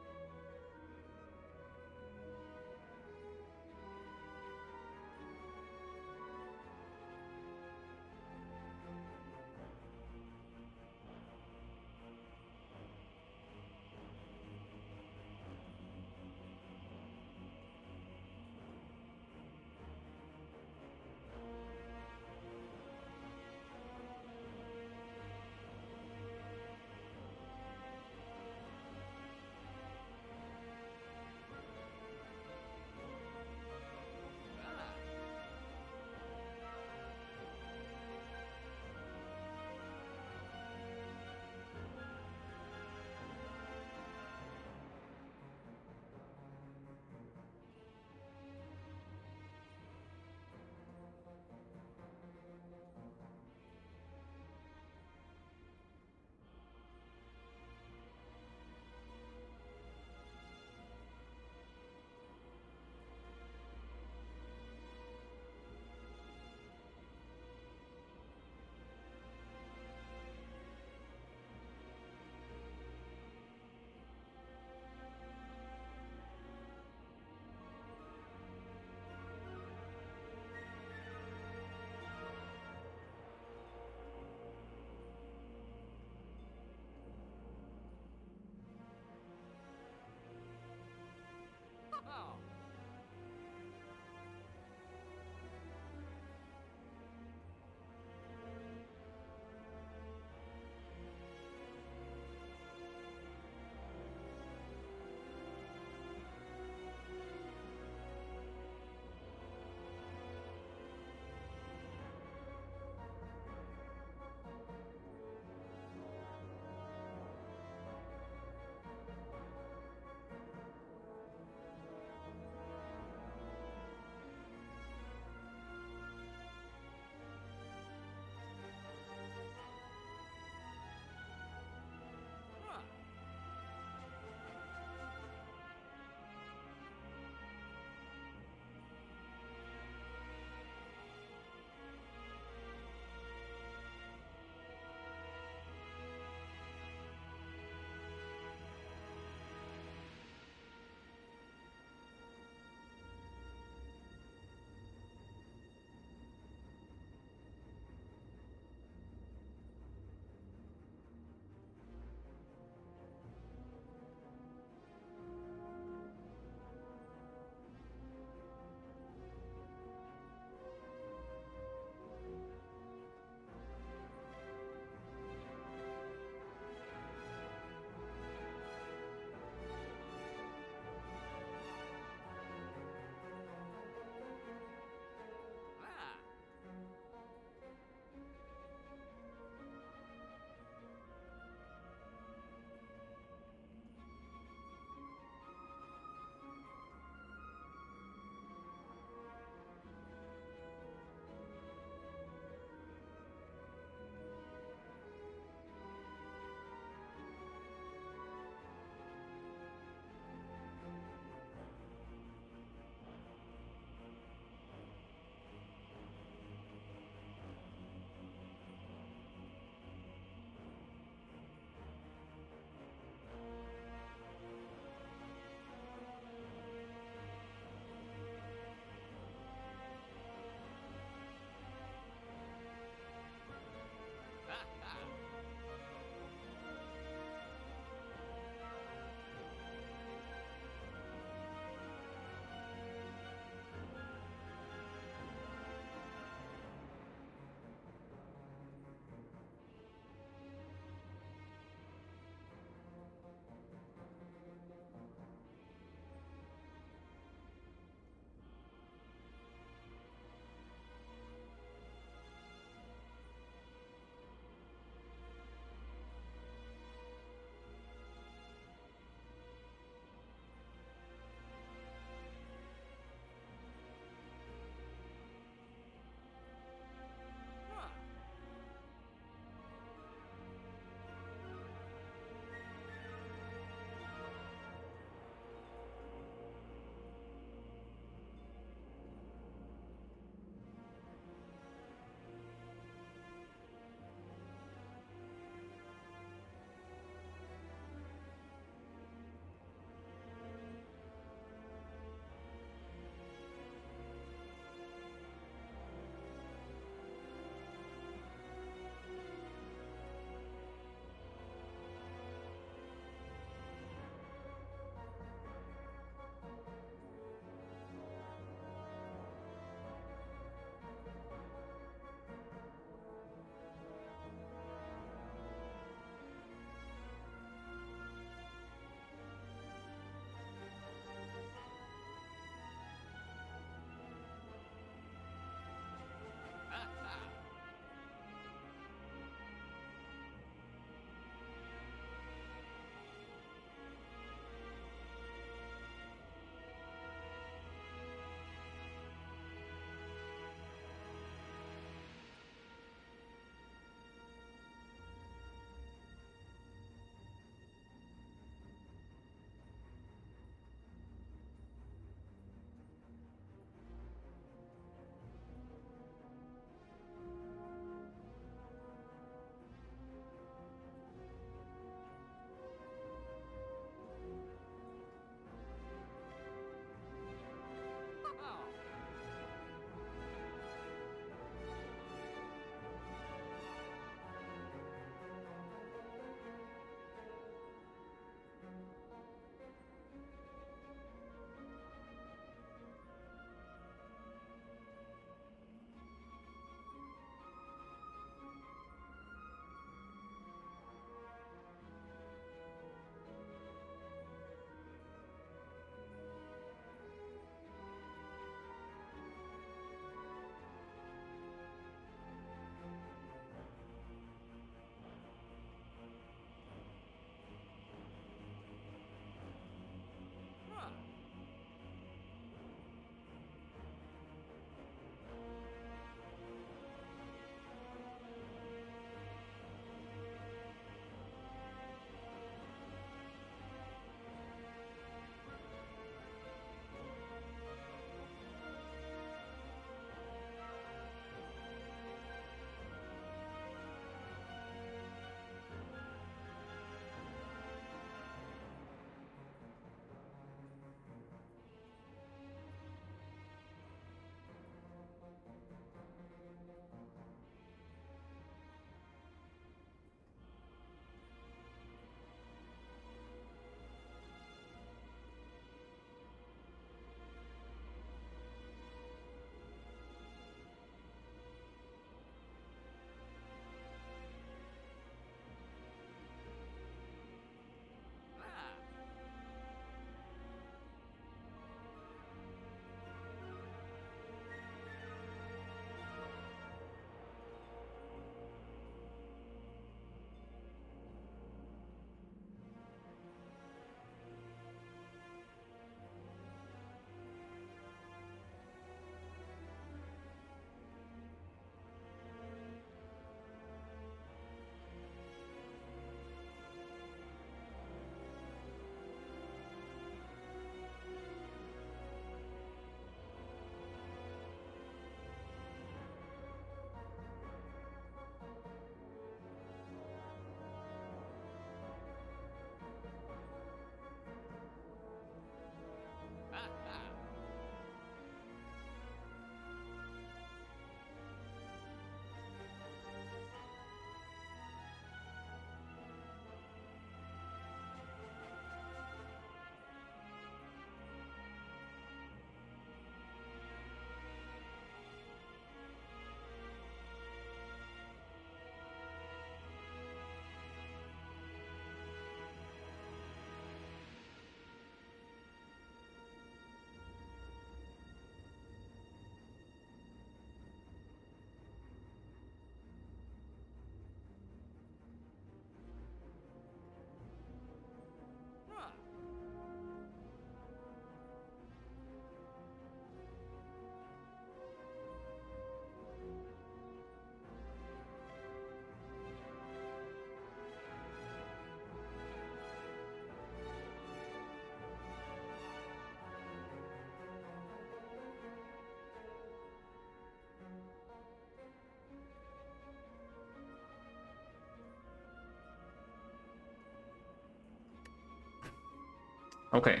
Okay.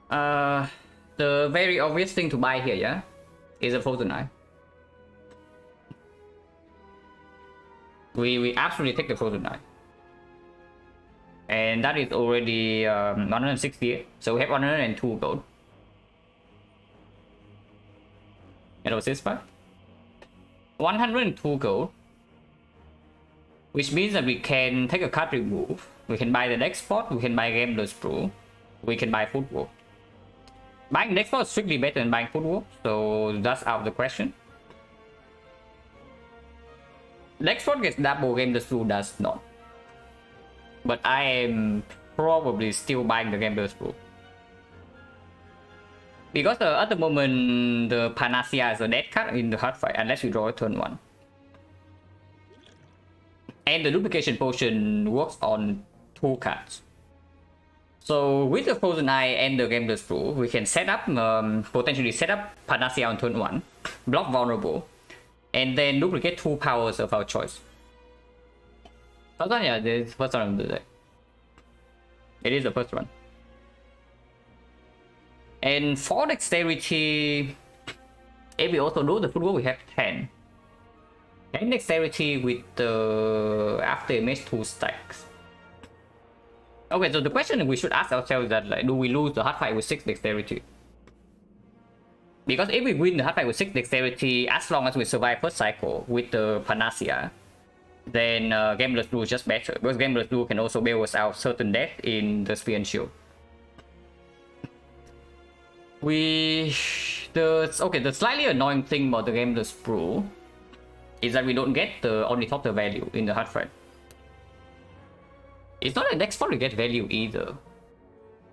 The very obvious thing to buy here, yeah, is a Frozen Eye. We absolutely take the Frozen Eye. And that is already 168. So we have 102 gold. And what's this part? 102 gold. Which means that we can take a card remove. We can buy the next spot. We can buy Gambler's Brew. We can buy Footwork. Buying the next spot is strictly better than buying Footwork. So that's out of the question. Next spot gets double, Gambler's Brew does not. But I am probably still buying the Gambler's Brew. Because at the moment, the Panacea is a dead card in the hard fight unless you draw a turn 1. And the Duplication Potion works on 2 cards. So with the Frozen Eye and the Gambler's Brew, we can set up, potentially set up Panacea on turn 1, block Vulnerable, and then duplicate 2 powers of our choice. So yeah, this is the first one of the deck. It is the first one. And for Dexterity, if we also do the Footwork, we have 10. 10 Dexterity with the After Image 2 stacks. Okay, so the question we should ask ourselves is that, like, do we lose the hard fight with 6 Dexterity? Because if we win the hard fight with 6 Dexterity, as long as we survive first cycle with the Panacea, then Gambler's Brew is just better. Because Gambler's Brew can also bail us out certain death in the Spear and Shield. The slightly annoying thing about the Gambler's Brew is that we don't get the Ornithopter value in the hard fight. It's not like next spot we get value either.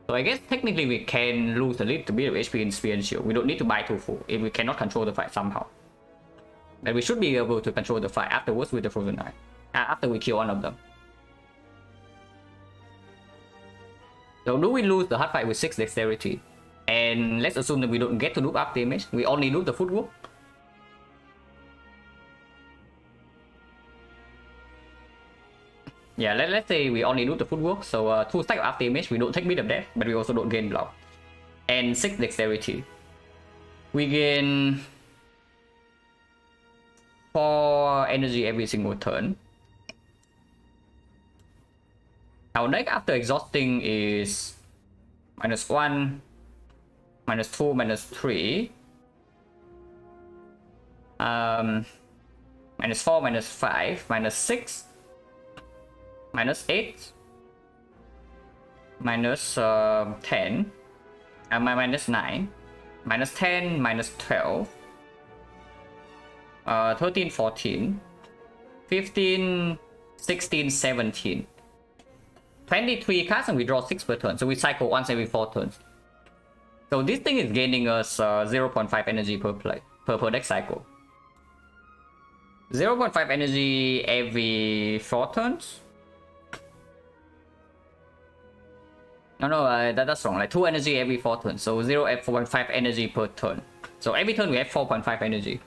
So I guess technically we can lose a little bit of HP in Spear and Shield. We don't need to buy 2 full if we cannot control the fight somehow. But we should be able to control the fight afterwards with the Frozen Eye. After we kill one of them. So do we lose the hard fight with 6 Dexterity? And let's assume that we don't get to loop After Image. We only loop the Footwork. Yeah, let's say we only do the Footwork, so 2 stack of After Image, we don't take Beat of Death, but we also don't gain block. And 6 Dexterity. We gain 4 energy every single turn. Our deck after exhausting is -1, -2, -3. -4, -5, -6. -8, -10, -9, -10, -12, 13, 14, 15, 16, 17. 23 cards and we draw 6 per turn, so we cycle once every 4 turns. So this thing is gaining us 0.5 energy per play, per deck cycle. 0.5 energy every 4 turns? No, that's wrong. Like 2 energy every 4 turns. So 0.5 energy per turn. So every turn we have 4.5 energy.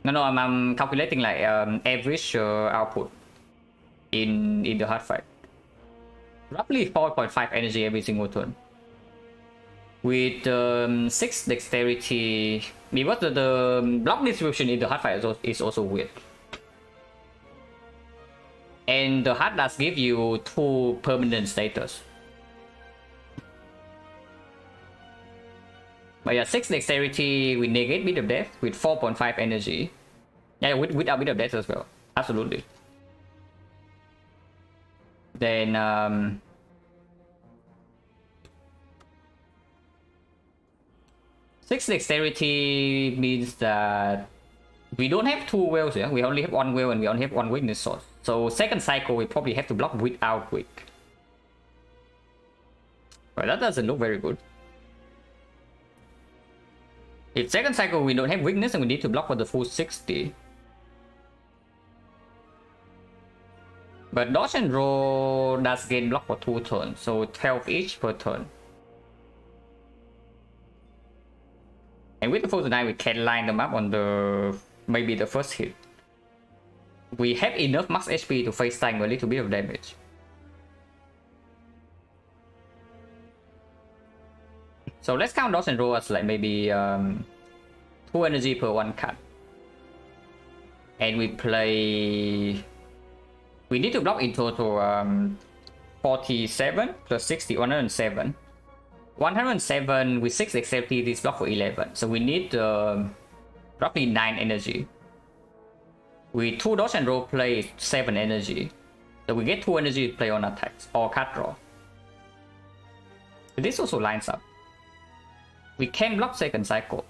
No, I'm calculating like average output in the hard fight. Roughly 4.5 energy every single turn. With 6 dexterity, because the block distribution in the hard fight is also weird. And the hard does give you 2 permanent status. But yeah, 6 dexterity, we negate Bit of Death with 4.5 energy. Yeah, without Bit of Death as well. Absolutely. Then 6 dexterity means that we don't have 2 wells here. We only have 1 well and we only have 1 weakness source. So second cycle we probably have to block without weak. Well, that doesn't look very good. If second cycle we don't have weakness and we need to block for the full 60. But dodge and roll does gain block for 2 turns, so 12 each per turn. And with the Frozen Eye we can line them up on the maybe the first hit. we have enough max HP to face tank a little bit of damage. So let's count dodge and roll as like maybe 2 energy per 1 card. And we play... We need to block in total 47 plus 60, 107. 107 with 6 activity, this block for 11. So we need roughly 9 energy. With 2 dodge and roll play 7 energy. So we get 2 energy to play on attacks or card draw. This also lines up. We can block second cycle.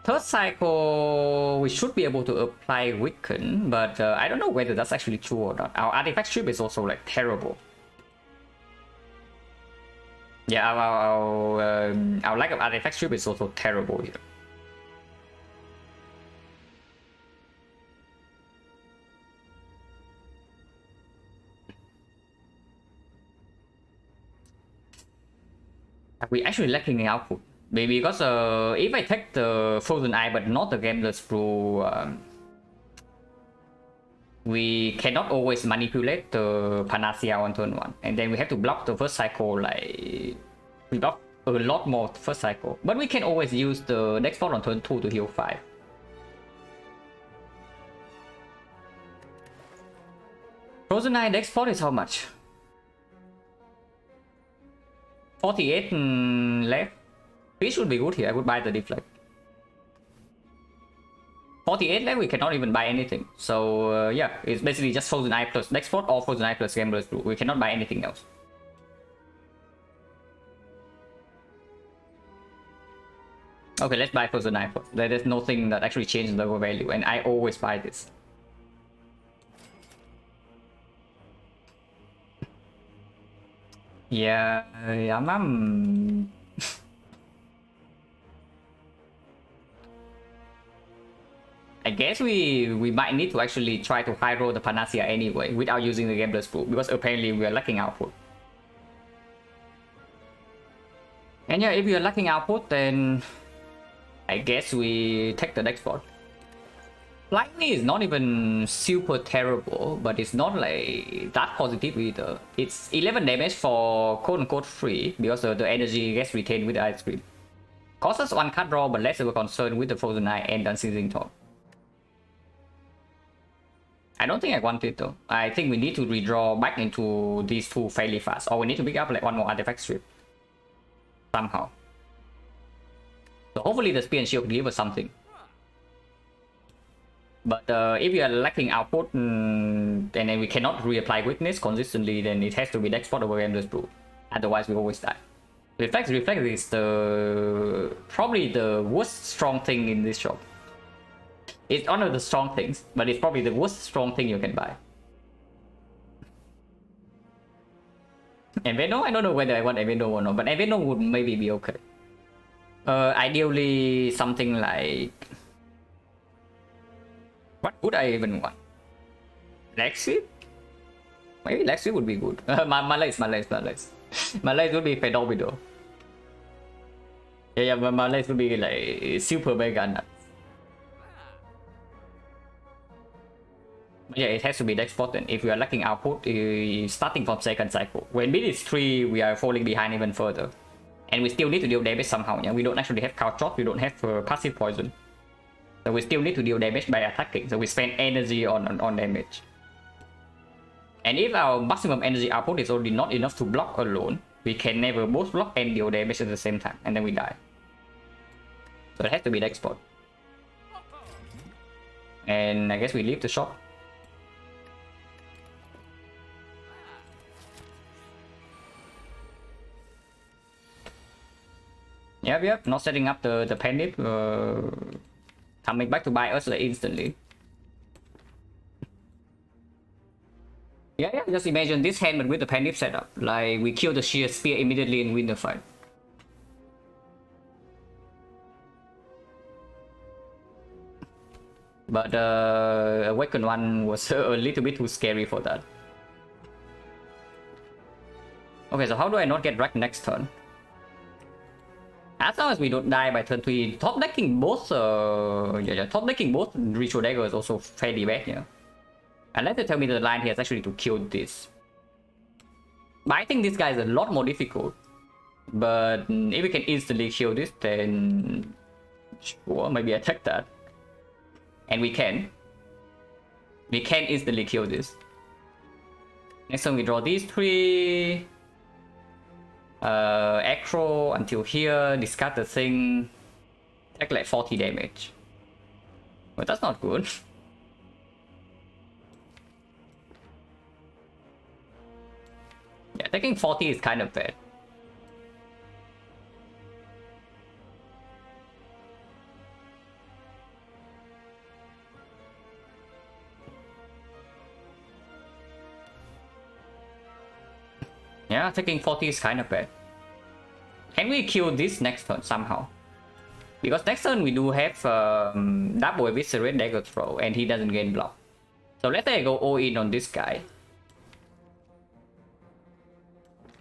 Third cycle, we should be able to apply Weaken, but I don't know whether that's actually true or not. Our artifact strip is also like terrible. Yeah, our lack of artifact strip is also terrible here. We actually lacking in output. Maybe because if I take the Frozen Eye but not the Gambler's Brew, we cannot always manipulate the Panacea on turn 1. And then we have to block the first cycle, like... We block a lot more first cycle. But we can always use the next spot on turn 2 to heal 5. Frozen Eye next spot is how much? 48 left. This should be good here. I would buy the deflect. 48 left, we cannot even buy anything. So yeah, it's basically just Frozen Eye plus next spot or Frozen Eye plus Gambler's Brew. We cannot buy anything else. Okay, let's buy Frozen Eye first. There is nothing that actually changes the value, and I always buy this. Yeah, I guess we might need to actually try to high roll the Panacea anyway without using the Gambler's Brew, because apparently we are lacking output. And yeah, if we are lacking output, then I guess we take the next spot. Lightning is not even super terrible, but it's not like that positive either. It's 11 damage for quote-unquote free, because the energy gets retained with the ice cream. Costs us 1 card draw, but less of a concern with the Frozen Eye and Unceasing Talk. I don't think I want it though. I think we need to redraw back into these two fairly fast, or we need to pick up like 1 more artifact strip. Somehow. So hopefully the Spear and Shield give us something. But if we are lacking output and then we cannot reapply Witness consistently, then it has to be next spot over Gambler's Brew. Otherwise we always die. Reflect is probably the worst strong thing in this shop. It's one of the strong things, but it's probably the worst strong thing you can buy. Enveno? I don't know whether I want Enveno or not, but Enveno would maybe be okay. Ideally something like... What would I even want? Lexi? Maybe Lexi would be good. Malays. Malays would be phenomenal. Yeah, Malays would be like super mega nuts. Yeah, it has to be next spot then. If we are lacking output, starting from second cycle. When mid is 3, we are falling behind even further. And we still need to deal damage somehow. Yeah? We don't actually have couch shot, we don't have passive poison. So we still need to deal damage by attacking. So we spend energy on damage. And if our maximum energy output is already not enough to block alone, we can never both block and deal damage at the same time. And then we die. So it has to be next spot. And I guess we leave the shop. Yep, not setting up the panic, coming back to buy us like instantly. Yeah, just imagine this hand but with the panic setup. Like, we kill the sheer spear immediately and win the fight. But Awakened one was a little bit too scary for that. Okay, so how do I not get wrecked next turn? As long as we don't die by turn 3, top decking both top decking both Ritual Dagger is also fairly bad, yeah. Unless you tell me the line here is actually to kill this. But I think this guy is a lot more difficult. But if we can instantly kill this, then sure, maybe attack that. And we can. We can instantly kill this. Next time we draw these three. Acro until here, discard the thing. Take like 40 damage. But that's not good. Yeah, taking 40 is kind of bad. Yeah, taking 40 is kind of bad. Can we kill this next turn somehow? Because next turn we do have double Eviscerate Dagger Throw and he doesn't gain block. So let's say I go all in on this guy.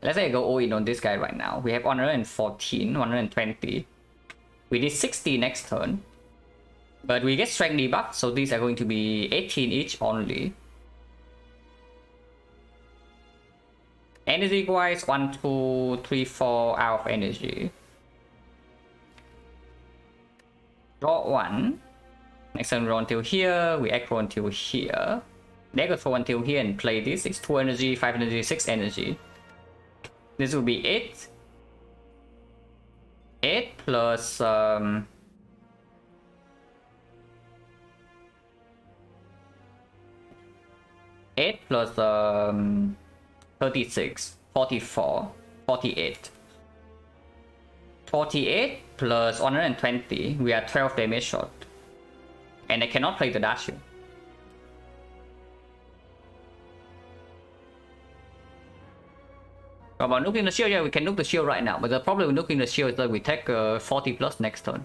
Let's say I go all in on this guy right now. We have 114, 120. We did 60 next turn. But we get strength debuff, so these are going to be 18 each only. Energy wise, 1, 2, 3, 4 out of energy. Draw 1. Next turn roll until here, we aggro until here. Dagger throw until here and play this. It's 2 energy, 5 energy, 6 energy. This will be 8. 8 plus 8 plus 36, 44, 48. 48 plus 120, we are 12 damage short. And I cannot play the dash shield. About nuking the shield, yeah, we can nuke the shield right now. But the problem with nuking the shield is that we take 40 plus next turn.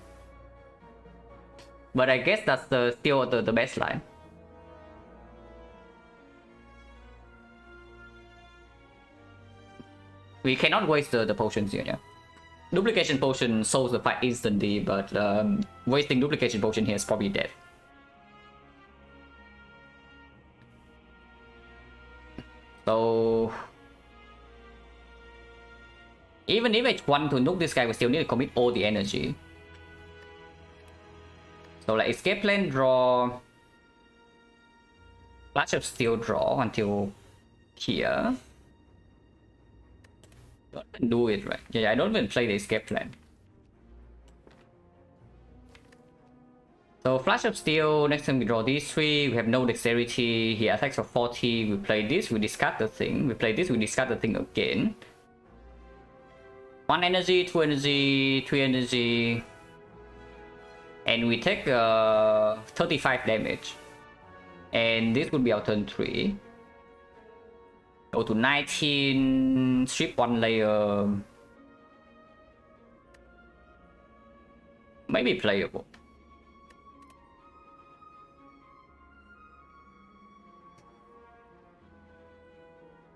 But I guess that's still the best line. We cannot waste the potions here, yeah. Duplication potion solves the fight instantly, but wasting duplication potion here is probably dead. So even if I want to nuke this guy, we still need to commit all the energy. So like escape plan, draw. Flash of Steel, draw until here. Don't do it right. Yeah, I don't even play the escape plan. So Flash of Steel, next time we draw these three, we have no dexterity, he attacks for 40, we play this, we discard the thing, we play this, we discard the thing again. 1 energy, 2 energy, 3 energy. And we take 35 damage. And this would be our turn 3. Go to 19, strip 1 layer. Maybe playable.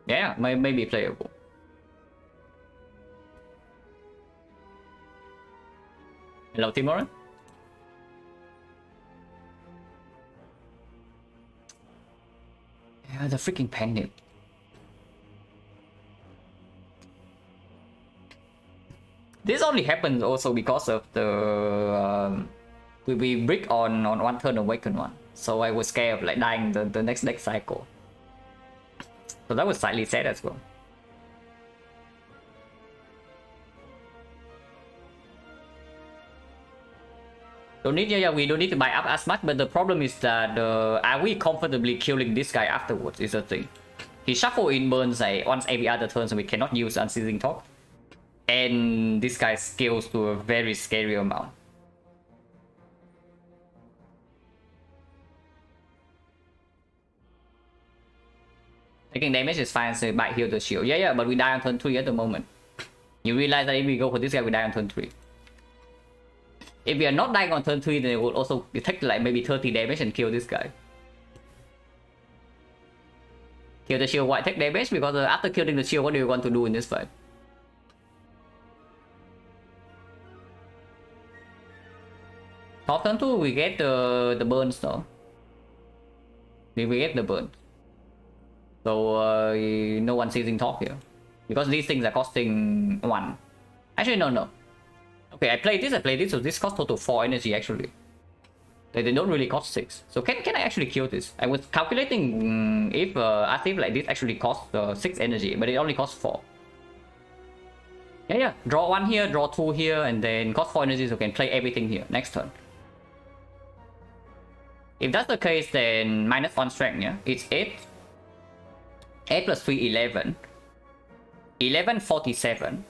Yeah, maybe playable. Hello, Timor. Yeah, the freaking panic. This only happens also because of the we brick on one turn awaken one, so I was scared of like dying the next cycle. So that was slightly sad as well. Don't need, yeah, we don't need to buy up as much, but the problem is that are we comfortably killing this guy afterwards is the thing. He shuffle in burns like once every other turn, so we cannot use Unceasing Talk. And this guy scales to a very scary amount. Taking damage is fine, so might heal the shield. Yeah, but we die on turn 3 at the moment. You realize that if we go for this guy, we die on turn 3. If we are not dying on turn 3, then it will also take like maybe 30 damage and kill this guy. Kill the shield, why take damage? Because after killing the shield, what do you want to do in this fight? Top turn 2, we get the burns though. We get the burn. So no one seizing top here. Because these things are costing 1. Actually, no. Okay, I played this, so this costs total 4 energy actually. They don't really cost 6. So can I actually kill this? I was calculating if as if like this actually costs 6 energy, but it only costs 4. Yeah. Draw 1 here, draw 2 here, and then cost 4 energy, so can play everything here next turn. If that's the case, then -1 strength, yeah? It's 8. 8 plus 3, 11. 11, 47.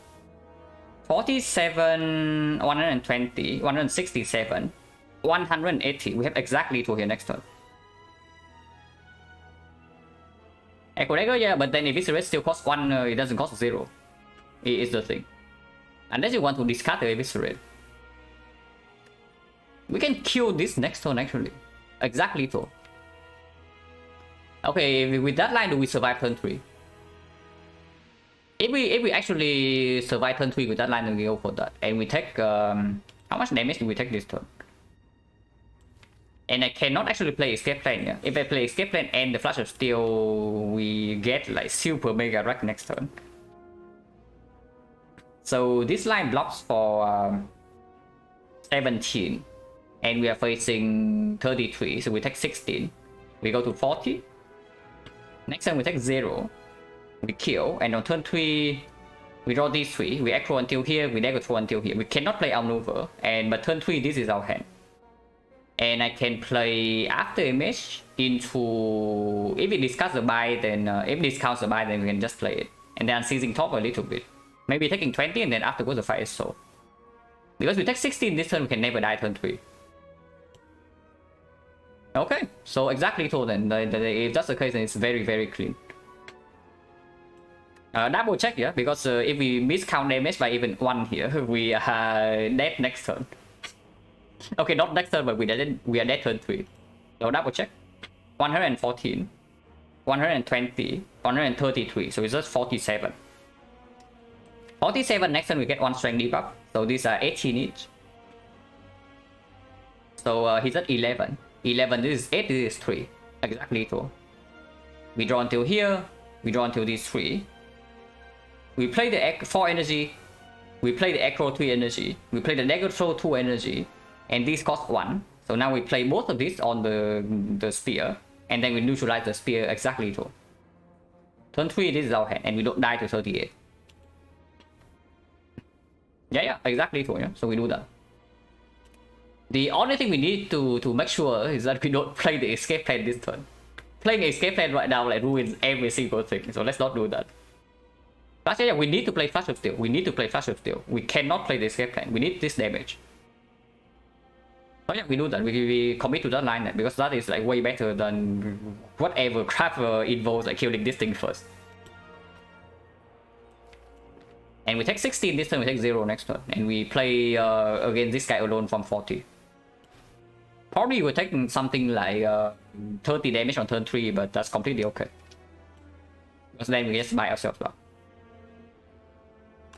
47, 120, 167, 180. We have exactly 2 here next turn. Echo Dagger, yeah, but then if Eviscerate still costs 1, it doesn't cost 0. It is the thing. Unless you want to discard the Eviscerate. We can kill this next turn actually. Exactly 2. Okay, with that line, do we survive turn 3? If we actually survive turn 3 with that line, then we go for that. And we take... how much damage do we take this turn? And I cannot actually play Escape Plan, yeah? If I play Escape Plan and the Flash of Steel, we get like Super Mega Wreck next turn. So this line blocks for 17. And we are facing 33, so we take 16. We go to 40. Next time we take 0. We kill, and on turn 3, we draw these 3. We aggro until here, we dagger throw until here. We cannot play Outmaneuver, but turn 3, this is our hand. And I can play After Image into... If it discards the buy, then... if it discounts the buy, then we can just play it. And then seizing top a little bit. Maybe taking 20, and then after goes the Fire Soul. Because we take 16 this turn, we can never die turn 3. Okay, so exactly 2 then. If that's the case, then it's very, very clean. Double check, yeah, because if we miscount damage by even 1 here, we are dead next turn. Okay, not next turn, but we are dead turn 3. So double check. 114, 120, 133, so it's just 47. 47 next turn we get 1 strength debuff, so these are 18 each. So he's at 11. 11, this is 8, this is 3. Exactly 2. We draw until here, we draw until these 3. We play the 4 energy, we play the Acro 3 energy, we play the Dagger Throw 2 energy, and these cost 1. So now we play both of these on the spear, and then we neutralize the spear exactly 2. Turn 3, this is our hand, and we don't die to 38. Yeah, exactly 2, yeah, so we do that. The only thing we need to make sure is that we don't play the Escape Plan this turn. Playing Escape Plan right now like ruins every single thing, so let's not do that. But yeah, we need to play Flash of Steel. We need to play Flash of Steel. We cannot play the Escape Plan. We need this damage. So yeah, we do that. We commit to that line because that is like way better than whatever crap involves like killing this thing first. And we take 16 this turn, we take 0 next turn. And we play against this guy alone from 40. Probably we're taking something like 30 damage on turn 3, but that's completely okay. Because then we just buy ourselves back.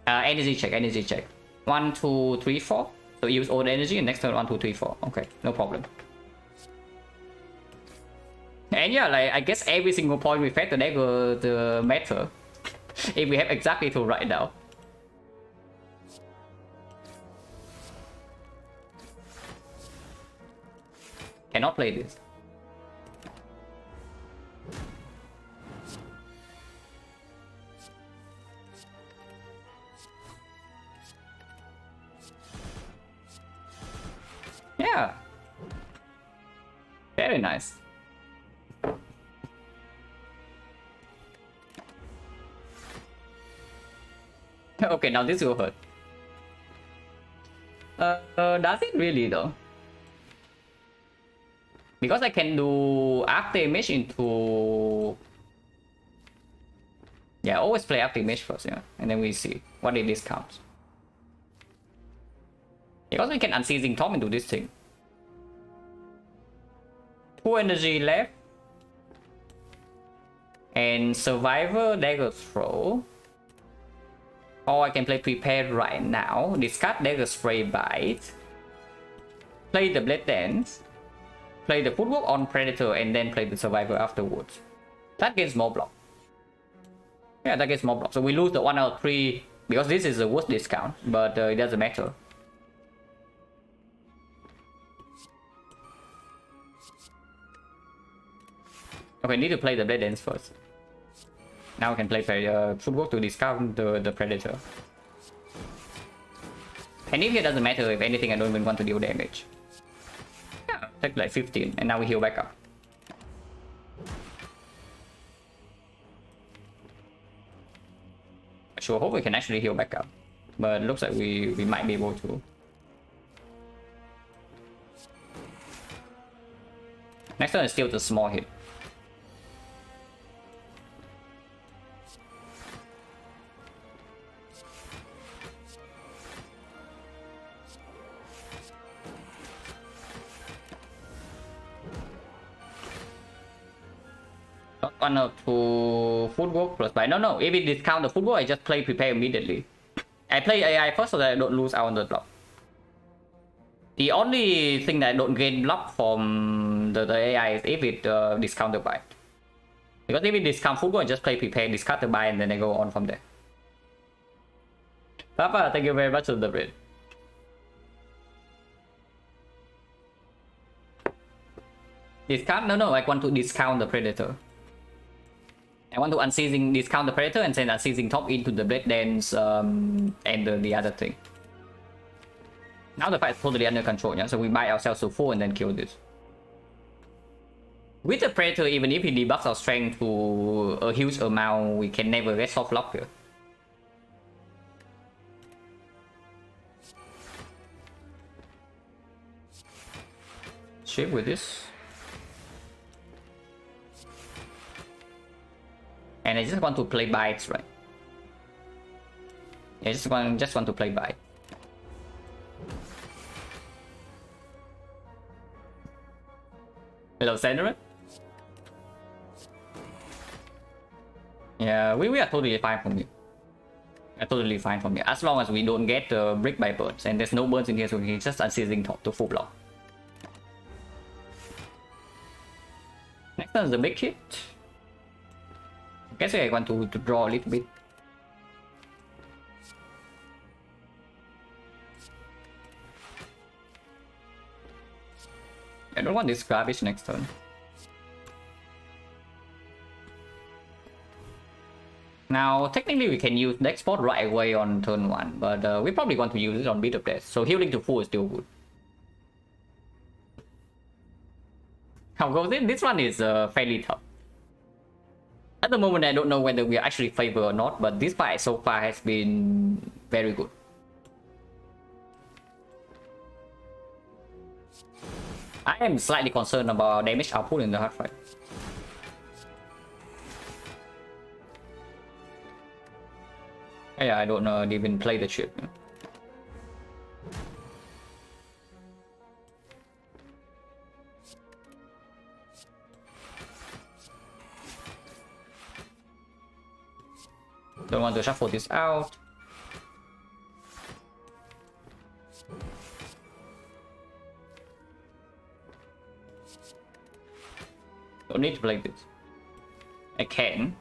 Energy check. 1, 2, 3, 4. So use old energy and next turn 1, 2, 3, 4. Okay, no problem. And yeah, like I guess every single point we fed the dagger the matter. If we have exactly 2 right now. Cannot play this. Yeah. Very nice. Okay, now this will hurt. Does it really though? Because I can do After Image into... Yeah, always play After Image first, yeah. And then we see what it discounts. Because we can Unseizing Top into this thing. 2 energy left. And Survivor, Dagger Throw. Or I can play Prepared right now. Discard Dagger Spray Bite. Play the Blade Dance. Play the Footwork on Predator and then play the Survivor afterwards. That gives more block. Yeah, that gets more blocks. So we lose the 1 out of 3 because this is the worst discount, but it doesn't matter. Okay, need to play the Blade Dance first. Now we can play footwork to discount the Predator. And if here doesn't matter, if anything, I don't even want to deal damage. Yeah, take like 15, and now we heal back up. Sure, hope we can actually heal back up. But it looks like we might be able to. Next turn is still the small hit. One or two footwork plus buy. No. If it discount the footwork, I just play prepare immediately. I play AI first so that I don't lose out on the block. The only thing that I don't gain block from the AI is if it discount the buy. Because if it discount footwork, I just play prepare, discard the buy, and then I go on from there. Papa, thank you very much for the raid. Discount? No, I want to discount the Predator. I want to unseizing discount the Predator and send unseizing top into the Blade Dance and the other thing. Now the fight is totally under control, yeah? So we buy ourselves to 4 and then kill this. With the Predator, even if he debuffs our strength to a huge amount, we can never get soft lock here. Shape with this. And I just want to play bites, right? I just want to play bite. Hello, Sandra. Yeah, we are totally fine from you. Totally fine from you. As long as we don't get brick by burns, and there's no burns in here, so we can just unseizing top to full block. Next one is the big hit. I guess I want to draw a little bit. I don't want this garbage next turn. Now, technically we can use the export right away on turn 1, but we probably want to use it on Beat of Death, so healing to 4 is still good. How goes it? This one is fairly tough. At the moment, I don't know whether we are actually favored or not, but this fight so far has been very good. I am slightly concerned about damage output in the hard fight. Yeah, I don't even play the chip. Don't want to shuffle this out. Don't need to play this. I can.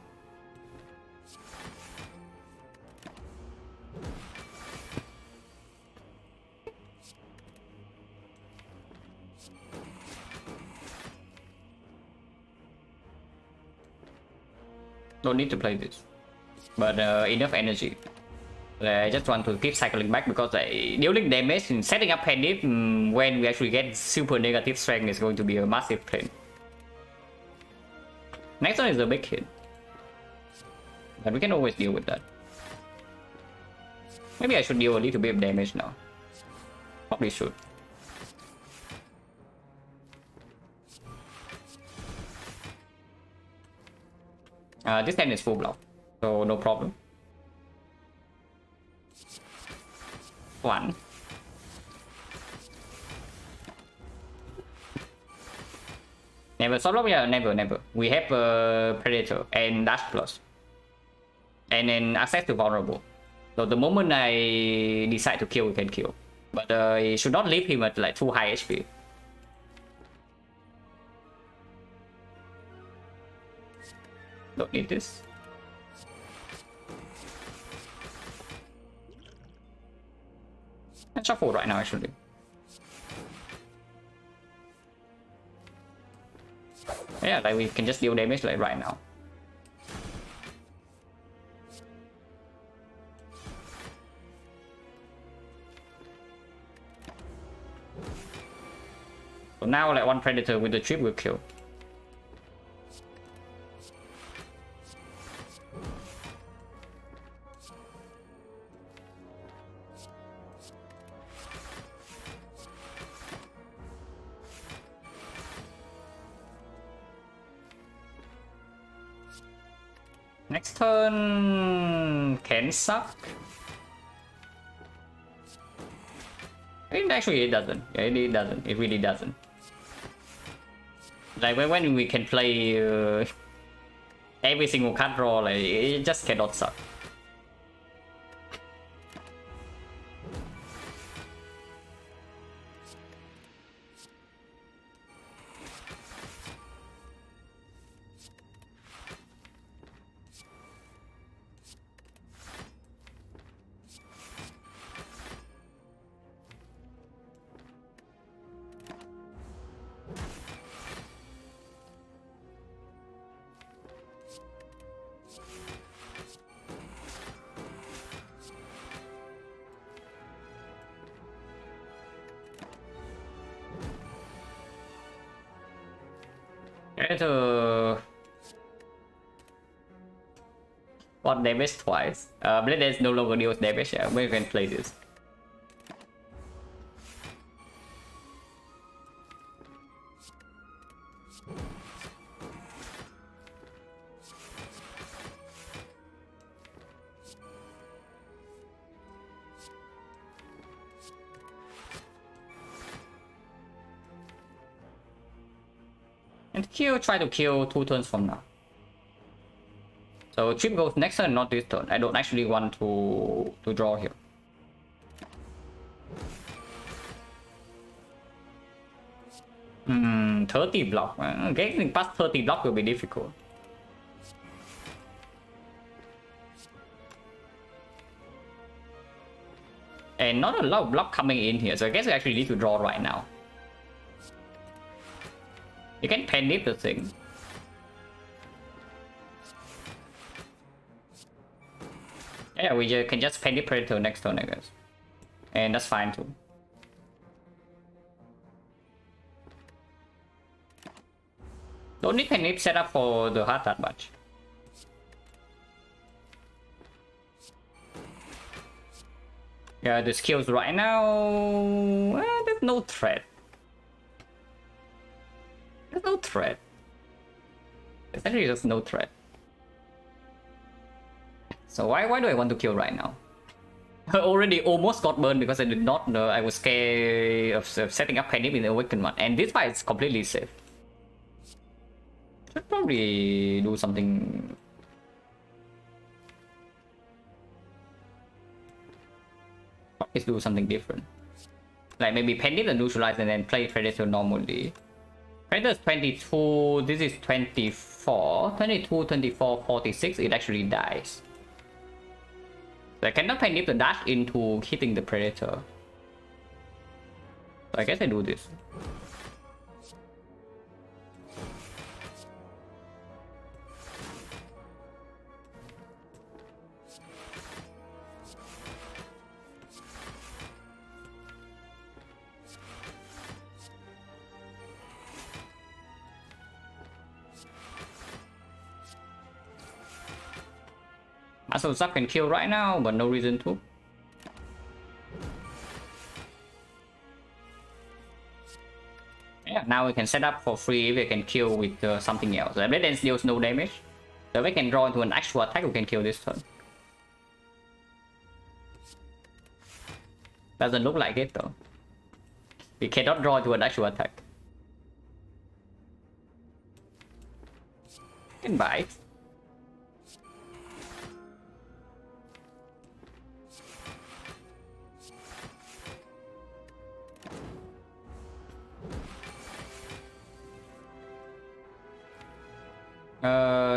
Don't need to play this. But enough energy. I just want to keep cycling back because dealing damage and setting up panic when we actually get super negative strength is going to be a massive pain. Next one is a big hit. But we can always deal with that. Maybe I should deal a little bit of damage now. Probably should. This time is full block, so no problem. 1. Never soft lock, yeah, never. We have Predator and Dash Plus. And then access to vulnerable. So the moment I decide to kill, we can kill. But I should not leave him at like too high HP. Don't need this. Let's shuffle right now, actually. Yeah, like we can just deal damage like right now. So now like one predator with the trip will kill. Next turn can suck. It doesn't. Yeah, it doesn't. It really doesn't. Like when we can play every single card draw, like it just cannot suck. What damage twice? Blade Dance no longer deals damage. Yeah, we can play this. And try to kill 2 turns from now. So chip goes next turn, not this turn. I don't actually want to draw here. Hmm, 30 block. Getting past 30 block will be difficult. And not a lot of block coming in here, so I guess we actually need to draw right now. You can pen dip the thing. Yeah, we can just pen dip Predator next turn, I guess. And that's fine too. Don't need pen dip set up for the heart that much. Yeah, the skills right now... there's no threat. There's no threat. Essentially, there's no threat. So why do I want to kill right now? I already almost got burned because I did not know. I was scared of setting up Penny in the Awakened one. And this fight is completely safe. Should probably do something... Probably do something different. Like maybe Penny and neutralize and then play Predator normally. Predator's 22, this is 24. 22, 24, 46, it actually dies. So I cannot Penny the dash into hitting the Predator. So I guess I do this. Muscle Zap can kill right now, but no reason to. Yeah, now we can set up for free if we can kill with something else. The Blade Dance deals no damage. So we can draw into an actual attack, we can kill this turn. Doesn't look like it though. We cannot draw into an actual attack. Can bite.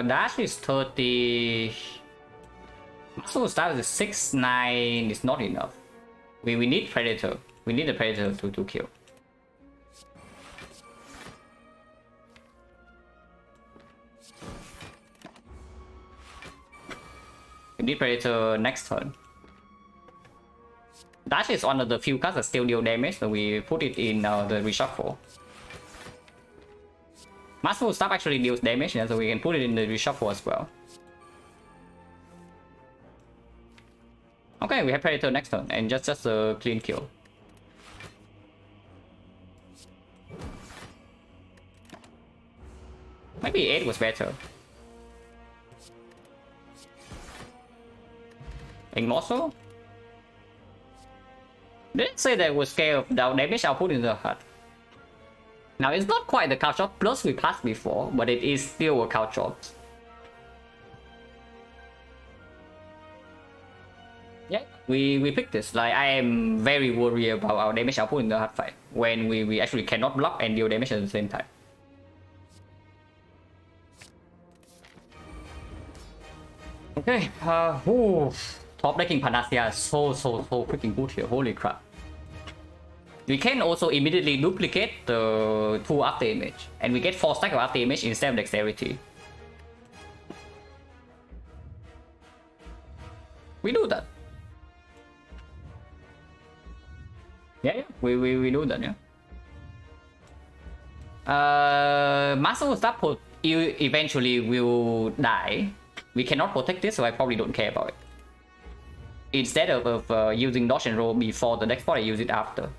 Dash is 30. Muscle Staff is 6-9. It's not enough. We need Predator. We need the Predator to kill. We need Predator next turn. Dash is one of the few cards that still deal damage, so we put it in the reshuffle. Masterful Staff actually deals damage, yeah, so we can put it in the reshuffle as well. Okay, we have Predator next turn, and just a clean kill. Maybe 8 was better. Immortal? Didn't say that was scale of damage output in the hut. Now it's not quite the couch shot plus we passed before, but it is still a couch shot. Yeah, we picked this. Like, I am very worried about our damage output in the hard fight when we actually cannot block and deal damage at the same time. Okay, top decking Panacea is so freaking good here. Holy crap. We can also immediately duplicate the 2 after image, and we get 4 stack of after image instead of dexterity. We do that. Yeah, we do that, yeah. Master Staff eventually will die. We cannot protect this, so I probably don't care about it. Instead of using dodge and roll before the next part, I use it after.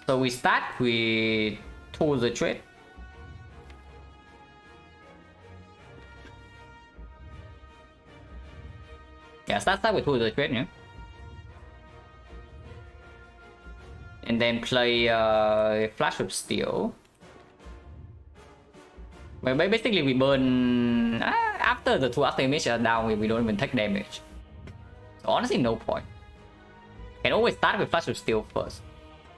So we start with 2 the trade. Yeah, start with 2 the trade, yeah. And then play Flash of Steel. Well, basically we burn after the 2 after image are down, we don't even take damage. So honestly, no point. Can always start with Flash of Steel first,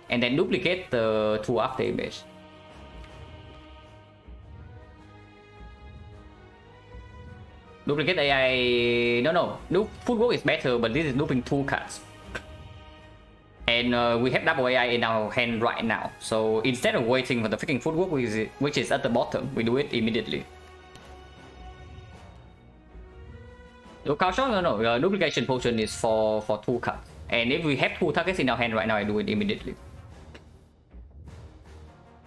and then duplicate the 2 after image. Duplicate AI. No. Footwork is better, but this is looping 2 cards. And we have double AI in our hand right now. So instead of waiting for the freaking footwork, which is at the bottom, we do it immediately. The couch shot, no. Duplication potion is for 2 cards. And if we have 2 targets in our hand right now, I do it immediately.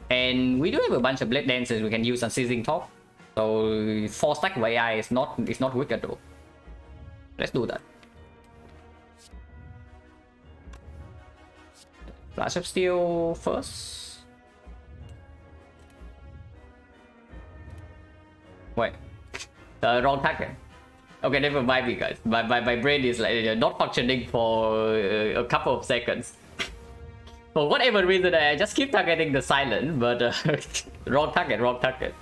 And we do have a bunch of Blade Dancers we can use on Seizing Top. So 4 stack of AI is not weak at all. Let's do that. Flash of Steel first. Wait, the wrong target. Okay, never mind me, guys. My brain is like not functioning for a couple of seconds. For whatever reason, I just keep targeting the Silent, but wrong target.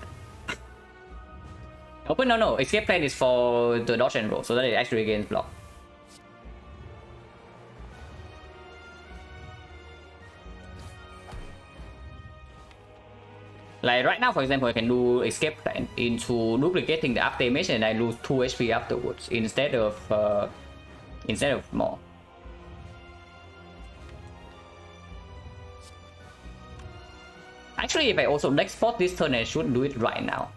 Open, no. Escape plan is for the dodge and roll, so that it actually gains block. Like right now, for example, I can do escape plan into duplicating the after image, and I lose 2 HP afterwards instead of more. Actually, if I also next spot this turn, I should do it right now.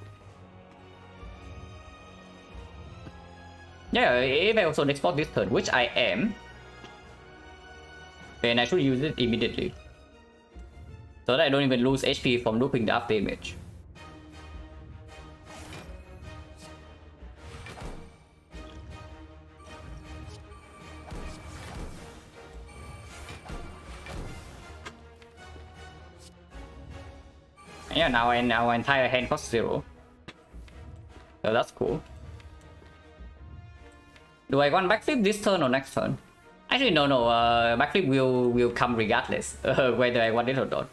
Yeah, if I also next spot this turn, which I am, then I should use it immediately, so that I don't even lose HP from looping the after image. Yeah, now our entire hand costs 0. So that's cool. Do I want backflip this turn or next turn? Actually, no. Backflip will come regardless whether I want it or not.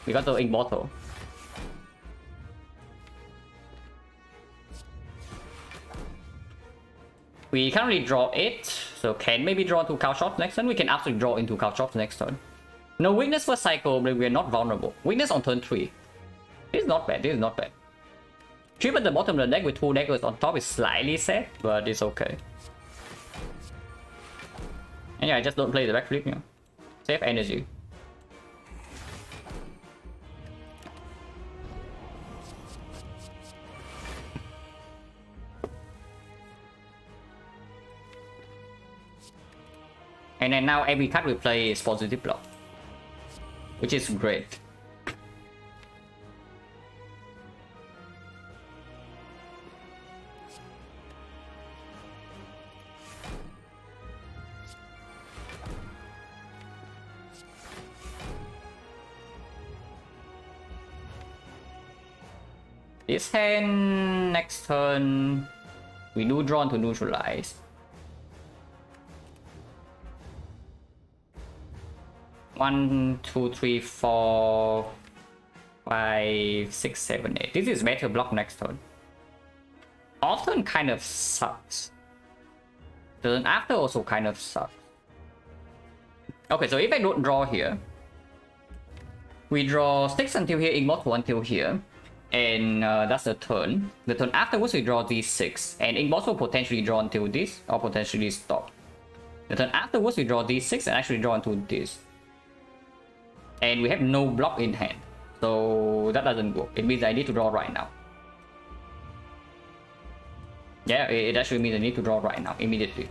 We got the ink bottle. We currently draw 8, so can maybe draw 2 couch shots next turn. We can absolutely draw into couch shots next turn. No weakness for cycle, but we're not vulnerable. Weakness on turn 3. This is not bad. Trip at the bottom of the deck with 2 daggers on top is slightly sad, but it's okay. And yeah, I just don't play the backflip, you know. Save energy. And then now every card we play is positive block, which is great. This hand, next turn, we do draw to neutralize. One, two, three, four, 5, 6, 7, 8. This is better block next turn. Off turn kind of sucks. Turn after also kind of sucks. Okay, so if I don't draw here, we draw 6 until here, Immortal until here. And that's the turn. The turn afterwards we draw these 6. And Immortal potentially draw until this, or potentially stop. The turn afterwards we draw these 6 and actually draw until this. And we have no block in hand. So that doesn't work. It means I need to draw right now. Yeah, it actually means I need to draw right now, immediately.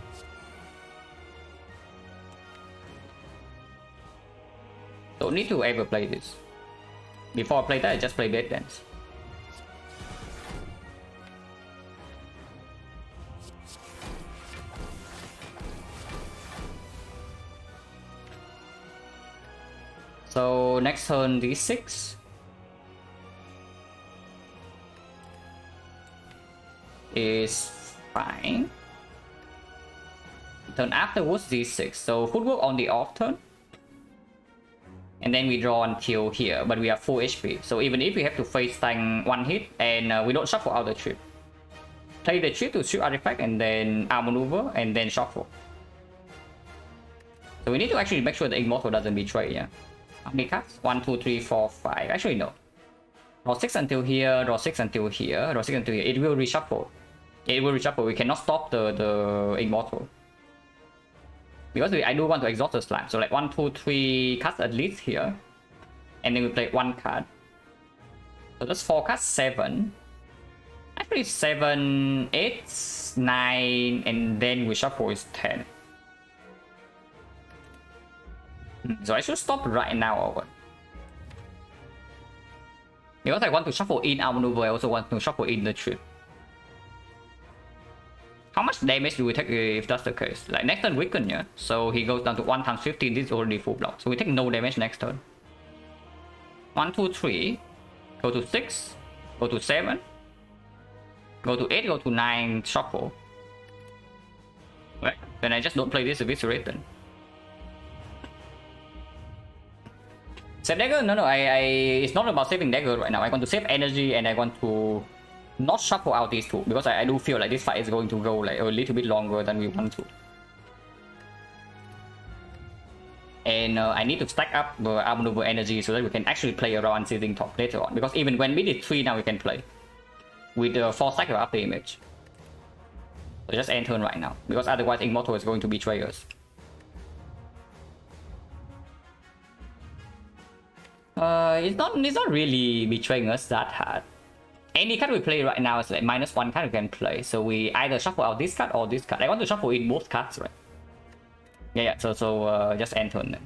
Don't need to ever play this. Before I play that, I just play Bed Dance. So next turn d6. Is fine. Turn afterwards d6. So footwork on the off turn. And then we draw until here, but we have full HP. So even if we have to face tank one hit and we don't shuffle out the trip. Play the trip to shoot artifact and then outmaneuver and then shuffle. So we need to actually make sure the Immortal doesn't betray, yeah. How many cards? 1, 2, 3, 4, 5. Actually, no. Draw 6 until here, draw 6 until here, draw 6 until here. It will reshuffle. It will reshuffle. We cannot stop the Immortal. Because I do want to exhaust the slime. So like 1, 2, 3 cards at least here. And then we play 1 card. So that's 4 cards, 7. Actually 7, 8, 9, and then we shuffle is 10. So I should stop right now or what? Because I want to shuffle in outmaneuver, I also want to shuffle in the trip. How much damage do we take if that's the case? Like next turn weaken, yeah? So he goes down to 1 times 15, this is already full block. So we take no damage next turn. 1, 2, 3. Go to 6. Go to 7. Go to 8, go to 9, shuffle. Right? Then I just don't play this eviscerate then. Save dagger? No, it's not about saving dagger right now. I want to save energy and I want to not shuffle out these two because I do feel like this fight is going to go like a little bit longer than we want to. And I need to stack up the outmaneuver energy so that we can actually play around Seizing Top later on. Because even when we did 3 now we can play with the 4 stack of after image. So just end turn right now because otherwise Immortal is going to betray us. It's not really betraying us that hard. Any card we play right now is like -1 card we can play. So we either shuffle out this card or this card. I want to shuffle in both cards, right? Yeah. So just end turn then.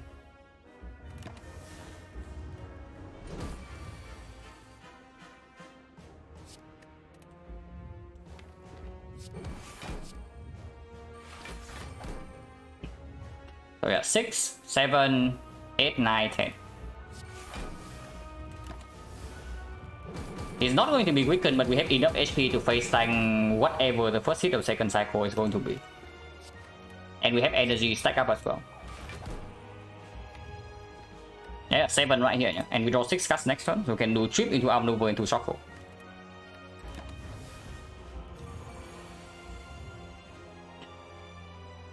So yeah, 6, 7, 8, 9, 10. It's not going to be weakened, but we have enough HP to face tank whatever the first hit of second cycle is going to be. And we have energy stack up as well. Yeah, 7 right here, yeah. And we draw 6 cards next turn, so we can do trip into outmaneuver into shuffle.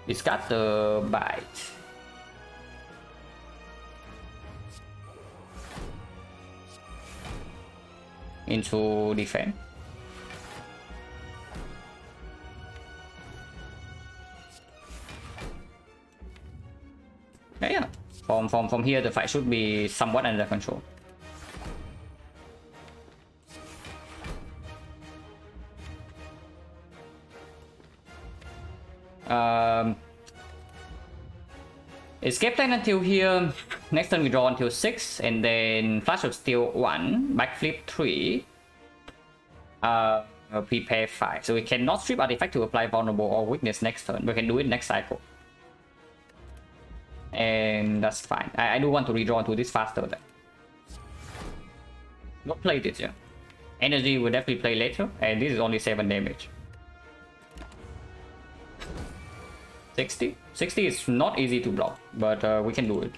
It's got the bite. Into defense. Yeah. From here, the fight should be somewhat under control. Escape time until here. Next turn we draw until 6, and then Flash of Steel 1, Backflip 3, prepare 5. So we cannot strip artifact to apply vulnerable or weakness next turn. We can do it next cycle. And that's fine. I do want to redraw into this faster then. Not play this, yeah. Energy will definitely play later, and this is only 7 damage. 60? 60 is not easy to block, but we can do it.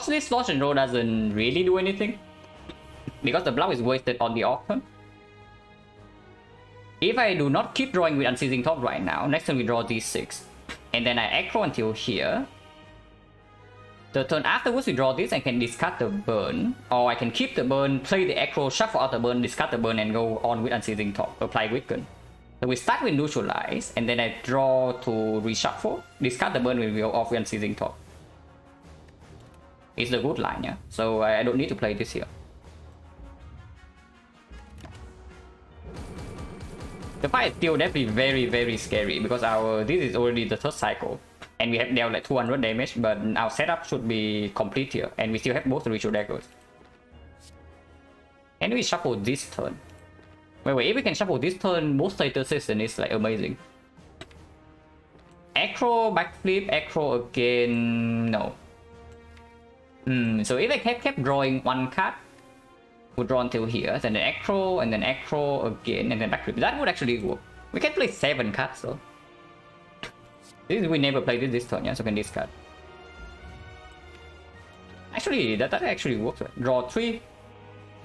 This Lodge and Roll doesn't really do anything because the bluff is wasted on the off turn. If I do not keep drawing with Unceasing Top right now, next turn we draw D6, and then I aggro until here. The turn afterwards we draw this and can discard the burn, or I can keep the burn, play the aggro, shuffle out the burn, discard the burn, and go on with Unceasing Top, apply Weaken. So we start with Neutralize, and then I draw to reshuffle, discard the burn when we go off with Unceasing Top. It's the good line, yeah. So I don't need to play this here. The fight is still definitely very scary because this is already the third cycle, and we have dealt like 200 damage, but our setup should be complete here, and we still have both ritual daggers. Can we shuffle this turn? Wait, if we can shuffle this turn, both statuses, then it's like amazing. Acro, backflip, acro again, no. So if I kept drawing one card, would draw until here, then acro, and then acro again, and then backflip. That would actually work. We can play 7 cards though. We never played this turn, yeah, so we can discard. Actually, that actually works. Right? Draw 3,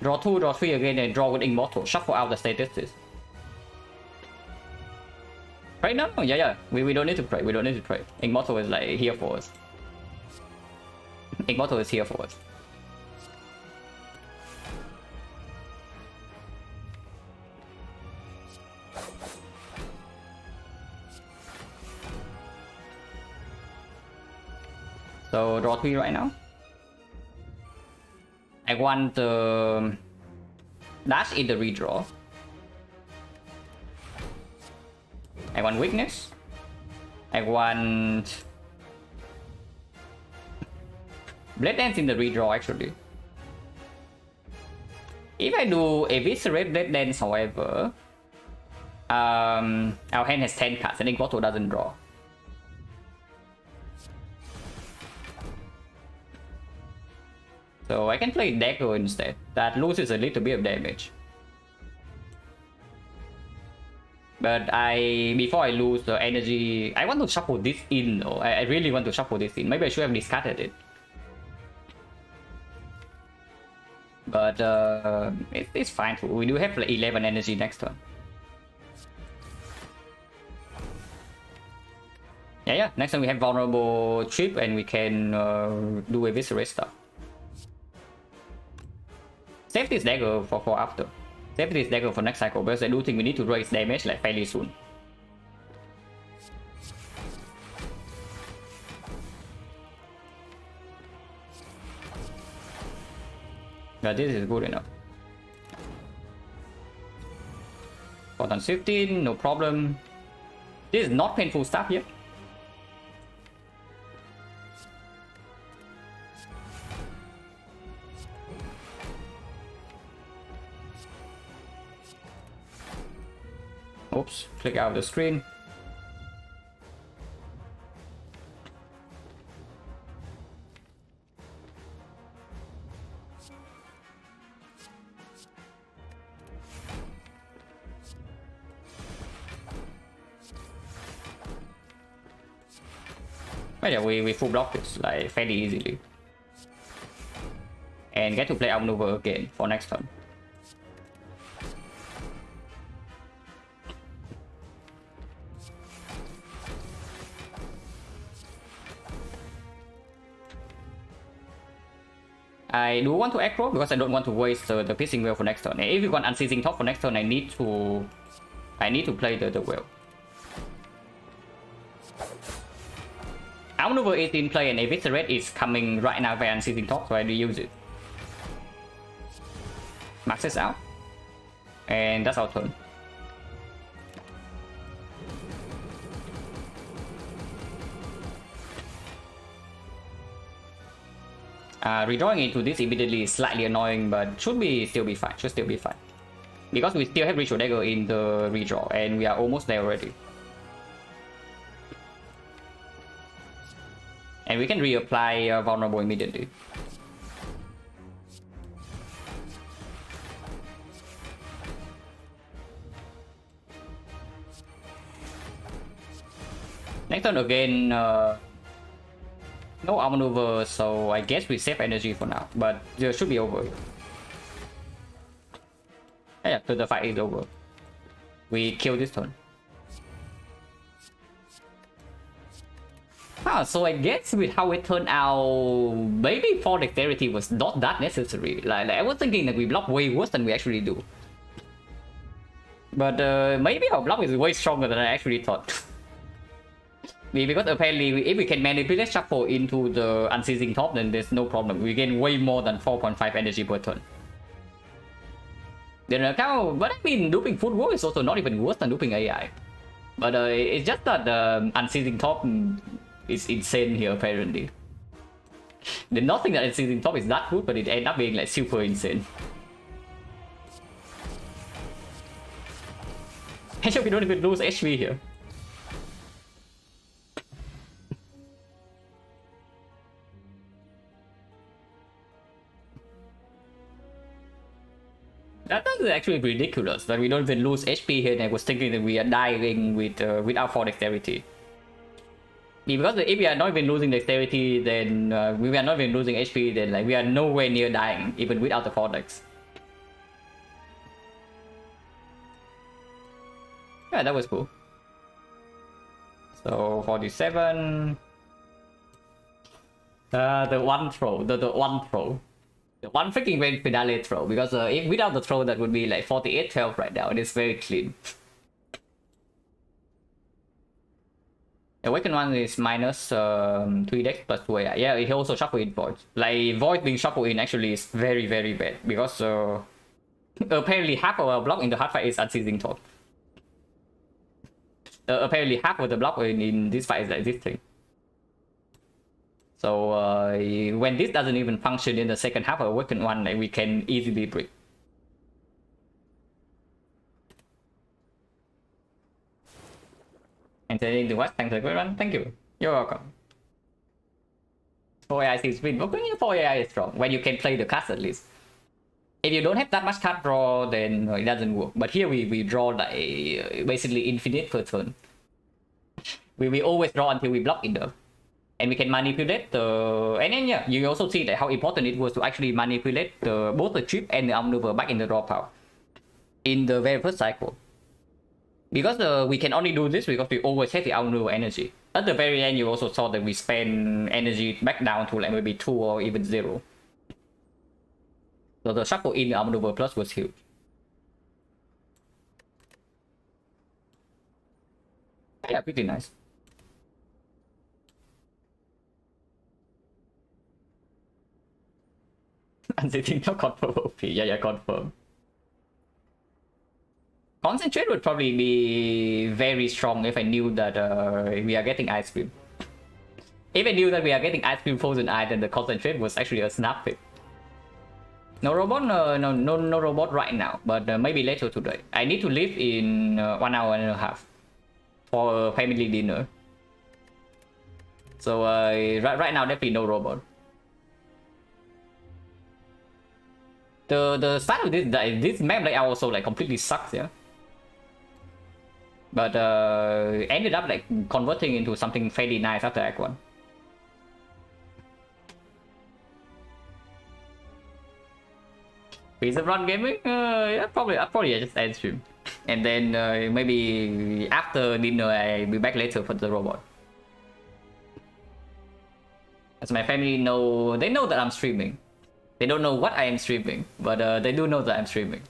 draw 2, draw 3 again, and draw with Immortal. Shuffle out the statuses. Right now? Yeah. We don't need to pray. We don't need to pray. Immortal is like here for us. Immortal is here for us. So draw 3 right now. I want the dash in the redraw. I want weakness. I want Blade Dance in the redraw actually. If I do Eviscerate Blade Dance, however, our hand has 10 cards and Immortal doesn't draw. So I can play Dagger instead. That loses a little bit of damage. But before I lose the energy, I want to shuffle this in though. I really want to shuffle this in. Maybe I should have discarded it. But it's fine. We do have like 11 energy next turn. Yeah. Next time we have vulnerable trip and we can do Eviscerate stuff. Save this dagger for after. Save this dagger for next cycle because I do think we need to raise damage like fairly soon. But this is good enough. Button 15, no problem. This is not painful stuff yet. Oops, click out of the screen. But yeah, we full block this like fairly easily. And get to play outmaneuver again for next turn. I do want to aggro because I don't want to waste the piercing whale for next turn. And if you want unceasing top for next turn, I need to play the whale. Outmaneuver is in play and Eviscerate is coming right now via unceasing top, so I do use it. Max is out. And that's our turn. Redrawing into this immediately is slightly annoying, but still be fine. Should still be fine. Because we still have Ritual Dagger in the redraw, and we are almost there already. And we can reapply Vulnerable immediately. Next turn again, no outmaneuver, so I guess we save energy for now, but it should be over. Yeah, so the fight is over. We kill this turn. So I guess with how it turned out, maybe 4 dexterity was not that necessary. Like I was thinking that we block way worse than we actually do. But maybe our block is way stronger than I actually thought. Because apparently if we can manipulate shuffle into the unceasing top, then there's no problem. We gain way more than 4.5 energy per turn. Then but I mean, looping foot wall is also not even worse than looping AI. But it's just that the unceasing top is insane here apparently. The nothing that unceasing top is that good, but it ends up being like super insane. I hope we don't even lose HP here. That is actually ridiculous that we don't even lose HP here, and I was thinking that we are dying with without 4 dexterity. Because if we are not even losing dexterity, then we are not even losing HP, then like we are nowhere near dying, even without the 4 dex. Yeah, that was cool. So 47. The one throw, the one throw. One freaking grand finale throw, because if without the throw that would be like 48 health right now. It is very clean. Awaken one is minus 3 dex plus 2 AI. Yeah, he also shuffle in Void. Like Void being shuffled in actually is very bad, because apparently half of our block in the hard fight is unceasing top. Apparently half of the block in this fight is like this thing. So when this doesn't even function in the second half of Awaken one, like, we can easily break. And saying the what? Thanks everyone. Thank you. You're welcome. 4 AI seems win, but 4 AI is strong when you can play the cards at least. If you don't have that much card draw, then it doesn't work. But here we draw like basically infinite per turn. We always draw until we block enough. And we can manipulate the... And then yeah, you also see that how important it was to actually manipulate both the chip and the outmaneuver back in the draw pile in the very first cycle. Because we can only do this because we always have the outmaneuver energy. At the very end, you also saw that we spend energy back down to like maybe 2 or even 0. So the shuffle in the outmaneuver plus was huge. Yeah, pretty nice. Unseating not confirm OP. Yeah, confirm. Concentrate would probably be very strong if I knew that we are getting ice cream. If I knew that we are getting ice cream frozen ice, then the concentrate was actually a snap pick. No robot, no robot right now, but maybe later today. I need to leave in 1 hour and a half for family dinner. So right now definitely no robot. The start of this map layout also like completely sucks, yeah. But ended up like converting into something fairly nice after Act 1. Piece of run gaming? Yeah, probably I just end stream. And then maybe after dinner I'll be back later for the robot. As my family know, they know that I'm streaming. They don't know what I am streaming, but they do know that I'm streaming.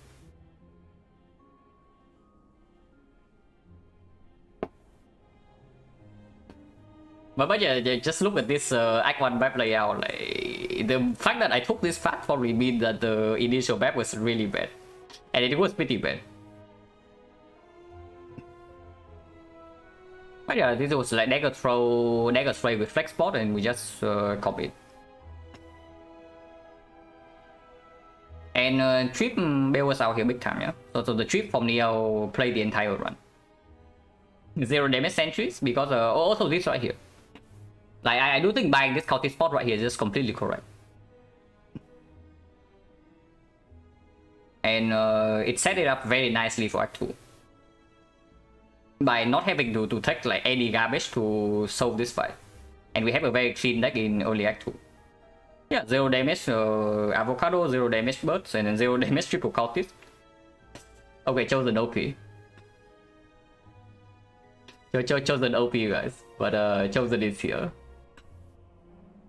But yeah, just look at this Act 1 map layout. Like, the fact that I took this path probably means that the initial map was really bad. And it was pretty bad. But yeah, this was like dagger spray with flex spot, and we just copied. And trip Bell was out here big time, yeah. So the trip from Neo played the entire run. 0 damage sentries because also this right here. Like I do think buying this cultist spot right here is just completely correct. And it set it up very nicely for Act 2. By not having to take like any garbage to solve this fight. And we have a very clean deck in early Act 2. Yeah, 0 damage avocado, 0 damage birds, and then 0 damage triple cultist. Okay, chosen OP. Chosen OP, guys. But chosen is here.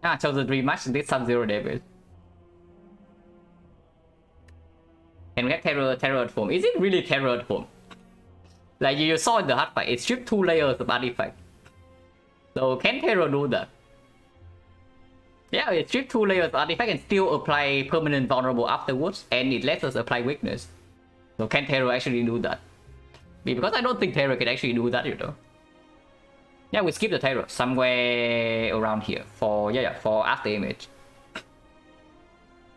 Ah, chosen rematch did some 0 damage. And we have terror at home. Is it really terror at home? Like you saw in the hard fight, it stripped 2 layers of artifact. So can terror do that? Yeah, it stripped 2 layers of artifact and still apply permanent vulnerable afterwards, and it lets us apply weakness. So can terror actually do that? Because I don't think terror can actually do that, you know. Yeah, we skip the terror somewhere around here for for after image.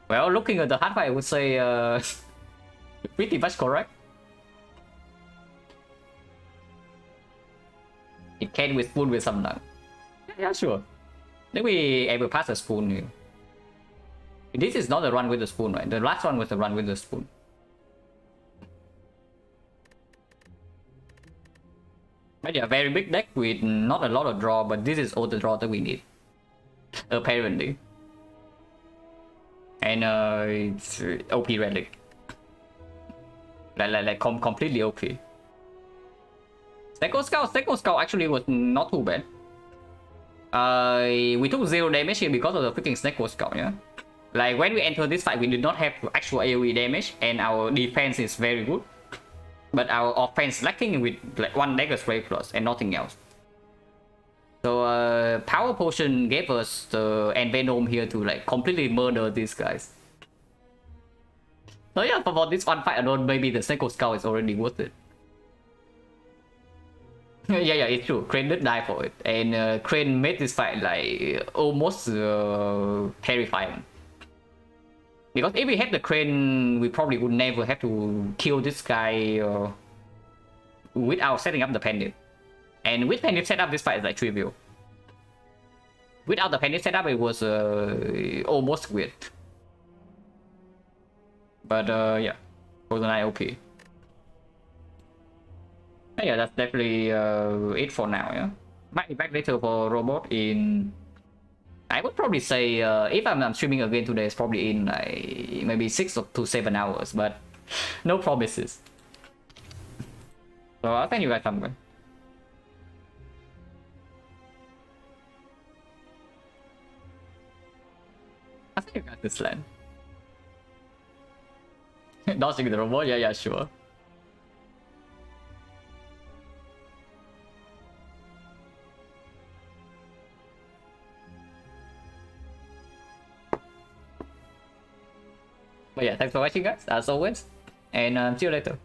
Well, looking at the hard fight, I would say pretty much correct. It can with spoon with some luck. Yeah, sure. Then we able pass the spoon here. This is not the run with the spoon, right? The last one was the run with the spoon. But yeah, very big deck with not a lot of draw, but this is all the draw that we need. Apparently. And it's OP relic. Like completely OP. Second Scout actually was not too bad. We took 0 damage here because of the freaking Snake Scout, yeah? Like when we enter this fight, we did not have actual AoE damage, and our defense is very good. But our offense lacking with like 1 dagger spray plus and nothing else. So power potion gave us the Envenom here to like completely murder these guys. So yeah, for this one fight alone, maybe the Snake Scout is already worth it. Yeah, it's true. Crane did die for it, and Crane made this fight like almost terrifying. Because if we had the Crane, we probably would never have to kill this guy without setting up the Pandit. And with Pandit setup, this fight is like trivial. Without the Pandit setup, it was almost weird. But yeah, Golden Eye OP. Yeah, that's definitely it for now, yeah. Might be back later for robot in... I would probably say, if I'm streaming again today, it's probably in like maybe 6 to 7 hours, but no promises. So I'll send you guys somewhere. I'll send you guys this land. Dodging the robot? Yeah, sure. But yeah, thanks for watching, guys, as always, and see you later.